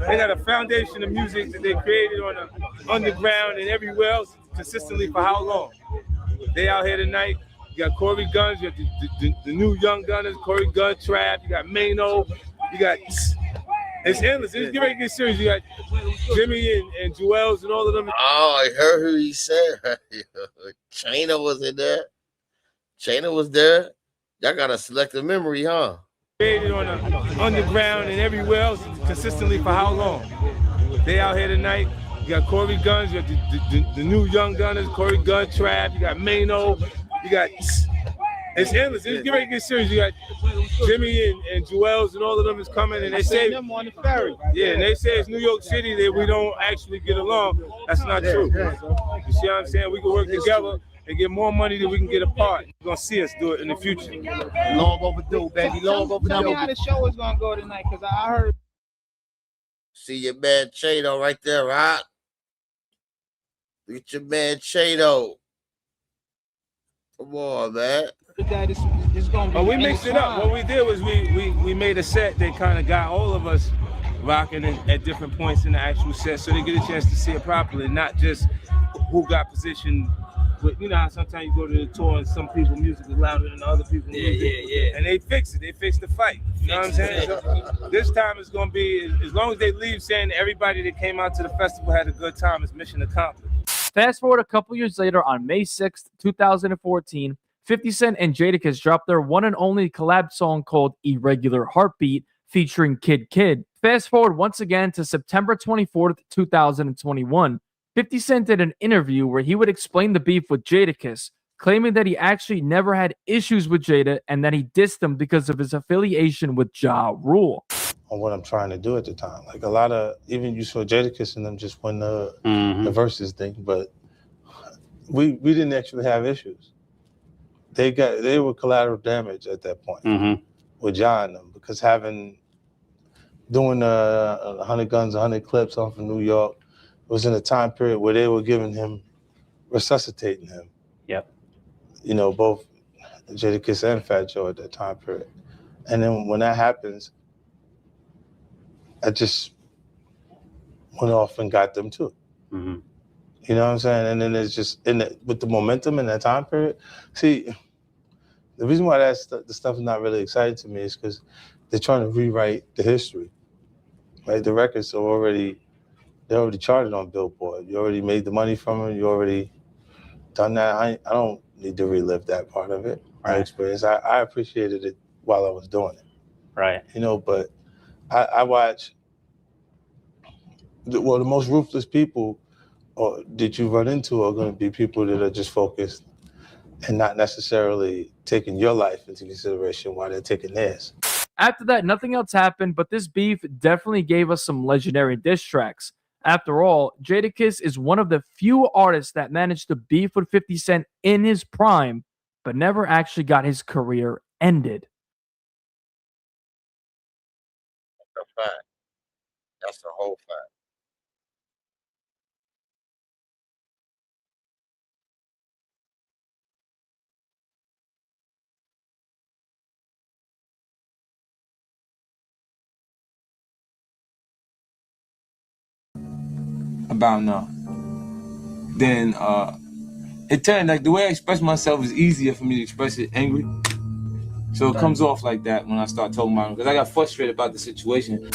They got a foundation of music that they created on the underground and everywhere else consistently for how long? They out here tonight. You got Corey Guns, you got the new young gunners, Corey Gun Trap, you got Mano, you got, it's endless. It's getting ready to get serious. You got Jimmy and Joel's and all of them. Oh, I heard who he said. Chana was in there. Chana was there. Y'all got a selective memory, huh? Created on the underground and everywhere else consistently for how long? They out here tonight. You got Corey Guns, you got the new young gunners, Corey Gun Trap, you got Mano. You got, it's endless. It's getting ready to get serious. You got Jimmy and Joel's and all of them is coming, and they say them on the ferry. Yeah, and they say it's New York City that we don't actually get along. That's not true. You see what I'm saying? We can work together and get more money than we can get apart. You're gonna see us do it in the future. Long overdue, baby. Long overdue. Tell me how the show is gonna go tonight, because I heard. See your man Chado right there, right? Look at your man Chado. Come on, man. But we mixed it up. What we did was we made a set that kind of got all of us rocking at different points in the actual set, so they get a chance to see it properly, not just who got positioned. But you know how sometimes you go to the tour and some people's music is louder than other people's music. Yeah. And they fix it. They fix the fight. You know what I'm saying? So this time it's gonna be, as long as they leave saying everybody that came out to the festival had a good time, it's mission accomplished. Fast forward a couple years later, on May 6th, 2014, 50 Cent and Jadakiss dropped their one and only collab song called Irregular Heartbeat, featuring Kid Kid. Fast forward once again to September 24th, 2021. 50 Cent did an interview where he would explain the beef with Jadakiss, claiming that he actually never had issues with Jada and that he dissed him because of his affiliation with Ja Rule. On what I'm trying to do at the time. Like a lot of, even you saw Jadakiss and them just win the Versus thing, but we didn't actually have issues. They were collateral damage at that point with Ja and them, because doing 100 guns, 100 clips off of New York was in a time period where they were giving him, resuscitating him. Yep. You know, both Jadakiss and Fat Joe at that time period. And then when that happens, I just went off and got them too. You know what I'm saying? And then it's just with the momentum in that time period. See, the reason why the stuff is not really exciting to me is because they're trying to rewrite the history. Right? The records are already charted on Billboard. You already made the money from them. You already done that. I don't need to relive that part of it. My experience. I appreciated it while I was doing it. Right. You know, but I watch, the most ruthless people that you run into are going to be people that are just focused and not necessarily taking your life into consideration while they're taking theirs. After that, nothing else happened, but this beef definitely gave us some legendary diss tracks. After all, Jadakiss is one of the few artists that managed to beef with 50 Cent in his prime, but never actually got his career ended. That's a fact. That's the whole fact. About now. then it turned like the way I express myself is easier for me to express it angry. So it comes off like that when I start talking about it because I got frustrated about the situation.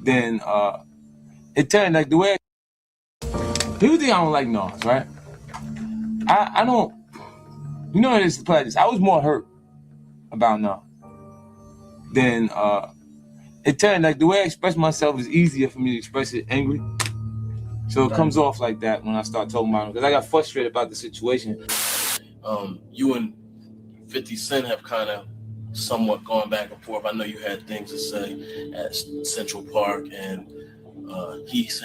Then it turned like the way people think I don't like Nas, right? I don't. You know what it is to play this. I was more hurt about Nas. Then it turned like the way I express myself is easier for me to express it angry. So it comes off like that when I start talking about it because I got frustrated about the situation. You and 50 Cent have kind of somewhat gone back and forth. I know you had things to say at Central Park, and he's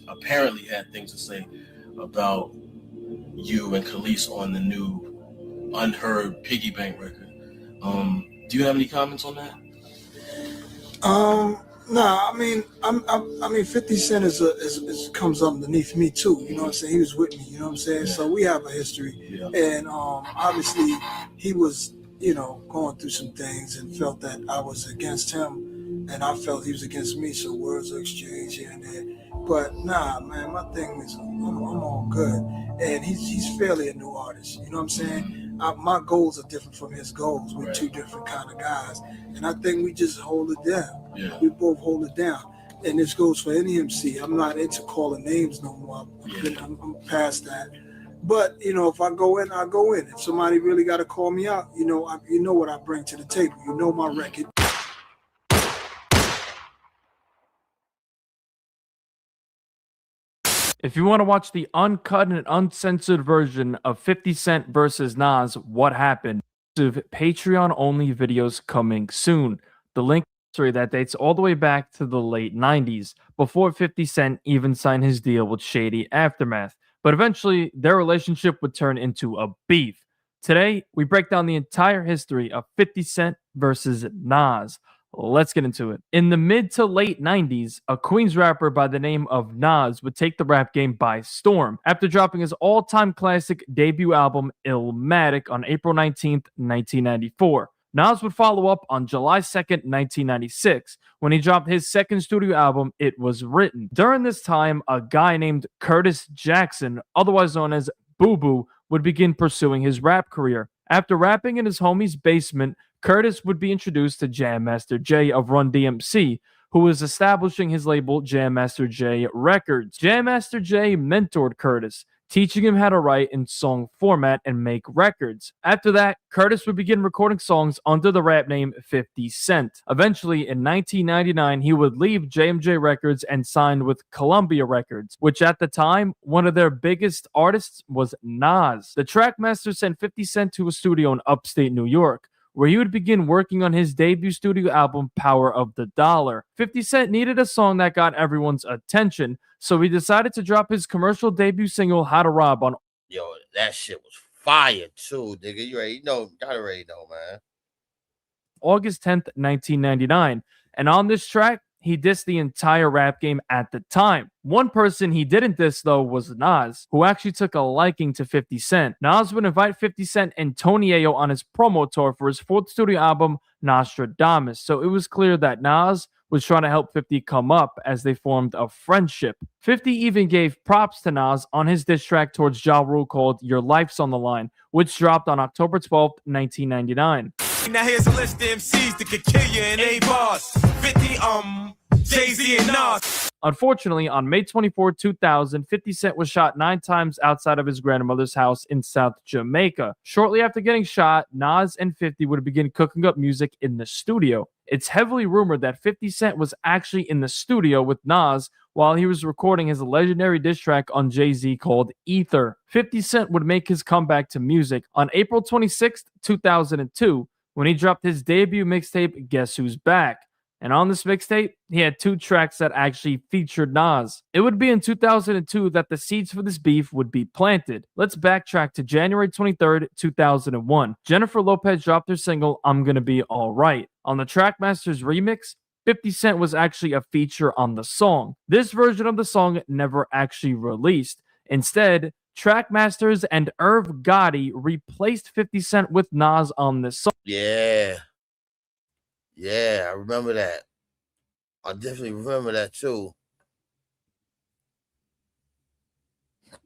apparently had things to say about you and Khalees on the new Unheard Piggy Bank record. Do you have any comments on that? Nah, I mean, 50 Cent is comes underneath me too. You know what I'm saying? He was with me. You know what I'm saying? So we have a history, and obviously he was, going through some things and felt that I was against him, and I felt he was against me. So words were exchanged here and there. But nah, man, my thing is I'm all good, and he's fairly a new artist. You know what I'm saying? My goals are different from his goals. We're two different kind of guys, and I think we just hold it down. Yeah. We both hold it down, and this goes for any MC. I'm not into calling names no more. I'm past that. But if I go in, I go in. If somebody really got to call me out, you know what I bring to the table. You know my record. If you want to watch the uncut and uncensored version of 50 Cent versus Nas, What Happened, Patreon-only videos coming soon. The link that dates all the way back to the late 90s, before 50 Cent even signed his deal with Shady Aftermath. But eventually, their relationship would turn into a beef. Today, we break down the entire history of 50 Cent versus Nas. Let's get into it. In the mid to late 90s, a Queens rapper by the name of Nas would take the rap game by storm after dropping his all-time classic debut album, Illmatic, on April 19th, 1994. Nas would follow up on July 2nd, 1996, when he dropped his second studio album, It Was Written. During this time, a guy named Curtis Jackson, otherwise known as Boo Boo, would begin pursuing his rap career. After rapping in his homie's basement, Curtis would be introduced to Jam Master Jay of Run DMC, who was establishing his label Jam Master Jay Records. Jam Master Jay mentored Curtis, teaching him how to write in song format and make records. After that, Curtis would begin recording songs under the rap name 50 Cent. Eventually, in 1999, he would leave JMJ Records and signed with Columbia Records, which at the time, one of their biggest artists was Nas. The Trackmaster sent 50 Cent to a studio in upstate New York, where he would begin working on his debut studio album, Power of the Dollar. 50 Cent needed a song that got everyone's attention, so he decided to drop his commercial debut single, How to Rob, on... Yo, that shit was fire too, nigga. You already know, man. August 10th, 1999. And on this track, he dissed the entire rap game at the time. One person he didn't diss, though, was Nas, who actually took a liking to 50 Cent. Nas would invite 50 Cent and Tony Ayo on his promo tour for his fourth studio album, Nostradamus. So it was clear that Nas was trying to help 50 come up as they formed a friendship. 50 even gave props to Nas on his diss track towards Ja Rule called Your Life's on the Line, which dropped on October 12th, 1999. Now here's a list of MCs that could kill you in 8 bars. 50, Jay-Z and Nas. Unfortunately, on May 24, 2000, 50 Cent was shot 9 times outside of his grandmother's house in South Jamaica. Shortly after getting shot, Nas and 50 would begin cooking up music in the studio. It's heavily rumored that 50 Cent was actually in the studio with Nas while he was recording his legendary diss track on Jay-Z called Ether. 50 Cent would make his comeback to music on April 26, 2002, when he dropped his debut mixtape, Guess Who's Back. And on this mixtape, he had 2 tracks that actually featured Nas. It would be in 2002 that the seeds for this beef would be planted. Let's backtrack to January 23rd, 2001. Jennifer Lopez dropped her single, I'm Gonna Be Alright. On the Trackmasters remix, 50 Cent was actually a feature on the song. This version of the song never actually released. Instead, Trackmasters and Irv Gotti replaced 50 Cent with Nas on this song. Yeah, I remember that. I definitely remember that too.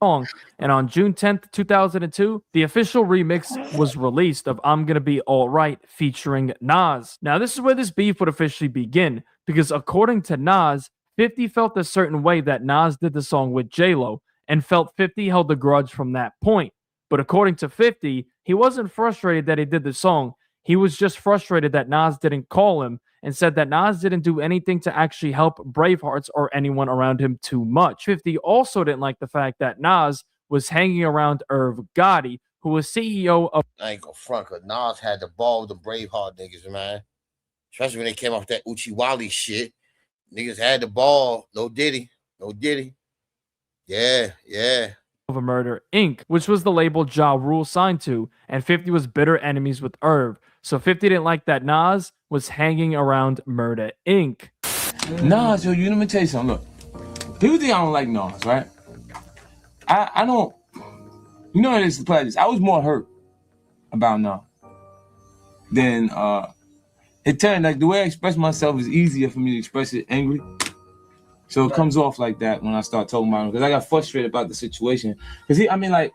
song. And on June 10th, 2002, the official remix was released of I'm Gonna Be Alright featuring Nas. Now, this is where this beef would officially begin, because according to Nas, 50 felt a certain way that Nas did the song with J-Lo, and felt 50 held a grudge from that point. But according to 50, he wasn't frustrated that he did the song. He was just frustrated that Nas didn't call him, and said that Nas didn't do anything to actually help Bravehearts or anyone around him too much. 50 also didn't like the fact that Nas was hanging around Irv Gotti, who was CEO of... I ain't gonna front, cause Nas had the ball with the Braveheart niggas, man. Especially when they came off that Uchiwali shit. Niggas had the ball. No Diddy. Yeah. of a Murder, Inc., which was the label Ja Rule signed to, and 50 was bitter enemies with Irv. So 50 didn't like that Nas was hanging around Murder, Inc. Nas, yo, let me tell you something. Look, people think I don't like Nas, right? I don't. You know, it's the pledges. I was more hurt about Nas than it turned. Like the way I express myself is easier for me to express it angry. So it comes off like that when I start talking about him, because I got frustrated about the situation. Because like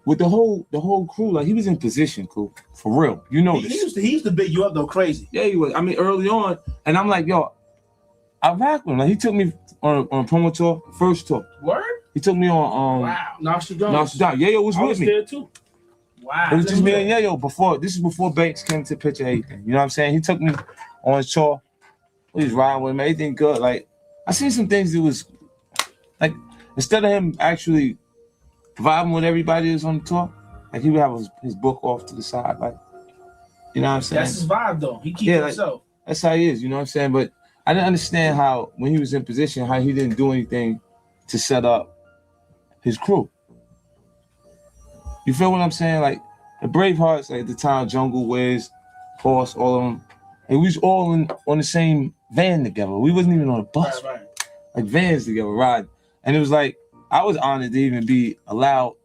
with the whole crew, like he was in position, cool, for real. You know this. He used to big you up though, crazy. Yeah, he was. I mean, early on, and I'm like, yo, I rock with him. Like he took me on a promo tour, first tour. Word? He took me on wow, Nostradamus. Nostradamus. Yayo was with me. There too. Wow. It was just me and Yayo before. This is before Banks came to picture everything. You know what I'm saying? He took me on his tour. We was riding with him. Everything good. Like I seen some things that was like instead of him actually vibing with everybody that's on the tour, like he would have his book off to the side, like you know what I'm saying? That's his vibe though. He keeps himself. That's how he is, you know what I'm saying? But I didn't understand how when he was in position, how he didn't do anything to set up his crew. You feel what I'm saying? Like the Bravehearts, like at the time, Jungle, Wiz, Horse, all of them, and we was all on the same van together. We wasn't even on a bus, right. Like vans together, riding. And it was like I was honored to even be allowed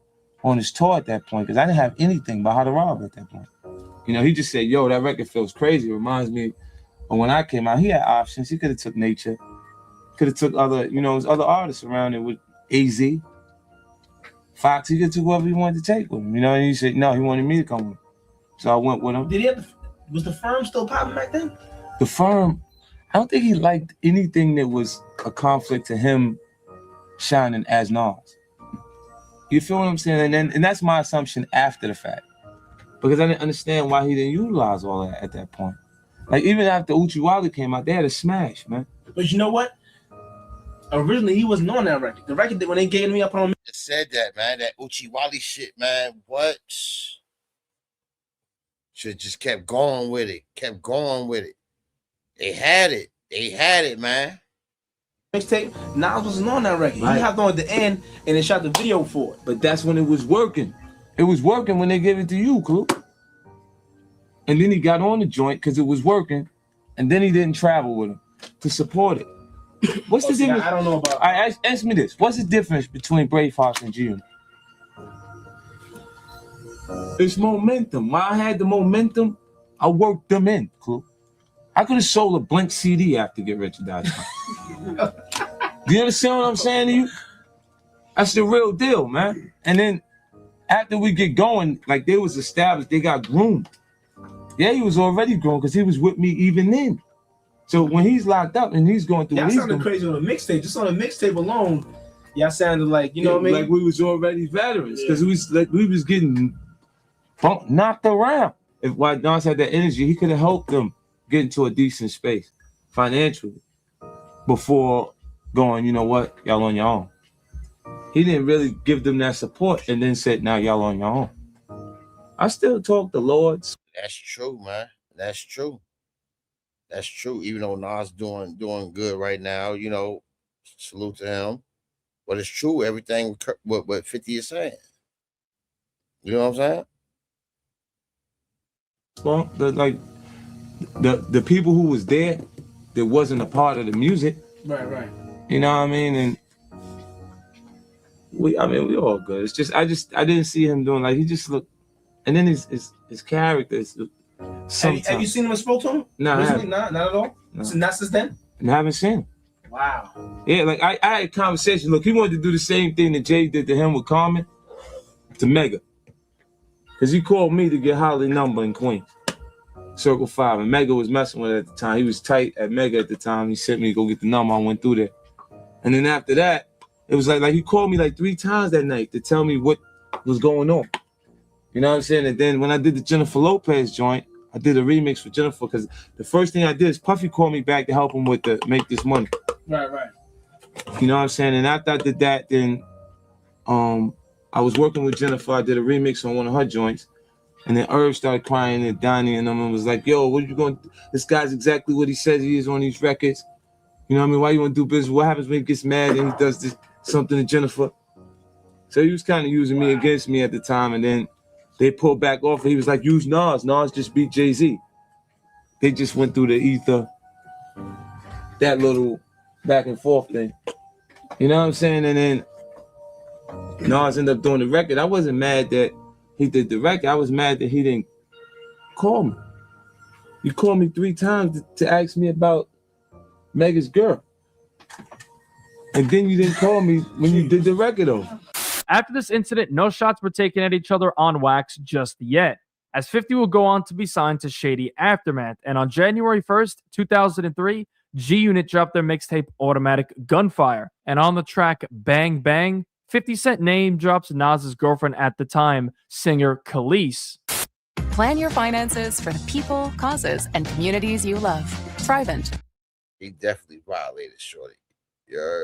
on his tour at that point because I didn't have anything but how to rob at that point. You know, he just said, "Yo, that record feels crazy." It reminds me of when I came out. He had options. He could have took Nature, could have took other, other artists around it with AZ, Fox. He could have took whoever he wanted to take with him. You know, and he said no. He wanted me to come with him, so I went with him. Did he have? Was the Firm still popping back then? The Firm, I don't think he liked anything that was a conflict to him shining as Nas. You feel what I'm saying? And that's my assumption after the fact. Because I didn't understand why he didn't utilize all that at that point. Like even after Uchiwali came out, they had a smash, man. But you know what? Originally he wasn't on that record. The record that when they gave me up on him. It said that, man, that Uchiwali shit, man. What? Should just kept going with it. They had it, man. Mixtape, Nas wasn't on that record. Right. He hopped on at the end and they shot the video for it. But that's when it was working. It was working when they gave it to you, Clue. And then he got on the joint because it was working, and then he didn't travel with him to support it. What's the difference? I don't know about. Ask me this. What's the difference between Bravehearts and G-Unit? It's momentum. When I had the momentum, I worked them in, Clue. I could have sold a blank CD after Get Rich or Die Trying. Do you understand what I'm saying to you? That's the real deal, man. And then after we get going, like they was established, they got groomed. Yeah, he was already grown because he was with me even then. So when he's locked up and he's going through, y'all sounded crazy on a mixtape. Just on a mixtape alone, y'all sounded like what I mean. Like we was already veterans because we was getting knocked around. If White Nas had that energy, he could have helped them get into a decent space financially before going. You know what, y'all on your own. He didn't really give them that support and then said, now y'all on your own. I still talk to Lords. That's true, man. That's true. Even though Nas doing good right now, salute to him. But it's true, everything what 50 is saying. You know what I'm saying? Well, the people who was there that wasn't a part of the music. Right. You know what I mean? And we all good. It's just I didn't see him doing he just looked, and then his character is have you seen him and spoke to him? No, recently? Not at all. No. So not since then. I haven't seen him. Wow. Yeah, like I had a conversation. Look, he wanted to do the same thing that Jay did to him with Carmen, to Mega. Because he called me to get Holly number in Queens, Circle 5. And Mega was messing with it at the time. He was tight at Mega at the time. He sent me to go get the number. I went through there. And then after that, it was like he called me like 3 times that night to tell me what was going on. You know what I'm saying? And then when I did the Jennifer Lopez joint, I did a remix for Jennifer because the first thing I did is Puffy called me back to help him with the Make This Money. Right. You know what I'm saying? And after I did that, then I was working with Jennifer. I did a remix on one of her joints. And then Irv started crying and Donnie and them and was like, yo, what are you going to do? This guy's exactly what he says he is on these records. You know what I mean? Why you want to do business? What happens when he gets mad and he does this something to Jennifer? So he was kind of using me against me at the time. And then they pulled back off. And he was like, use Nas. Nas just beat Jay-Z. They just went through the ether, that little back and forth thing. You know what I'm saying? And then Nas ended up doing the record. I wasn't mad that he did the record. I was mad that he didn't call me. You called me 3 times to ask me about Mega's girl. And then you didn't call me when you did the record over. After this incident, no shots were taken at each other on wax just yet, as 50 will go on to be signed to Shady Aftermath. And on January 1st, 2003, G-Unit dropped their mixtape Automatic Gunfire. And on the track Bang Bang, 50 Cent name drops Nas's girlfriend at the time, singer Khalees. Plan your finances for the people, causes, and communities you love. Thrivent. He definitely violated Shorty. Yeah.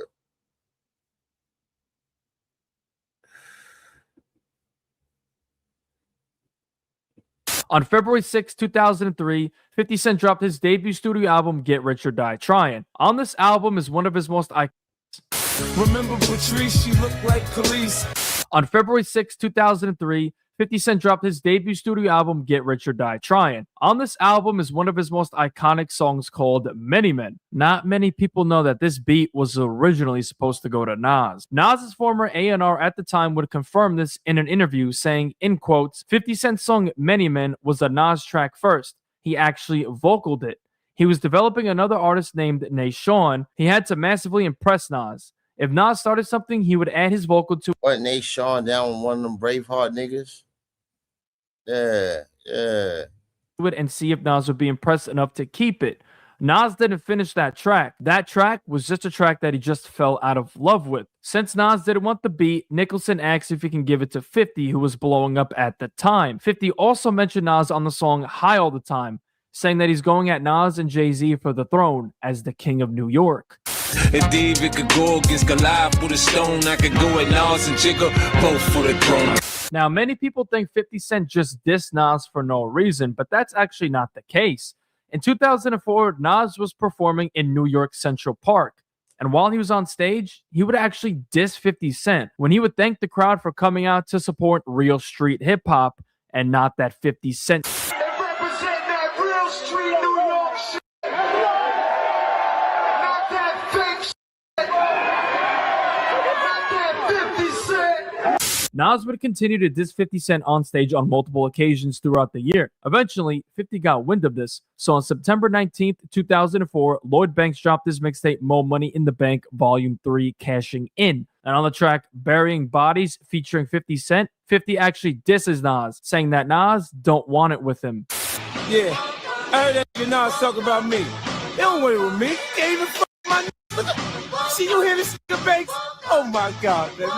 On February 6, 2003, 50 Cent dropped his debut studio album, Get Rich or Die Trying. On this album is one of his most iconic. Remember Patrice, she looked like Khalees. On February 6, 2003, 50 Cent dropped his debut studio album, Get Rich or Die Trying. On this album is one of his most iconic songs called Many Men. Not many people know that this beat was originally supposed to go to Nas. Nas's former A&R at the time would confirm this in an interview, saying, in quotes, 50 Cent's song Many Men was a Nas track first. He actually vocaled it. He was developing another artist named Nashawn. He had to massively impress Nas. If Nas started something, he would add his vocal to What, Nashawn down with one of them Braveheart niggas? Yeah. it and see if Nas would be impressed enough to keep it. Nas didn't finish that track. That track was just a track that he just fell out of love with. Since Nas didn't want the beat, Nicholson asked if he can give it to 50, who was blowing up at the time. 50 also mentioned Nas on the song High All the Time, saying that he's going at Nas and Jay-Z for the throne as the king of New York. If David could go against Goliath with a stone, I could go at Nas and Jigga, both for the throne. Now, many people think 50 Cent just dissed Nas for no reason, but that's actually not the case. In 2004, Nas was performing in New York Central Park. And while he was on stage, he would actually diss 50 Cent when he would thank the crowd for coming out to support real street hip hop and not that 50 Cent. Nas would continue to diss 50 Cent on stage on multiple occasions throughout the year. Eventually, 50 got wind of this, so on September 19th, 2004, Lloyd Banks dropped his mixtape Mo Money in the Bank Volume 3, Cashing In. And on the track Burying Bodies featuring 50 Cent, 50 actually disses Nas, saying that Nas don't want it with him. Yeah, I heard that Nas talk about me. They don't want it with me. They can't even fuck my nigga. See, you hear this nigga Banks? Oh my God, baby.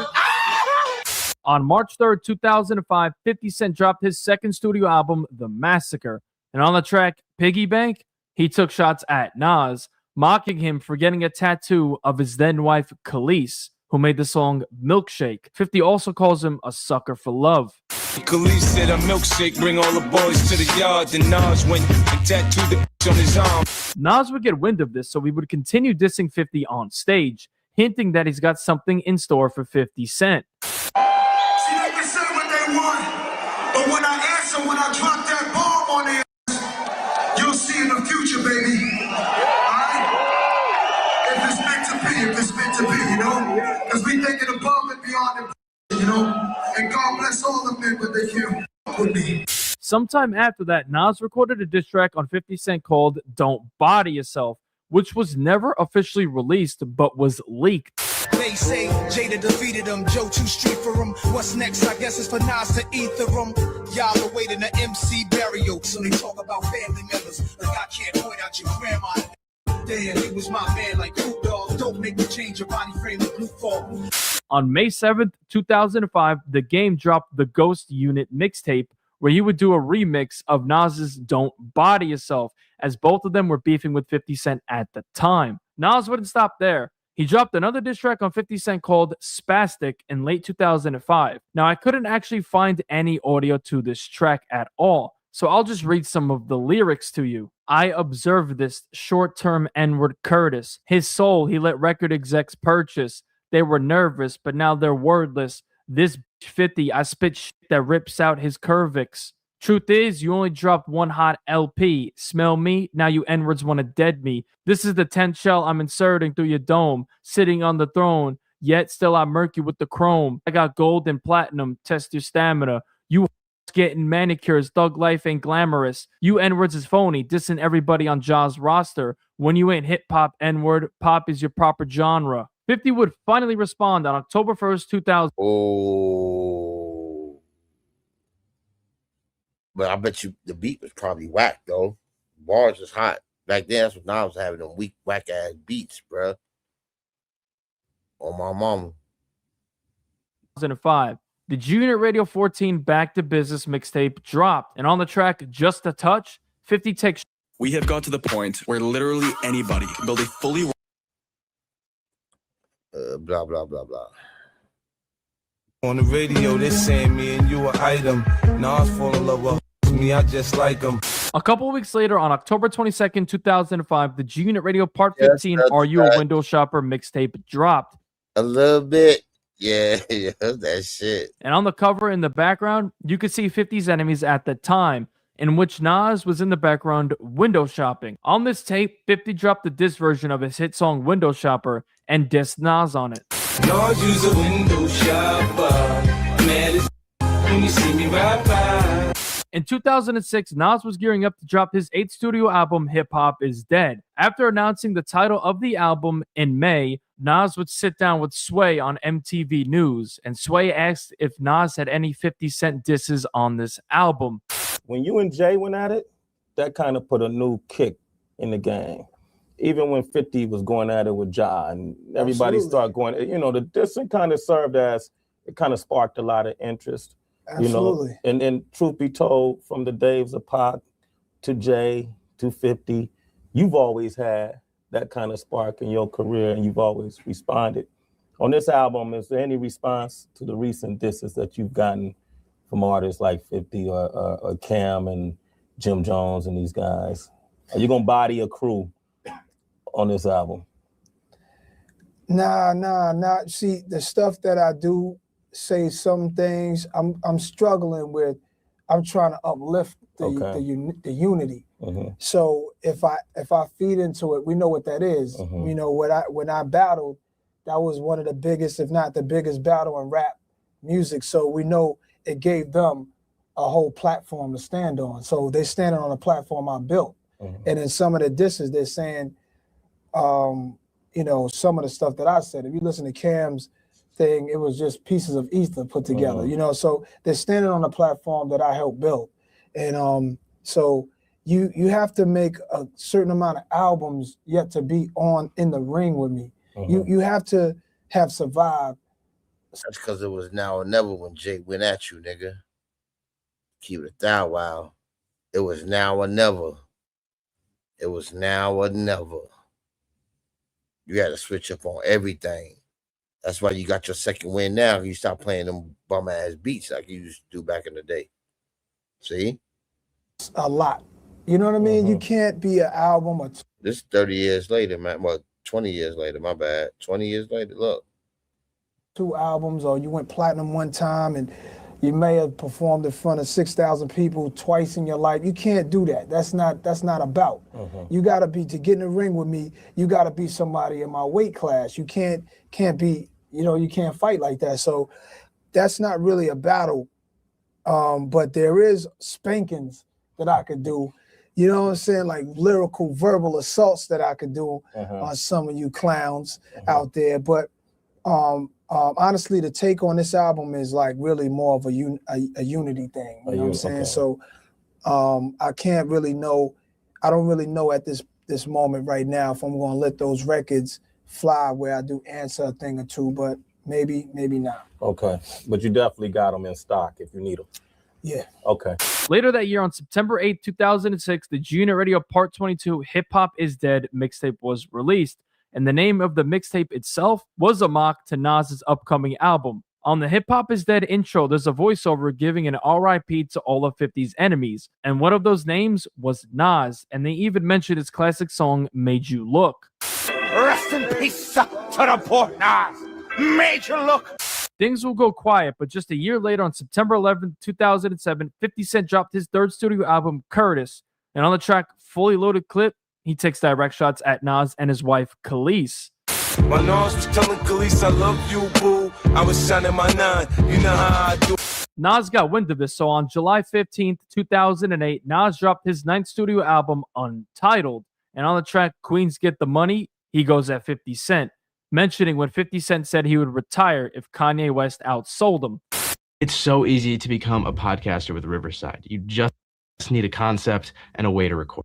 On March 3rd, 2005, 50 Cent dropped his second studio album, The Massacre. And on the track Piggy Bank, he took shots at Nas, mocking him for getting a tattoo of his then-wife Khalees, who made the song Milkshake. 50 also calls him a sucker for love. Khalees said a milkshake, bring all the boys to the yard. Then Nas went and tattooed the bitch on his arm. Nas would get wind of this, so he would continue dissing 50 on stage, hinting that he's got something in store for 50 Cent. But when I answer, when I drop that bomb on their ass, you'll see in the future, baby. Alright? If it's meant to be, you know? Because we thinking above and beyond it, you know? And God bless all the men, but they can't with me. Sometime after that, Nas recorded a diss track on 50 Cent called Don't Body Yourself, which was never officially released but was leaked. They say Jada defeated him, Joe too street for him. What's next? I guess it's for Nas to ether him. Y'all are waiting the MC burial, so they talk about family members. Like I can't point out your grandma. Damn, he was my man like Cool Dog. Don't make me change your body frame to blue fall. On May 7th, 2005, The Game dropped the Ghost Unit mixtape, where he would do a remix of Nas's Don't Body Yourself, as both of them were beefing with 50 Cent at the time. Nas wouldn't stop there. He dropped another diss track on 50 Cent called Spastic in late 2005. Now, I couldn't actually find any audio to this track at all, so I'll just read some of the lyrics to you. I observed this short-term N-word Curtis. His soul he let record execs purchase. They were nervous, but now they're wordless. This 50, I spit shit that rips out his cervix. Truth is, you only dropped one hot LP. Smell me? Now you N-words want to dead me. This is the 10th shell I'm inserting through your dome. Sitting on the throne, yet still I murk you with the chrome. I got gold and platinum, test your stamina. You getting manicures, thug life ain't glamorous. You N-words is phony, dissing everybody on Ja's roster. When you ain't hip-hop N-word, pop is your proper genre. 50 would finally respond on October 1st, 2000. Oh. But I bet you the beat was probably whack, though. Bars was hot. Back then, that's when I was having them weak, whack-ass beats, bruh. On my mama. 2005. The G-Unit Radio 14 Back to Business mixtape dropped. And on the track, Just a Touch, 50 takes. We have got to the point where literally anybody can build a fully... blah, blah, blah, blah. On the radio, they're saying me and you an item. Nas fall in love with me, I just like him. A couple of weeks later, on October 22nd, 2005, the G-Unit Radio Part 15, Are You a Window Shopper mixtape dropped. A little bit. Yeah, that shit. And on the cover in the background, you could see 50's enemies at the time, in which Nas was in the background window shopping. On this tape, 50 dropped the diss version of his hit song Window Shopper and dissed Nas on it. Nas use a window shopper. Man, it's when you see me ride by. In 2006, Nas was gearing up to drop his 8th studio album, Hip Hop Is Dead. After announcing the title of the album in May, Nas would sit down with Sway on MTV News, and Sway asked if Nas had any 50 Cent disses on this album. When you and Jay went at it, that kind of put a new kick in the game. Even when 50 was going at it with Ja and everybody started going, the dissing kind of served as, it kind of sparked a lot of interest. Absolutely. And truth be told, from the days of Pac to Jay to 50, you've always had that kind of spark in your career and you've always responded. On this album, is there any response to the recent disses that you've gotten from artists like 50 or Cam and Jim Jones and these guys? Are you going to body a crew on this album? Nah. See, the stuff that I do say some things I'm struggling with. I'm trying to uplift the unity. Mm-hmm. So if I feed into it, we know what that is. Mm-hmm. You know, when I battled, that was one of the biggest, if not the biggest battle in rap music. So we know it gave them a whole platform to stand on. So they're standing on a platform I built. Mm-hmm. And in some of the disses, they're saying, some of the stuff that I said. If you listen to Cam's thing, it was just pieces of ether put together, so they're standing on a platform that I helped build. And so you have to make a certain amount of albums yet to be on in the ring with me. Mm-hmm. You have to have survived. That's because it was now or never when Jake went at you, nigga. Keep it that wow. It was now or never. It was now or never. You had to switch up on everything. That's why you got your second win now. You stop playing them bum ass beats like you used to do back in the day. See? A lot. You know what I mean? Mm-hmm. You can't be an album or This 30 years later, man. Well, 20 years later, my bad. 20 years later, look. 2 albums, or you went platinum one time and you may have performed in front of 6,000 people twice in your life. You can't do that. That's not about. Mm-hmm. You gotta be, to get in the ring with me, you gotta be somebody in my weight class. You can't be, you can't fight like that. So that's not really a battle. But there is spankings that I could do. You know what I'm saying? Like lyrical, verbal assaults that I could do on some of you clowns out there. But honestly, the take on this album is like really more of a unity thing. You know what I'm saying? So I can't really know. I don't really know at this moment right now if I'm going to let those records fly where I do answer a thing or two, but maybe not. Okay, but you definitely got them in stock if you need them. Yeah. Okay. Later that year, on September 8, 2006, the G-Unit Radio Part 22 Hip Hop Is Dead mixtape was released, and the name of the mixtape itself was a mock to Nas's upcoming album. On the Hip Hop Is Dead intro, there's a voiceover giving an RIP to all of 50's enemies, and one of those names was Nas, and they even mentioned his classic song, Made You Look. Rest in peace to the poor Nas. Made you look. Things will go quiet, but just a year later, on September 11, 2007, 50 Cent dropped his third studio album, Curtis. And on the track Fully Loaded Clip, he takes direct shots at Nas and his wife, Khalees. My Nas was telling Khalees, I love you, boo. I was shining my 9. You know how I do. Nas got wind of this, so on July 15, 2008, Nas dropped his 9th studio album, Untitled. And on the track Queens Get the Money, he goes at 50 Cent, mentioning when 50 Cent said he would retire if Kanye West outsold him. It's so easy to become a podcaster with Riverside. You just need a concept and a way to record.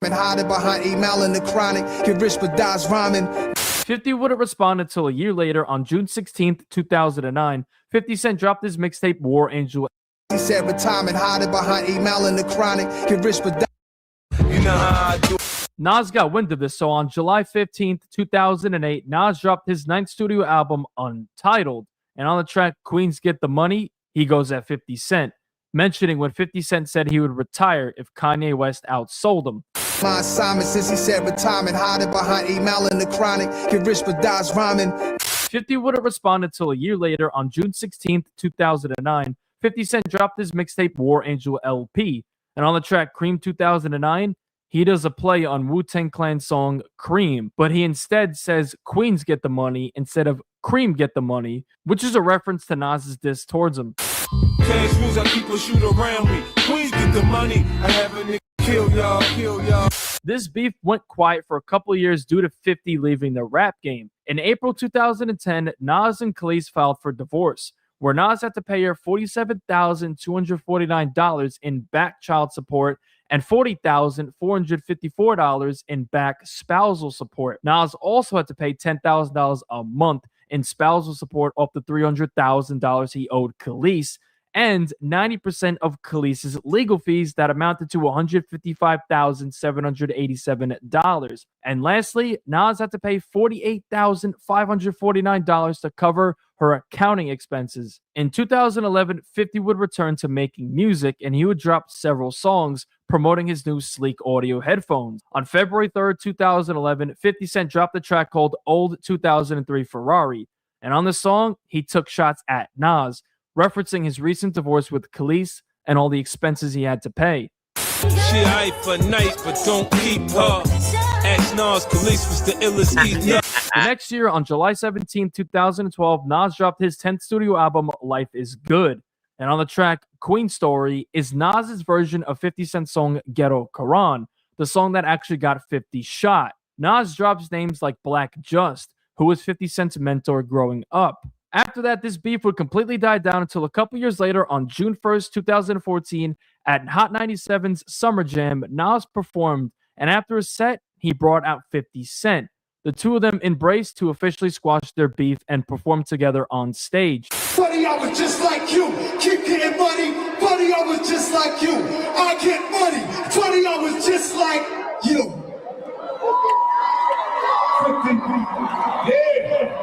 And hiding behind email and the chronic, get rich but dies rhyming. 50 wouldn't respond until a year later. On June 16, 2009, 50 Cent dropped his mixtape War Angel. He said retirement, hiding behind email and the chronic, get rich but die. You know how I do. Nas got wind of this, so on July 15, 2008, Nas dropped his 9th studio album, Untitled. And on the track Queens Get the Money, he goes at 50 Cent, mentioning when 50 Cent said he would retire if Kanye West outsold him. My assignment since he said retirement, hiding behind email and the chronic, get rich but dies rhyming. 50 wouldn't respond until a year later. On June 16, 2009, 50 Cent dropped his mixtape War Angel LP. And on the track Cream 2009, he does a play on Wu-Tang Clan's song Cream, but he instead says Queens Get the Money instead of Cream Get the Money, which is a reference to Nas's diss towards him. Cash rules, I keep a shoot around me. Queens get the money. I have a nigga kill y'all. This beef went quiet for a couple of years due to 50 leaving the rap game. In April 2010, Nas and Khalees filed for divorce, where Nas had to pay her $47,249 in back child support and $40,454 in back spousal support. Nas also had to pay $10,000 a month in spousal support off the $300,000 he owed Khalees, and 90% of Khalees' legal fees that amounted to $155,787. And lastly, Nas had to pay $48,549 to cover her accounting expenses. In 2011, 50 would return to making music, and he would drop several songs promoting his new sleek audio headphones. On February 3rd, 2011, 50 Cent dropped a track called Old 2003 Ferrari. And on the song, he took shots at Nas, referencing his recent divorce with Khalees and all the expenses he had to pay. She hype for night, but don't keep her. Ask Nas, Khalees was the illest eater. The next year, on July 17, 2012, Nas dropped his 10th studio album, Life is Good. And on the track Queen Story is Nas's version of 50 Cent's song Ghetto Quran, the song that actually got 50 shot. Nas drops names like Black Just, who was 50 Cent's mentor growing up. After that, this beef would completely die down until a couple years later, on June 1st, 2014, at Hot 97's Summer Jam, Nas performed, and after a set, he brought out 50 Cent. The two of them embraced to officially squash their beef and perform together on stage. Buddy, I was just like you. Keep getting money. Buddy, I was just like you. I get money. Buddy, I was just like you. Yeah.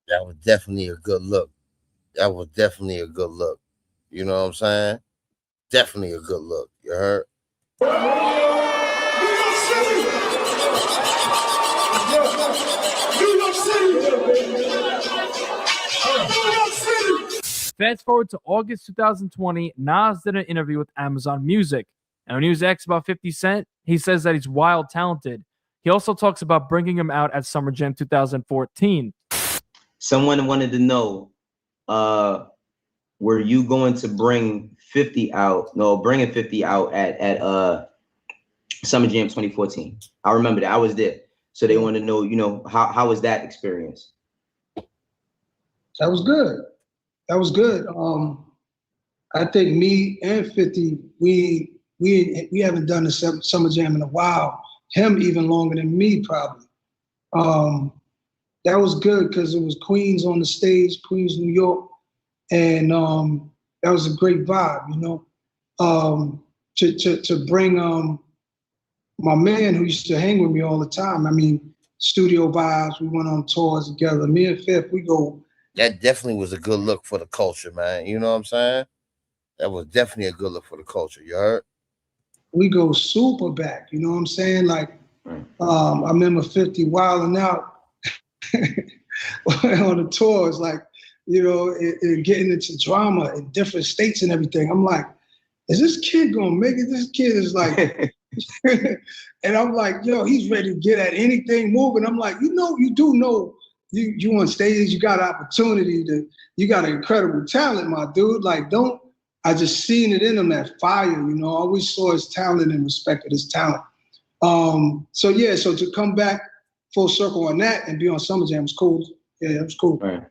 That was definitely a good look. That was definitely a good look. You know what I'm saying? Definitely a good look. You heard? Fast forward to August 2020, Nas did an interview with Amazon Music. And when he was asked about 50 Cent, he says that he's wild talented. He also talks about bringing him out at Summer Jam 2014. Someone wanted to know, were you going to bring 50 out? No, bringing 50 out at Summer Jam 2014. I remember that. I was there. So they want to know, you know, how was that experience? That was good. That was good. I think me and 50, we haven't done the Summer Jam in a while. Him even longer than me, probably. That was good because it was Queens on the stage, Queens, New York, and that was a great vibe, you know. To bring my man who used to hang with me all the time. I mean, studio vibes. We went on tours together. Me and Fifth, we go. That definitely was a good look for the culture, man. You know what I'm saying? That was definitely a good look for the culture. You heard? We go super back. You know what I'm saying? Like, I remember 50 wilding out on the tours, like, you know, and getting into drama in different states and everything. I'm like, is this kid gonna make it? This kid is like, and I'm like, yo, he's ready to get at anything moving. I'm like, you know, you do know you on stage, you got opportunity you got an incredible talent, my dude. Like, I just seen it in him, that fire, you know. I always saw his talent and respected his talent. So yeah, so to come back full circle on that and be on Summer Jam was cool. Yeah, it was cool. Right.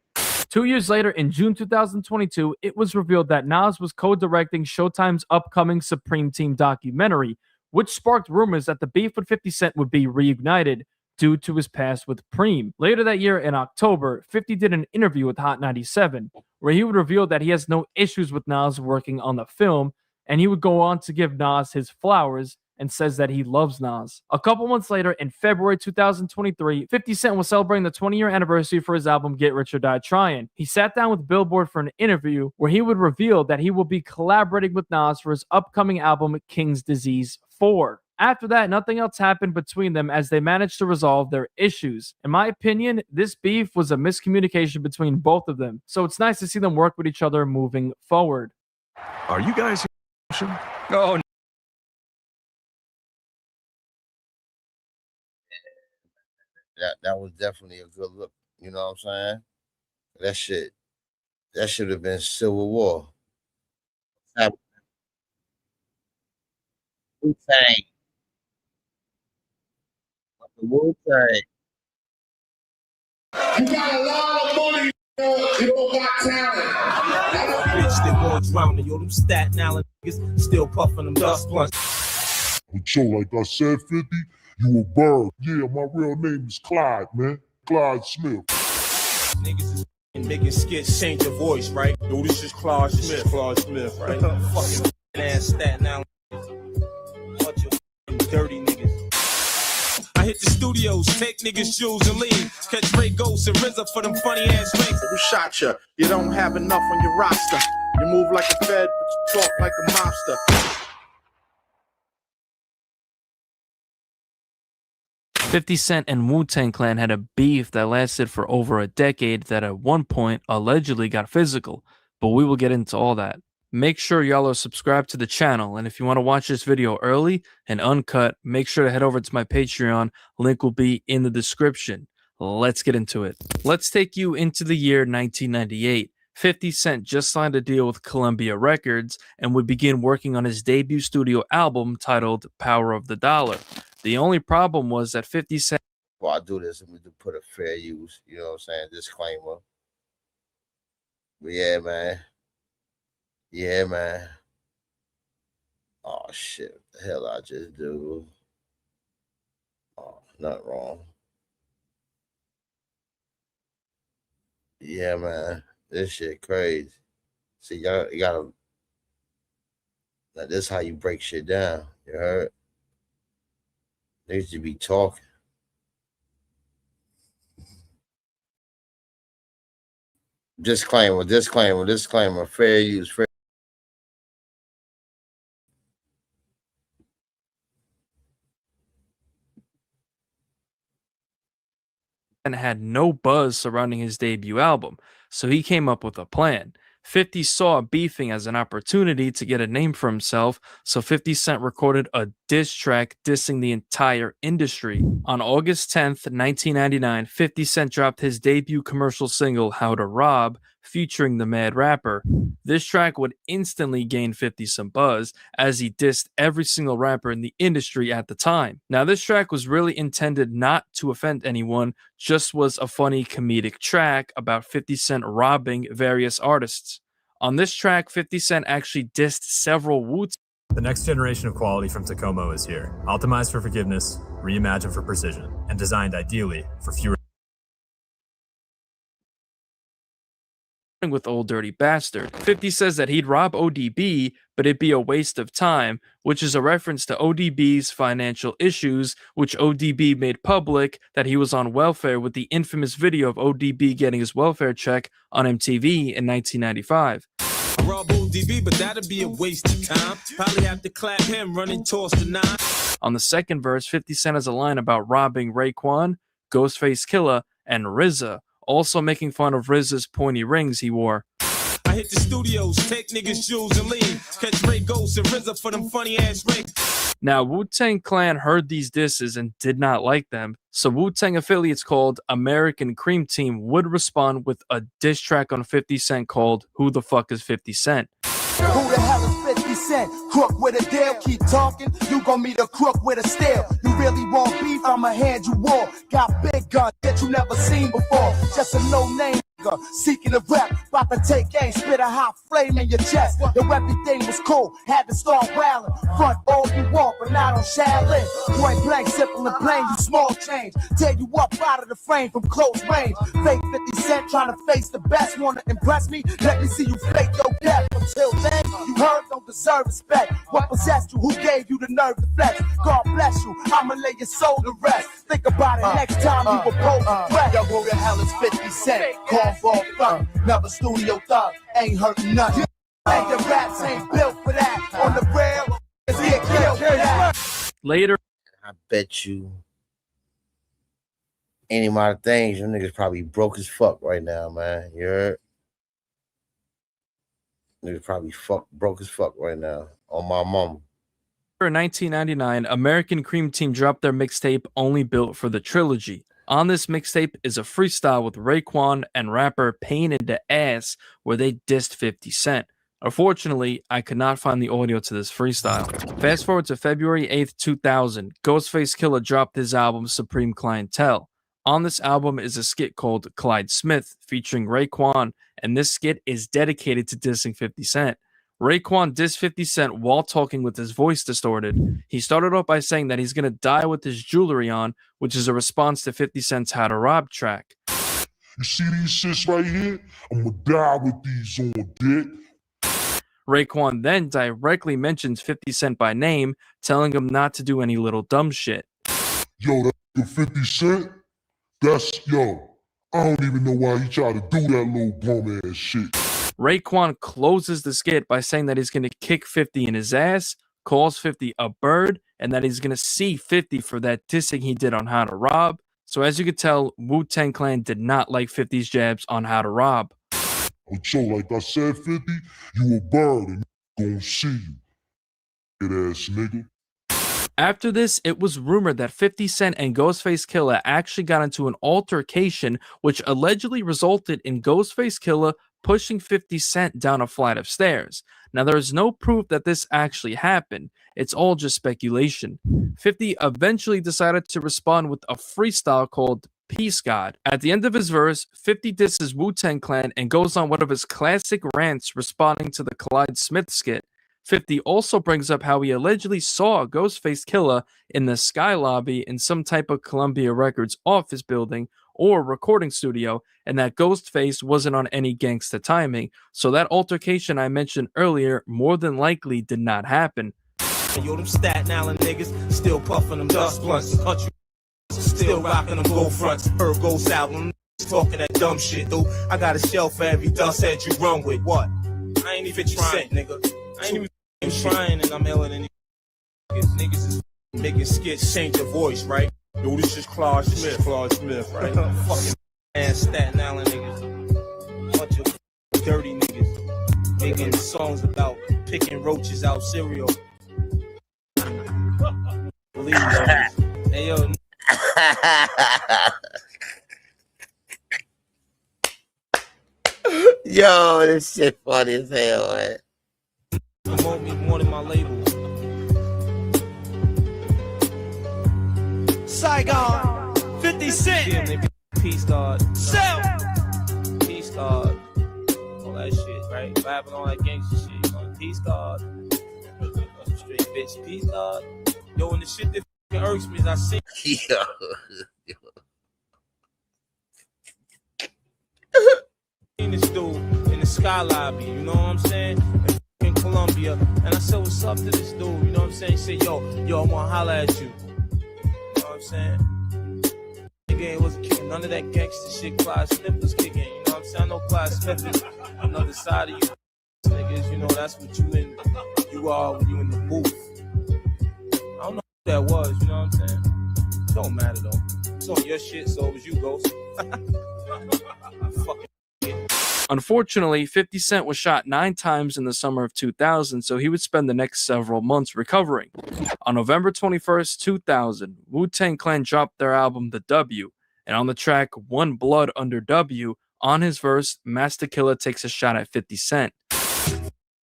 2 years later, in June 2022, it was revealed that Nas was co-directing Showtime's upcoming Supreme Team documentary, which sparked rumors that the beef with 50 Cent would be reignited due to his past with Preem. Later that year, in October, 50 did an interview with Hot 97, where he would reveal that he has no issues with Nas working on the film, and he would go on to give Nas his flowers and says that he loves Nas. A couple months later, in February 2023, 50 Cent was celebrating the 20-year anniversary for his album Get Rich or Die Trying. He sat down with Billboard for an interview where he would reveal that he will be collaborating with Nas for his upcoming album King's Disease 4. After that, nothing else happened between them as they managed to resolve their issues. In my opinion, this beef was a miscommunication between both of them, so it's nice to see them work with each other moving forward. Are you guys Oh, That was definitely a good look. You know what I'm saying? That should have been Civil War. Wu-Tang. Wu-Tang. You got a lot of money, you don't got talent. Bitch, they all drowning. Yo, them Staten Island niggas still puffing them dust blunts. So, like I said, 50, you a bird. Yeah, my real name is Clyde, man. Clyde Smith. Niggas is making skits, change your voice, right? Yo, this is Claude Smith. Claude Smith, right? Fucking ass Staten Island. Bunch of dirty niggas. I hit the studios, take niggas' jewels and leave. Catch Ray Ghost and RZA for them funny ass links. Who shot you? You don't have enough on your roster. You move like a fed, but you talk like a mobster. 50 Cent and Wu-Tang Clan had a beef that lasted for over a decade that at one point allegedly got physical, but we will get into all that. Make sure y'all are subscribed to the channel, and if you want to watch this video early and uncut, make sure to head over to my Patreon. Link will be in the description. Let's get into it. Let's take you into the year 1998. 50 Cent just signed a deal with Columbia Records and would begin working on his debut studio album titled Power of the Dollar. The only problem was that 50 Cent... Well, I do this, let me put a fair use, you know what I'm saying, disclaimer. But yeah, man. Yeah, man. Oh, shit. What the hell I just do? Oh, not wrong. Yeah, man. This shit crazy. See, you gotta... Now, this is how you break shit down. You heard? Needs to be talking. Disclaimer, fair use, fair. And had no buzz surrounding his debut album, so he came up with a plan. 50 saw beefing as an opportunity to get a name for himself, so 50 Cent recorded a diss track dissing the entire industry. On August 10th, 1999, 50 Cent dropped his debut commercial single, How to Rob, featuring the Mad Rapper. This track would instantly gain 50 some buzz, as he dissed every single rapper in the industry at the time. Now, this track was really intended not to offend anyone, just was a funny comedic track about 50 Cent robbing various artists. On this track, 50 Cent actually dissed several Wu-Tang. The next generation of quality from Tacomo is here. Optimized for forgiveness, reimagined for precision, and designed ideally for fewer. With Old Dirty Bastard. 50 says that he'd rob ODB, but it'd be a waste of time, which is a reference to ODB's financial issues, which ODB made public that he was on welfare with the infamous video of ODB getting his welfare check on MTV in 1995. Rob ODB, but that'd be a waste of time. Probably have to clap him running toss the 9. On the second verse, 50 Cent has a line about robbing Raekwon, Ghostface Killah, and RZA, also making fun of RZA's pointy rings he wore. I hit the studios, take niggas' jewels and leave. Catch Ray Ghost and RZA for them funny ass rings. Now, Wu-Tang Clan heard these disses and did not like them, so Wu-Tang affiliates called American Cream Team would respond with a diss track on 50 Cent called Who the Fuck is 50 Cent? Who the hell is 50 Cent? Crook with a deal, keep talking, you gon' meet a crook with a steel. You really want beef, I'ma hand you war. Got big guns that you never seen before. Just a no-name nigga, seeking a rep. About to take aim, spit a hot flame in your chest. Your everything was cool, had to start wailing. Front all you want, but not on Shaolin. Point blank, simple and plain, you small change. Tear you up out of the frame from close range. Fake 50 Cent, trying to face the best. Wanna impress me? Let me see you fake your death. Until then, you heard, don't deserve respect. What possessed you? Who gave you the nerve to flex? God bless you, I'ma lay your soul to rest. Think about it next time you propose a threat. Yo, who the hell is 50 Cent? Call for a thug, never studio thug, ain't hurting nothing. And your raps ain't built for that. On the rail, it's get killed for that. Later, I bet you any amount of things, you niggas probably broke as fuck right now, man. You heard? Niggas probably broke as fuck right now on my mama. In 1999, American Cream Team dropped their mixtape Only Built for the Trilogy. On this mixtape is a freestyle with Raekwon and rapper Pain in the Ass, where they dissed 50 Cent. Unfortunately, I could not find the audio to this freestyle. Fast forward to February 8th, 2000, Ghostface Killah dropped his album Supreme Clientele. On this album is a skit called Clyde Smith, featuring Raekwon, and this skit is dedicated to dissing 50 Cent. Raekwon dissed 50 Cent while talking with his voice distorted. He started off by saying that he's going to die with his jewelry on, which is a response to 50 Cent's How to Rob track. You see these shits right here? I'm gonna die with these on, dick. Raekwon then directly mentions 50 Cent by name, telling him not to do any little dumb shit. Yo, that 50 Cent? That's, yo, I don't even know why he tried to do that little bum ass shit. Raekwon closes the skit by saying that he's going to kick 50 in his ass, calls 50 a bird, and that he's going to see 50 for that dissing he did on How to Rob. So as you could tell, Wu-Tang Clan did not like 50's jabs on How to Rob. So like I said, 50, you a bird and gonna see you. Good ass nigga. After this, it was rumored that 50 Cent and Ghostface Killah actually got into an altercation, which allegedly resulted in Ghostface Killah pushing 50 Cent down a flight of stairs. Now, there is no proof that this actually happened. It's all just speculation. 50 eventually decided to respond with a freestyle called Peace God. At the end of his verse, 50 disses Wu-Tang Clan and goes on one of his classic rants responding to the Clyde Smith skit. 50 also brings up how he allegedly saw Ghostface Killah in the Sky Lobby in some type of Columbia Records office building or recording studio, and that Ghostface wasn't on any gangsta timing, so that altercation I mentioned earlier more than likely did not happen. Yo, them Staten Island niggas still puffing them dust blunts. Country still rocking them gold fronts. Herb Ghost album talking that dumb shit, though. I got a shelf for every dust head you run with. What? I ain't even trying, nigga. I ain't even trying, and I'm ill than niggas. Niggas is making skits, change your voice, right? Yo, this is Claude Smith. Claude Smith, right? Fucking ass Staten Island niggas. Bunch of dirty niggas. making songs about picking roaches out cereal. Believe me. Hey, yo. Yo, this shit funny as hell, man. Promote me more than my label. Saigon, 50 Cent. Peace God. Sell. Peace God. All that shit, right? Rapping all that gangster shit. Peace God. Straight bitch. Peace God. Yo, and the shit that fucking irks me is I see. Yo. Seen this dude in the Sky Lobby, you know what I'm saying? In Columbia. And I said, what's up to this dude? You know what I'm saying? He said, yo, I wanna holler at you. You know what I'm saying? Nigga wasn't kicking none of that gangster shit Clyde Smith was kicking. You know what I'm saying? I know Clyde Smith is on the other side of you niggas, you know, that's what you are when you in the booth. I don't know who that was, you know what I'm saying? Don't matter though. It's on your shit, so it was you, Ghost. Fucking Unfortunately, 50 Cent was shot 9 times in the summer of 2000, so he would spend the next several months recovering. On November 21st, 2000, Wu-Tang Clan dropped their album The W, and on the track One Blood Under W, on his verse, Master Killer takes a shot at 50 Cent.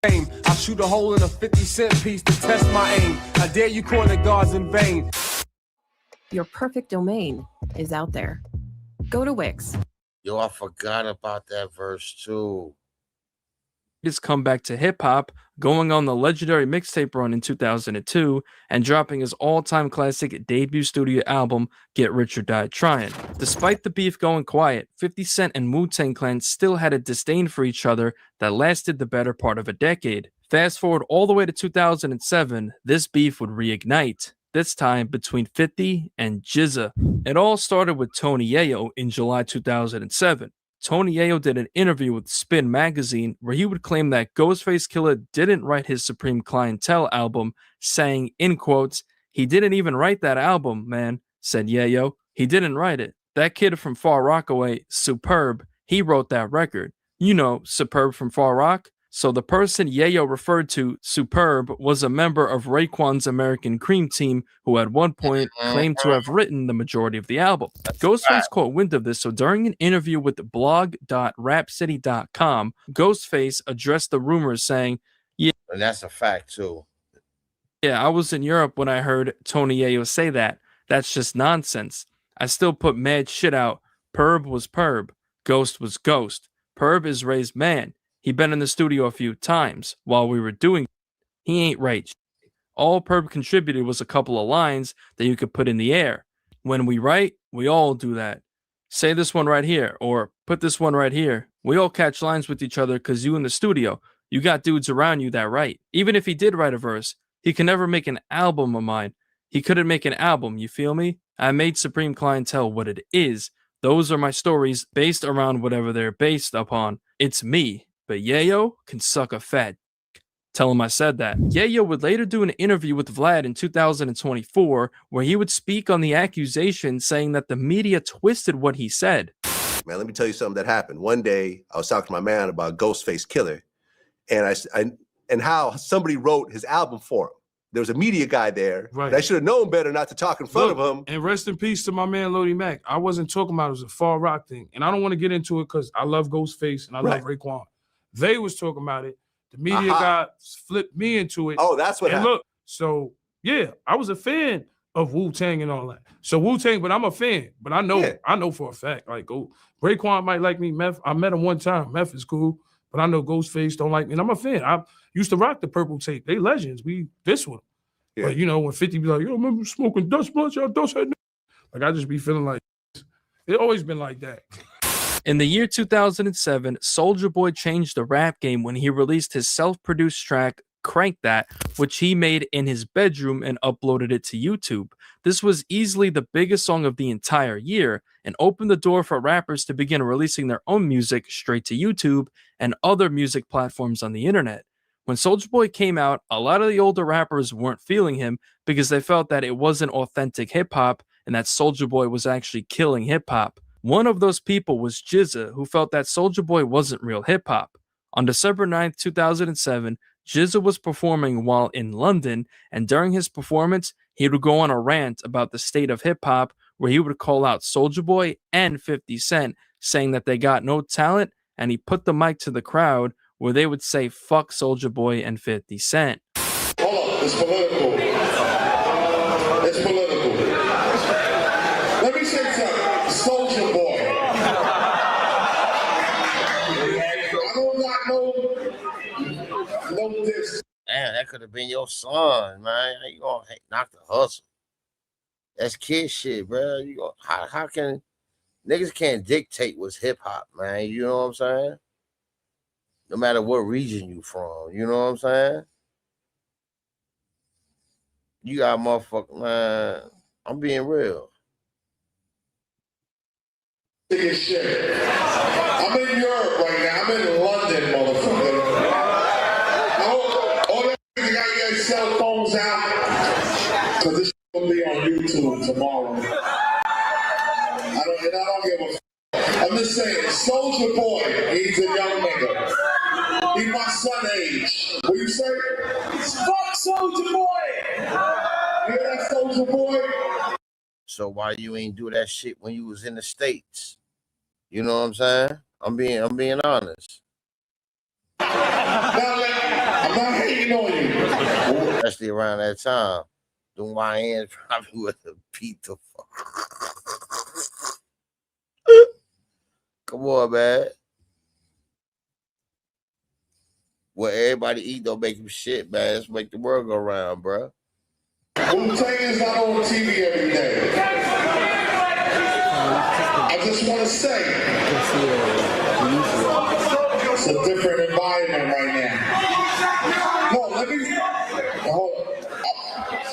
I'll shoot a hole in a 50 cent piece to test my aim. I dare you corner guards in vain. Your perfect domain is out there. Go to Wix. Yo, I forgot about that verse too. His comeback to hip hop, going on the legendary mixtape run in 2002 and dropping his all-time classic debut studio album, Get Rich or Die Tryin'. Despite the beef going quiet, 50 Cent and Wu-Tang Clan still had a disdain for each other that lasted the better part of a decade. Fast forward all the way to 2007, this beef would reignite, this time between 50 and GZA. It all started with Tony Yayo in July 2007. Tony Yayo did an interview with Spin magazine where he would claim that Ghostface Killah didn't write his Supreme Clientele album, saying, in quotes, "He didn't even write that album, man," said Yayo. "He didn't write it. That kid from Far Rockaway, Superb, he wrote that record. You know, Superb from Far Rock?" So the person Yayo referred to, Superb, was a member of Raekwon's American Cream Team who at one point claimed to have written the majority of the album. Ghostface caught wind of this, so during an interview with blog.rapcity.com, Ghostface addressed the rumors saying, "Yeah, and that's a fact too. Yeah, I was in Europe when I heard Tony Yayo say that. That's just nonsense. I still put mad shit out. Perb was Perb. Ghost was Ghost. Perb is Ray's man. He been in the studio a few times while we were doing it. He ain't right. All Perb contributed was a couple of lines that you could put in the air. When we write, we all do that. Say this one right here, or put this one right here. We all catch lines with each other because you in the studio. You got dudes around you that write. Even if he did write a verse, he can never make an album of mine. He couldn't make an album, you feel me? I made Supreme Clientele what it is. Those are my stories based around whatever they're based upon. It's me. But Yayo can suck a fat. Tell him I said that. Yayo would later do an interview with Vlad in 2024 where he would speak on the accusation saying that the media twisted what he said. Man, let me tell you something that happened. One day, I was talking to my man about Ghostface Killah, and how somebody wrote his album for him. There was a media guy there. Right. I should have known better not to talk in front of him. And rest in peace to my man Lodi Mac. I wasn't talking about it was a Far Rock thing, and I don't want to get into it because I love Ghostface and I love Raekwon. They was talking about it. The media guy flipped me into it. Oh, that's what happened. Look, so yeah, I was a fan of Wu-Tang and all that. So Wu-Tang, but I'm a fan. But I know for a fact, like, Raekwon might like me. Meth, I met him one time. Meth is cool, but I know Ghostface don't like me. And I'm a fan. I used to rock the Purple Tape. They legends. This one. Yeah. But you know, when 50 be like, yo, remember smoking Dutch Blunt? Y'all Dutch had like, I just be feeling like it always been like that. In the year 2007, Soulja Boy changed the rap game when he released his self-produced track, Crank That, which he made in his bedroom and uploaded it to YouTube. This was easily the biggest song of the entire year and opened the door for rappers to begin releasing their own music straight to YouTube and other music platforms on the internet. When Soulja Boy came out, a lot of the older rappers weren't feeling him because they felt that it wasn't authentic hip-hop and that Soulja Boy was actually killing hip-hop. One of those people was GZA, who felt that Soulja Boy wasn't real hip-hop. On December 9th, 2007, GZA was performing while in London, and during his performance, he would go on a rant about the state of hip-hop, where he would call out Soulja Boy and 50 Cent, saying that they got no talent, and he put the mic to the crowd, where they would say, fuck Soulja Boy and 50 Cent. Hold up, it's political. It's political. Let me say something. Soulja Boy. I don't got no diss. Damn, that could have been your son, man. How you gonna knock the hustle? That's kid shit, bro. You go, how can niggas can't dictate what's hip hop, man? You know what I'm saying? No matter what region you from, you know what I'm saying? You got motherfucker, man. I'm being real. Shit. I'm in Europe right now. I'm in London, motherfucker. All that niggas gotta get their cell phones out, because this shit gonna be on YouTube tomorrow. I don't give a f. I'm just saying, Soulja Boy, he's a young nigga. He's my son age. What you say? Fuck Soulja Boy! Hear that, Soulja Boy? So why you ain't do that shit when you was in the States? You know what I'm saying? I'm being honest. I'm not hating on you. Especially around that time. The YNs probably would have beat the fuck. Come on, man. What everybody eat don't make him shit, man. Let's make the world go round, bro. Wu-Tang is not on TV every day. I just want to say, it's a different environment right now. No, let me, hold on.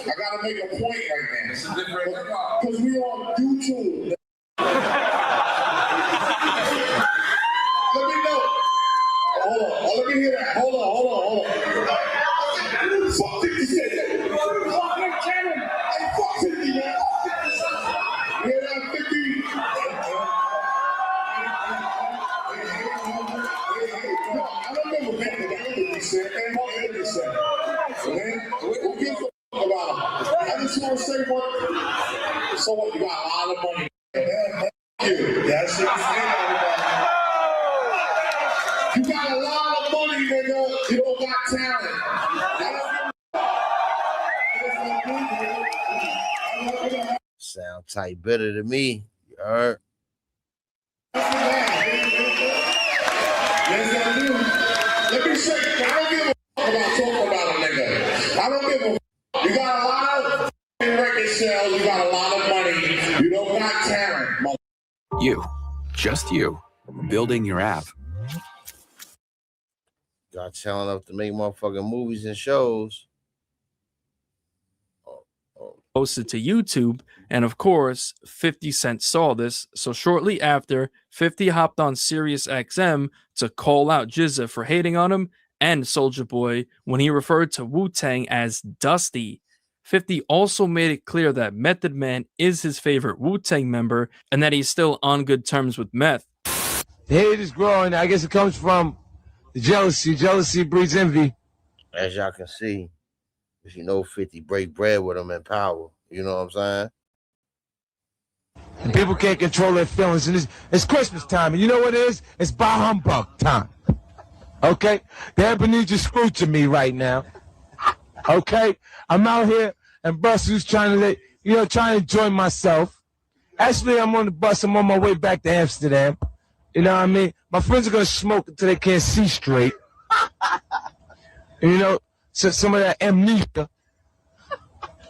I gotta make a point right now. Because we on YouTube. Let me know. Hold on. Let me hear that. Hold on. Fuck 50 Cent. Fuck Cannon. Hey, fuck 50, man. Hear that, 50? I don't remember back to that 50 Cent. And what 50 Cent. Man, who gives a fuck about him? I just want to say one. So what? You got a lot of money. You. That's it. You got a lot of money, nigga. You don't got talent. Sound tight better than me. You heard? Yes, I do. Let me say, I don't give a fuck about talking about a nigga. I don't give a fuck. You got a lot of record sales. You got a lot of money. You don't got talent, mother. You, just you, building your app. Got talent enough to make motherfucking movies and shows. Posted to YouTube, and of course 50 Cent saw this, so shortly after, 50 hopped on Sirius XM to call out GZA for hating on him and Soulja Boy when he referred to Wu-Tang as Dusty. 50 also made it clear that Method Man is his favorite Wu-Tang member and that he's still on good terms with Meth. The hate is growing. I guess it comes from the jealousy. Jealousy breeds envy. As y'all can see, if you know 50, break bread with him in power. You know what I'm saying? And people can't control their feelings. And it's Christmas time. And you know what it is? It's bah humbug time. Okay? The Ebenezer Scrooge to me right now. Okay? I'm out here in Brussels trying to enjoy myself. Actually, I'm on the bus. I'm on my way back to Amsterdam. You know what I mean? My friends are going to smoke until they can't see straight. And, you know, so some of that amnesia.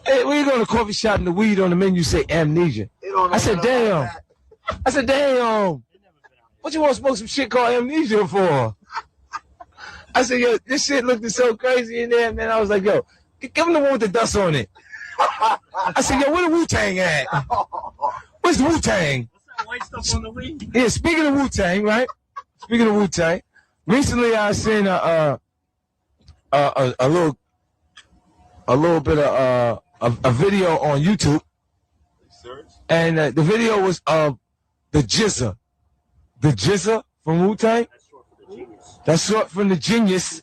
Hey, when you go to the coffee shop and the weed on the menu say amnesia. I said, damn. What you want to smoke some shit called amnesia for? I said, yo, this shit looked so crazy in there, man. I was like, yo, give him the one with the dust on it. I said, yo, where the Wu-Tang at? Where's the Wu-Tang? White stuff on the weed. Yeah, speaking of Wu-Tang, right? Speaking of Wu-Tang, recently I seen a little bit of a video on YouTube, and the video was of the GZA from Wu-Tang. That's short from the genius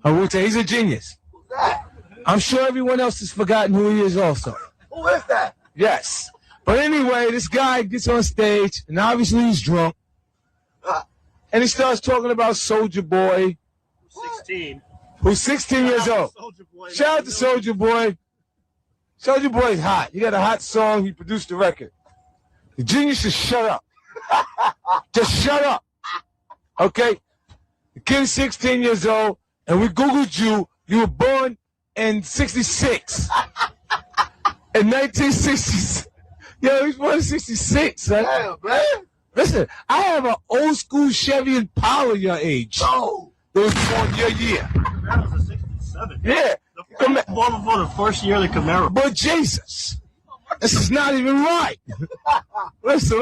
of Wu-Tang. He's a genius. I'm sure everyone else has forgotten who he is also. Who is that? Yes. But anyway, this guy gets on stage, and obviously he's drunk. And he starts talking about Soulja Boy. 16. Who's 16 years old. Shout out to Soulja Boy. Soulja Boy's hot. He got a hot song. He produced the record. The genius should shut up. Just shut up. Okay? The kid's 16 years old, and we Googled you. You were born in 66. In 1960s. Yo, he was born in 66, son. Damn, man. Listen, I have an old school Chevy Impala your age. Oh. That was born your year. That was a 67. Yeah. Born before the first year of the Camaro. But Jesus, this is not even right. Listen.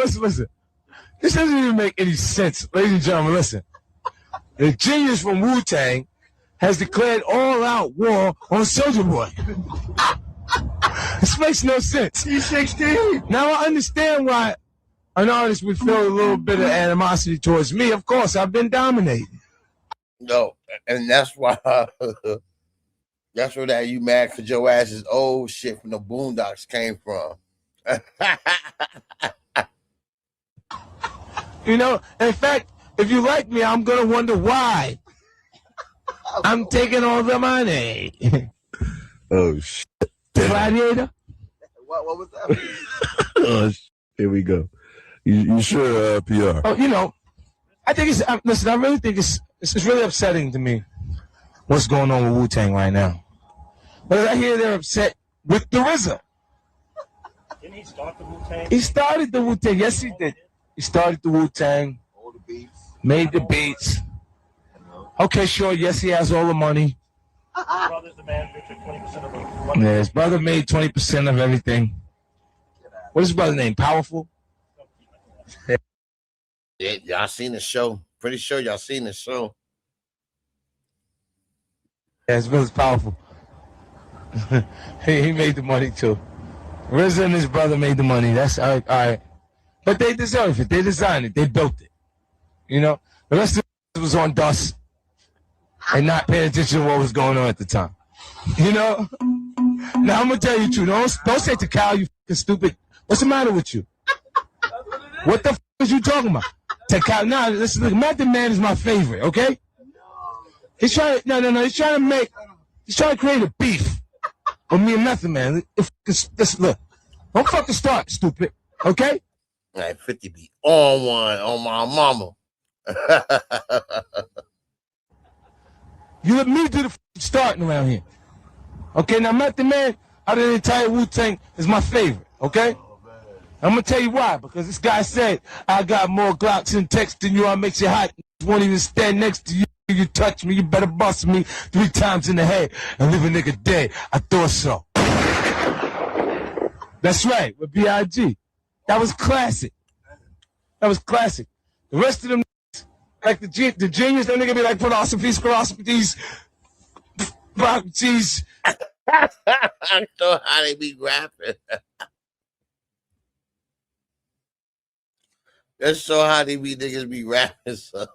This doesn't even make any sense. Ladies and gentlemen, listen. The genius from Wu-Tang has declared all-out war on Soulja Boy. This makes no sense. He's 16. Now I understand why an artist would feel a little bit of animosity towards me. Of course, I've been dominated. No, and that's why that's where that you mad because your ass is old shit from the Boondocks came from. You know, in fact, if you like me, I'm gonna wonder why. I'm taking all the money. Oh shit. Gladiator? What was that? Oh, here we go. You sure, PR? Oh, you know, I think it's, listen, I really think it's really upsetting to me what's going on with Wu-Tang right now. But I hear they're upset with the RZA. Didn't he start the Wu-Tang? He started the Wu-Tang. Yes, he did. He started the Wu-Tang. All the beats. Made the beats. Okay, sure. Yes, he has all the money. His brother's the manager, took 20% of the money. Yeah, his brother made 20% of everything. What is his brother's name? Powerful? Yeah, y'all seen the show. Pretty sure y'all seen the show. Yeah, his brother's Powerful. he made the money too. RZA and his brother made the money. That's all right. But they deserve it. They designed it. They built it. You know? The rest of it was on dust and not paying attention to what was going on at the time. You know? Now, I'm going to tell you the truth. Don't say to Kyle, you fucking stupid. What's the matter with you? What the fuck is you talking about? To Kyle, nah, listen, look, Method Man is my favorite, okay? He's trying to, he's trying to create a beef with me and Method Man. Look, don't fucking start, stupid, okay? All right, 50 be on one on my mama. You let me do the starting around here. Okay, now Method Man out of the entire Wu-Tang is my favorite, okay? I'm gonna tell you why, because this guy said, I got more Glocks and texts than you, I makes you hot, won't even stand next to you. You touch me, you better bust me 3 times in the head and leave a nigga dead. I thought so. That's right, with B.I.G. That was classic. The rest of them, like the genius, that nigga be like philosophies, properties. I know how they be rapping. That's so how they be niggas be rapping. So.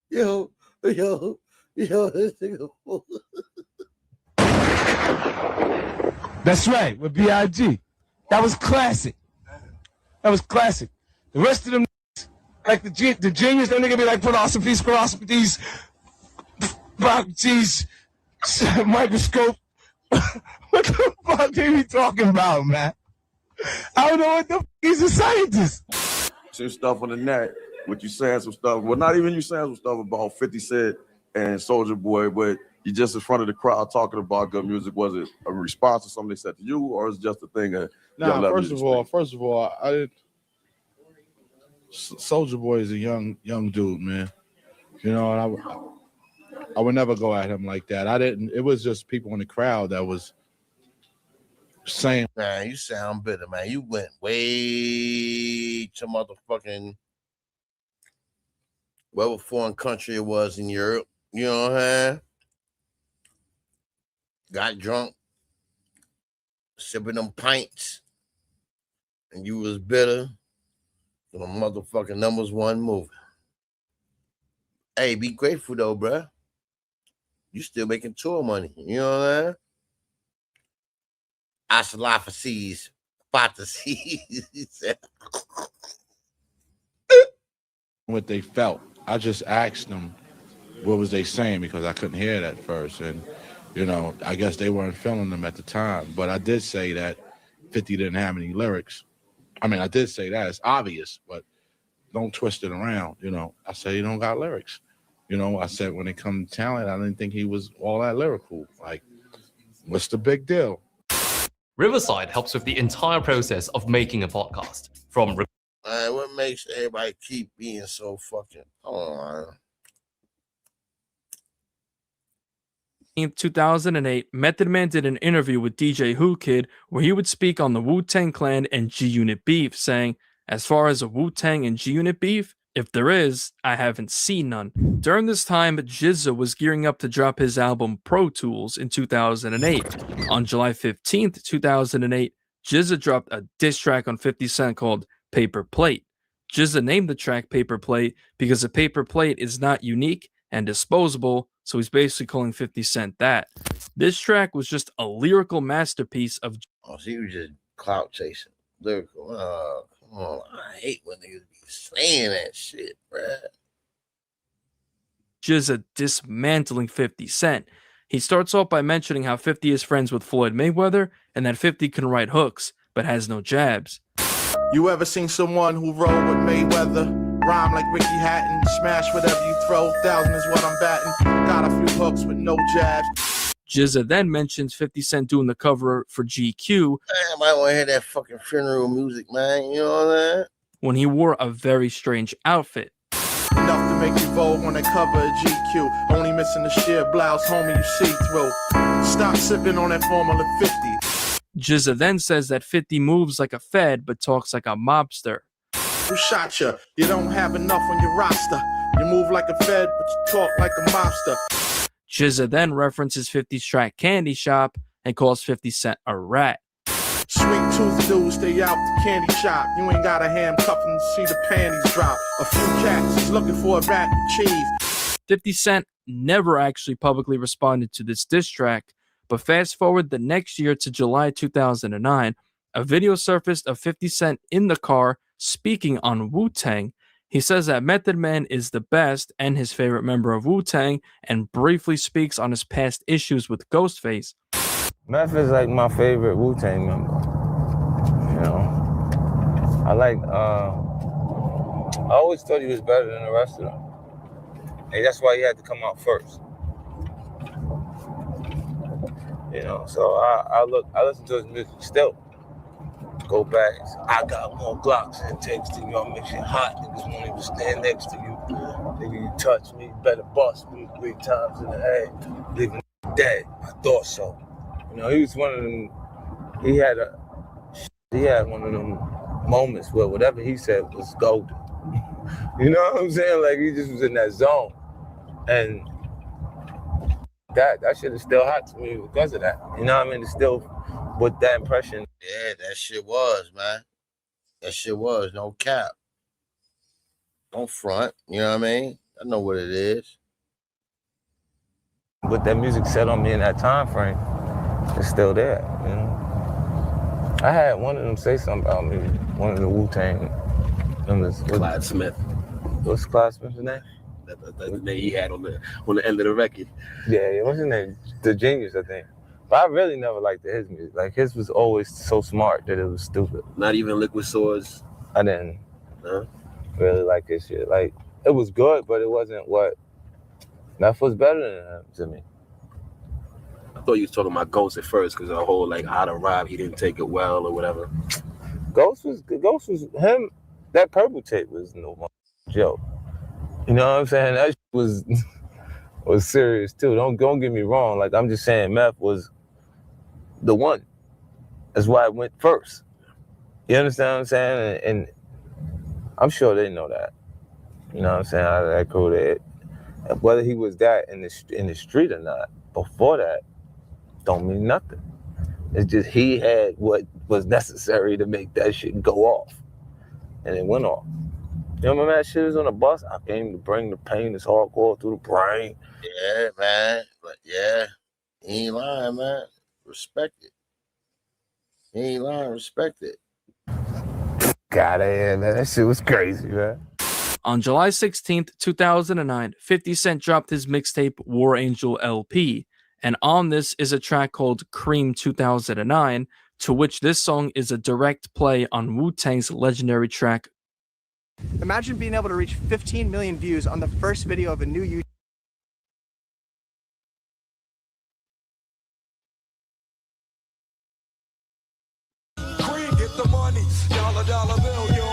Yo, this nigga. That's right, with B.I.G. That was classic. The rest of them, like the genius, that nigga be like philosophies, properties, microscope. What the fuck are we talking about, man? I don't know what the fuck. He's a scientist. Some stuff on the net with you saying some stuff. Well, not even you saying some stuff about 50 Cent and Soulja Boy, but you just in front of the crowd talking about good music. Was it a response to something they said to you, or is it just a thing of nah, first of all, I did. Soulja Boy is a young dude, man. You know, and I would never go at him like that. I didn't. It was just people in the crowd that was saying, man, you sound bitter, man. You went way to motherfucking whatever foreign country it was in Europe. You know what I'm saying? Got drunk, sipping them pints. and you was bitter for the motherfucking #1 movie. Hey, be grateful though, bruh. You still making tour money. You know what I'm saying? Ashalafasi's, Fantasies. What they felt. I just asked them what was they saying because I couldn't hear it at first. And, you know, I guess they weren't feeling them at the time. But I did say that 50 didn't have any lyrics. I mean, I did say that. It's obvious, but don't twist it around. You know, I said he don't got lyrics. You know, I said when it comes to talent, I didn't think he was all that lyrical. Like, what's the big deal? Riverside helps with the entire process of making a podcast. From What makes everybody keep being so fucking... Hold on. In 2008, Method Man did an interview with DJ Who Kid where he would speak on the Wu-Tang Clan and G-Unit beef, saying, as far as a Wu-Tang and G-Unit beef, if there is, I haven't seen none. During this time, GZA was gearing up to drop his album Pro Tools in 2008. On July 15th, 2008, GZA dropped a diss track on 50 Cent called Paper Plate. GZA named the track Paper Plate because a paper plate is not unique and disposable, so he's basically calling 50 Cent that. This track was just a lyrical masterpiece of... Oh, so you were just clout chasing. Lyrical. Oh, come on. I hate when niggas be saying that shit, bruh. GZA dismantling 50 Cent. He starts off by mentioning how 50 is friends with Floyd Mayweather and that 50 can write hooks, but has no jabs. You ever seen someone who roll with Mayweather? Rhyme like Ricky Hatton, smash whatever you throw, 1,000 is what I'm batting. Got a few hooks with no jabs. GZA then mentions 50 Cent doing the cover for GQ. I might want to hear that fucking funeral music, man. You know what I'm saying? When he wore a very strange outfit. Enough to make you vogue on the cover of GQ. Only missing the sheer blouse, homie, you see through. Stop sipping on that Formula 50. GZA then says that 50 moves like a Fed but talks like a mobster. Who shot you? You don't have enough on your roster. You move like a Fed, but you talk like a mobster. GZA then references 50's track Candy Shop and calls 50 Cent a rat. Sweet tooth dudes stay out the candy shop. You ain't got a handcuff and see the panties drop. A few cats is looking for a rat and cheese. 50 Cent never actually publicly responded to this diss track, but fast forward the next year to July 2009, a video surfaced of 50 Cent in the car speaking on Wu-Tang. He says that Method Man is the best and his favorite member of Wu-Tang, and briefly speaks on his past issues with Ghostface. Meth is like my favorite Wu-Tang member. You know, I always thought he was better than the rest of them. And that's why he had to come out first. You know, so I listen to his music still. Go back, I got more Glocks and takes to you. I'll make shit hot. Niggas won't even stand next to you. Nigga, you touch me, better bust me 3 times in the head. Leaving dead. I thought so. You know, he was one of them. He had one of them moments where whatever he said was golden. You know what I'm saying? Like he just was in that zone, and that shit is still hot to me because of that. You know what I mean? It's still with that impression. Yeah, that shit was, man. That shit was, no cap. Don't front, you know what I mean? I know what it is. What that music said on me in that time frame is still there, you know? I had one of them say something about me, one of the Wu-Tang members. Clyde Smith. What's Clyde Smith's name? That's the name he had on the end of the record. Yeah, what's his name? The Genius, I think. But I really never liked his music. Like his was always so smart that it was stupid. Not even Liquid Swords. I didn't really like his shit. Like it was good, but it wasn't what Meth was better than him to me. I thought you was talking about Ghost at first because the whole like how to rob, he didn't take it well or whatever. Ghost was him. That Purple tape was no joke. You know what I'm saying? That was serious too. Don't get me wrong. Like I'm just saying, Meth was the one. That's why it went first. You understand what I'm saying? And I'm sure they know that. You know what I'm saying? Out of that crew, that whether he was that in the street or not, before that, don't mean nothing. It's just he had what was necessary to make that shit go off. And it went off. You remember that shit was on the bus? I came to bring the pain that's hardcore through the brain. Yeah, man. But yeah, he ain't lying, man. Respect it. He ain't lying, respect it. God damn, man. That shit was crazy, man. On July 16th, 2009, 50 Cent dropped his mixtape War Angel LP, and on this is a track called Cream 2009, to which this song is a direct play on Wu-Tang's legendary track. Imagine being able to reach 15 million views on the first video of a new YouTube. Cream, get the money, dollar bill, yo.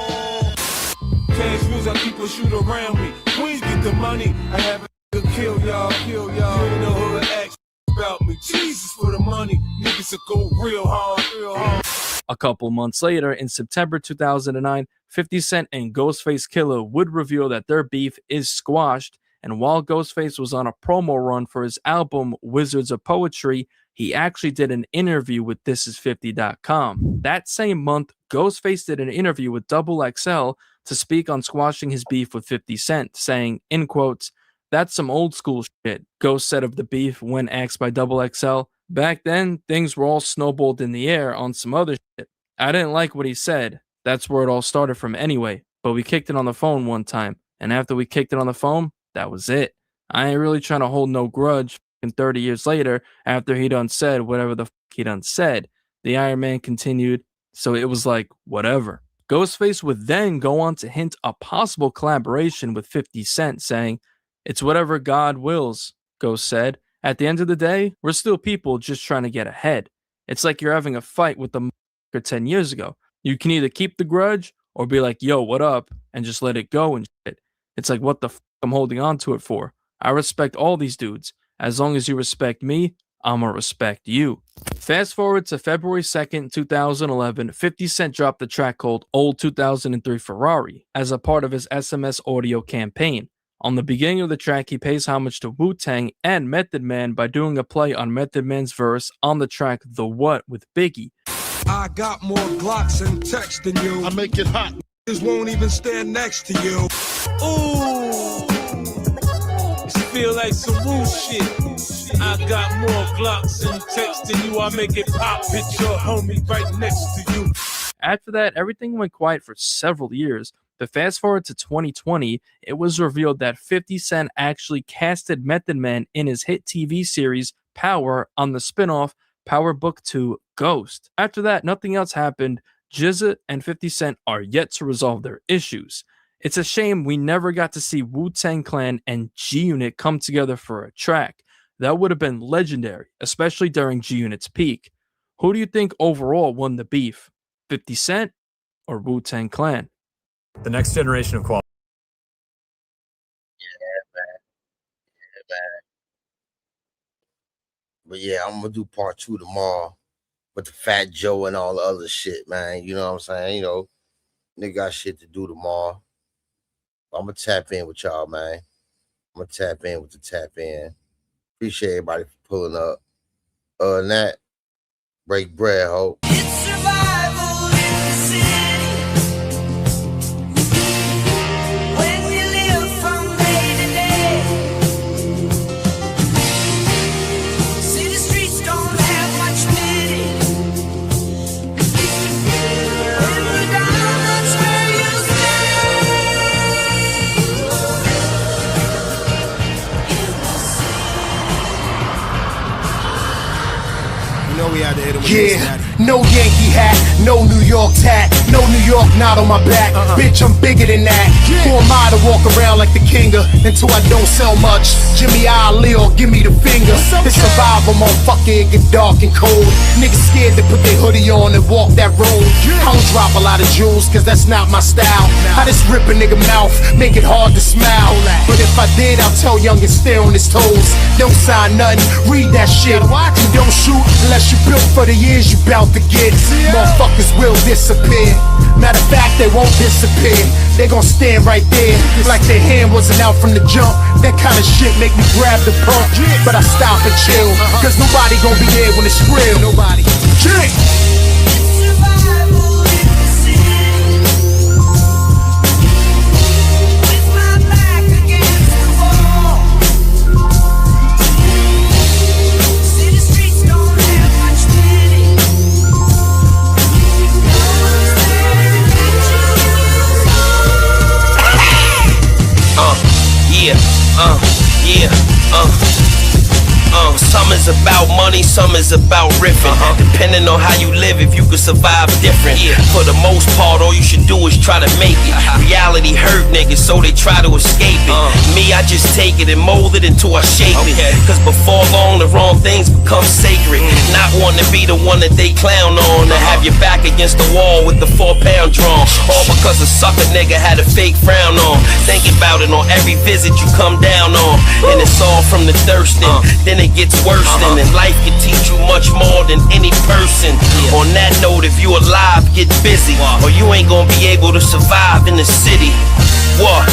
Cash rules, I keep a shoot around me. Queens get the money, I have a kill y'all. You in the hood, ask about me. Jesus for the money, niggas will go real hard. A couple months later, in September 2009, 50 Cent and Ghostface Killah would reveal that their beef is squashed, and while Ghostface was on a promo run for his album Wizards of Poetry, he actually did an interview with ThisIs50.com. That same month, Ghostface did an interview with XXL to speak on squashing his beef with 50 Cent, saying, in quotes, "That's some old school shit," Ghost said of the beef when asked by XXL. "Back then, things were all snowballed in the air on some other shit. I didn't like what he said. That's where it all started from anyway. But we kicked it on the phone one time. And after we kicked it on the phone, that was it. I ain't really trying to hold no grudge. And 30 years later, after he done said whatever the fuck he done said," the Iron Man continued. So it was like, whatever. Ghostface would then go on to hint a possible collaboration with 50 Cent, saying, "It's whatever God wills," Ghost said. "At the end of the day, we're still people just trying to get ahead. It's like you're having a fight with the motherfucker 10 years ago. You can either keep the grudge or be like, yo, what up? And just let it go and shit. It's like, what the fuck I'm holding on to it for? I respect all these dudes. As long as you respect me, I'm gonna respect you." Fast forward to February 2nd, 2011, 50 Cent dropped a track called Old 2003 Ferrari as a part of his SMS audio campaign. On the beginning of the track, he pays homage to Wu-Tang and Method Man by doing a play on Method Man's verse on the track The What with Biggie. I got more Glocks and texts than you. I make it hot. Niggas won't even stand next to you. Ooh, this feel like some Wu shit. I got more Glocks and texts than you. I make it pop. Picture homie right next to you. After that, everything went quiet for several years. But fast forward to 2020, it was revealed that 50 Cent actually casted Method Man in his hit TV series Power on the spinoff Power Book 2 Ghost. After that, nothing else happened. GZA and 50 Cent are yet to resolve their issues. It's a shame we never got to see Wu-Tang Clan and G-Unit come together for a track. That would have been legendary, especially during G-Unit's peak. Who do you think overall won the beef? 50 Cent or Wu-Tang Clan? The next generation of quality. But yeah, I'm gonna do part 2 tomorrow with the Fat Joe and all the other shit, man. You know what I'm saying? You know, nigga got shit to do tomorrow. I'm gonna tap in with y'all, man. I'm gonna tap in with the tap in. Appreciate everybody for pulling up. Other than that, break bread, hope. Yeah, no Yankee hat, no New York tat, no New York knot on my back. Bitch, I'm bigger than that. Who am I to walk around like the king of until I don't sell much? Jimmy Ali or give me the finger. It's survival, motherfucker, it get dark and cold. Niggas scared to put their hoodie on and walk that road. I don't drop a lot of jewels, cause that's not my style. I just rip a nigga mouth, make it hard to smile. But if I did, I'll tell young and stay on his toes. Don't sign nothing, read that shit. You don't shoot unless you built for the years you bout to get. Motherfuckers will disappear. Matter of fact, they won't disappear. They gon' stand right there like their hand wasn't out from the jump. That kind of shit make me grab the pump, but I stop and chill, cause nobody gon' be there when it's real. Nobody. Some is about money, some is about riffing. Depending on how you live, if you could survive different. For the most part, all you should do is try to make it. Reality hurt niggas, so they try to escape it. Me, I just take it and mold it until I shape it. Cause before long, the wrong things become sacred. Not wanting to be the one that they clown on, to have your back against the wall with the 4-pound drawn. All because a sucker nigga had a fake frown on. Think about it on every visit you come down on. And it's all from the thirsting, then it gets worse than, and life can teach you much more than any person. On that note, if you alive, get busy, or you ain't gonna be able to survive in the city. What?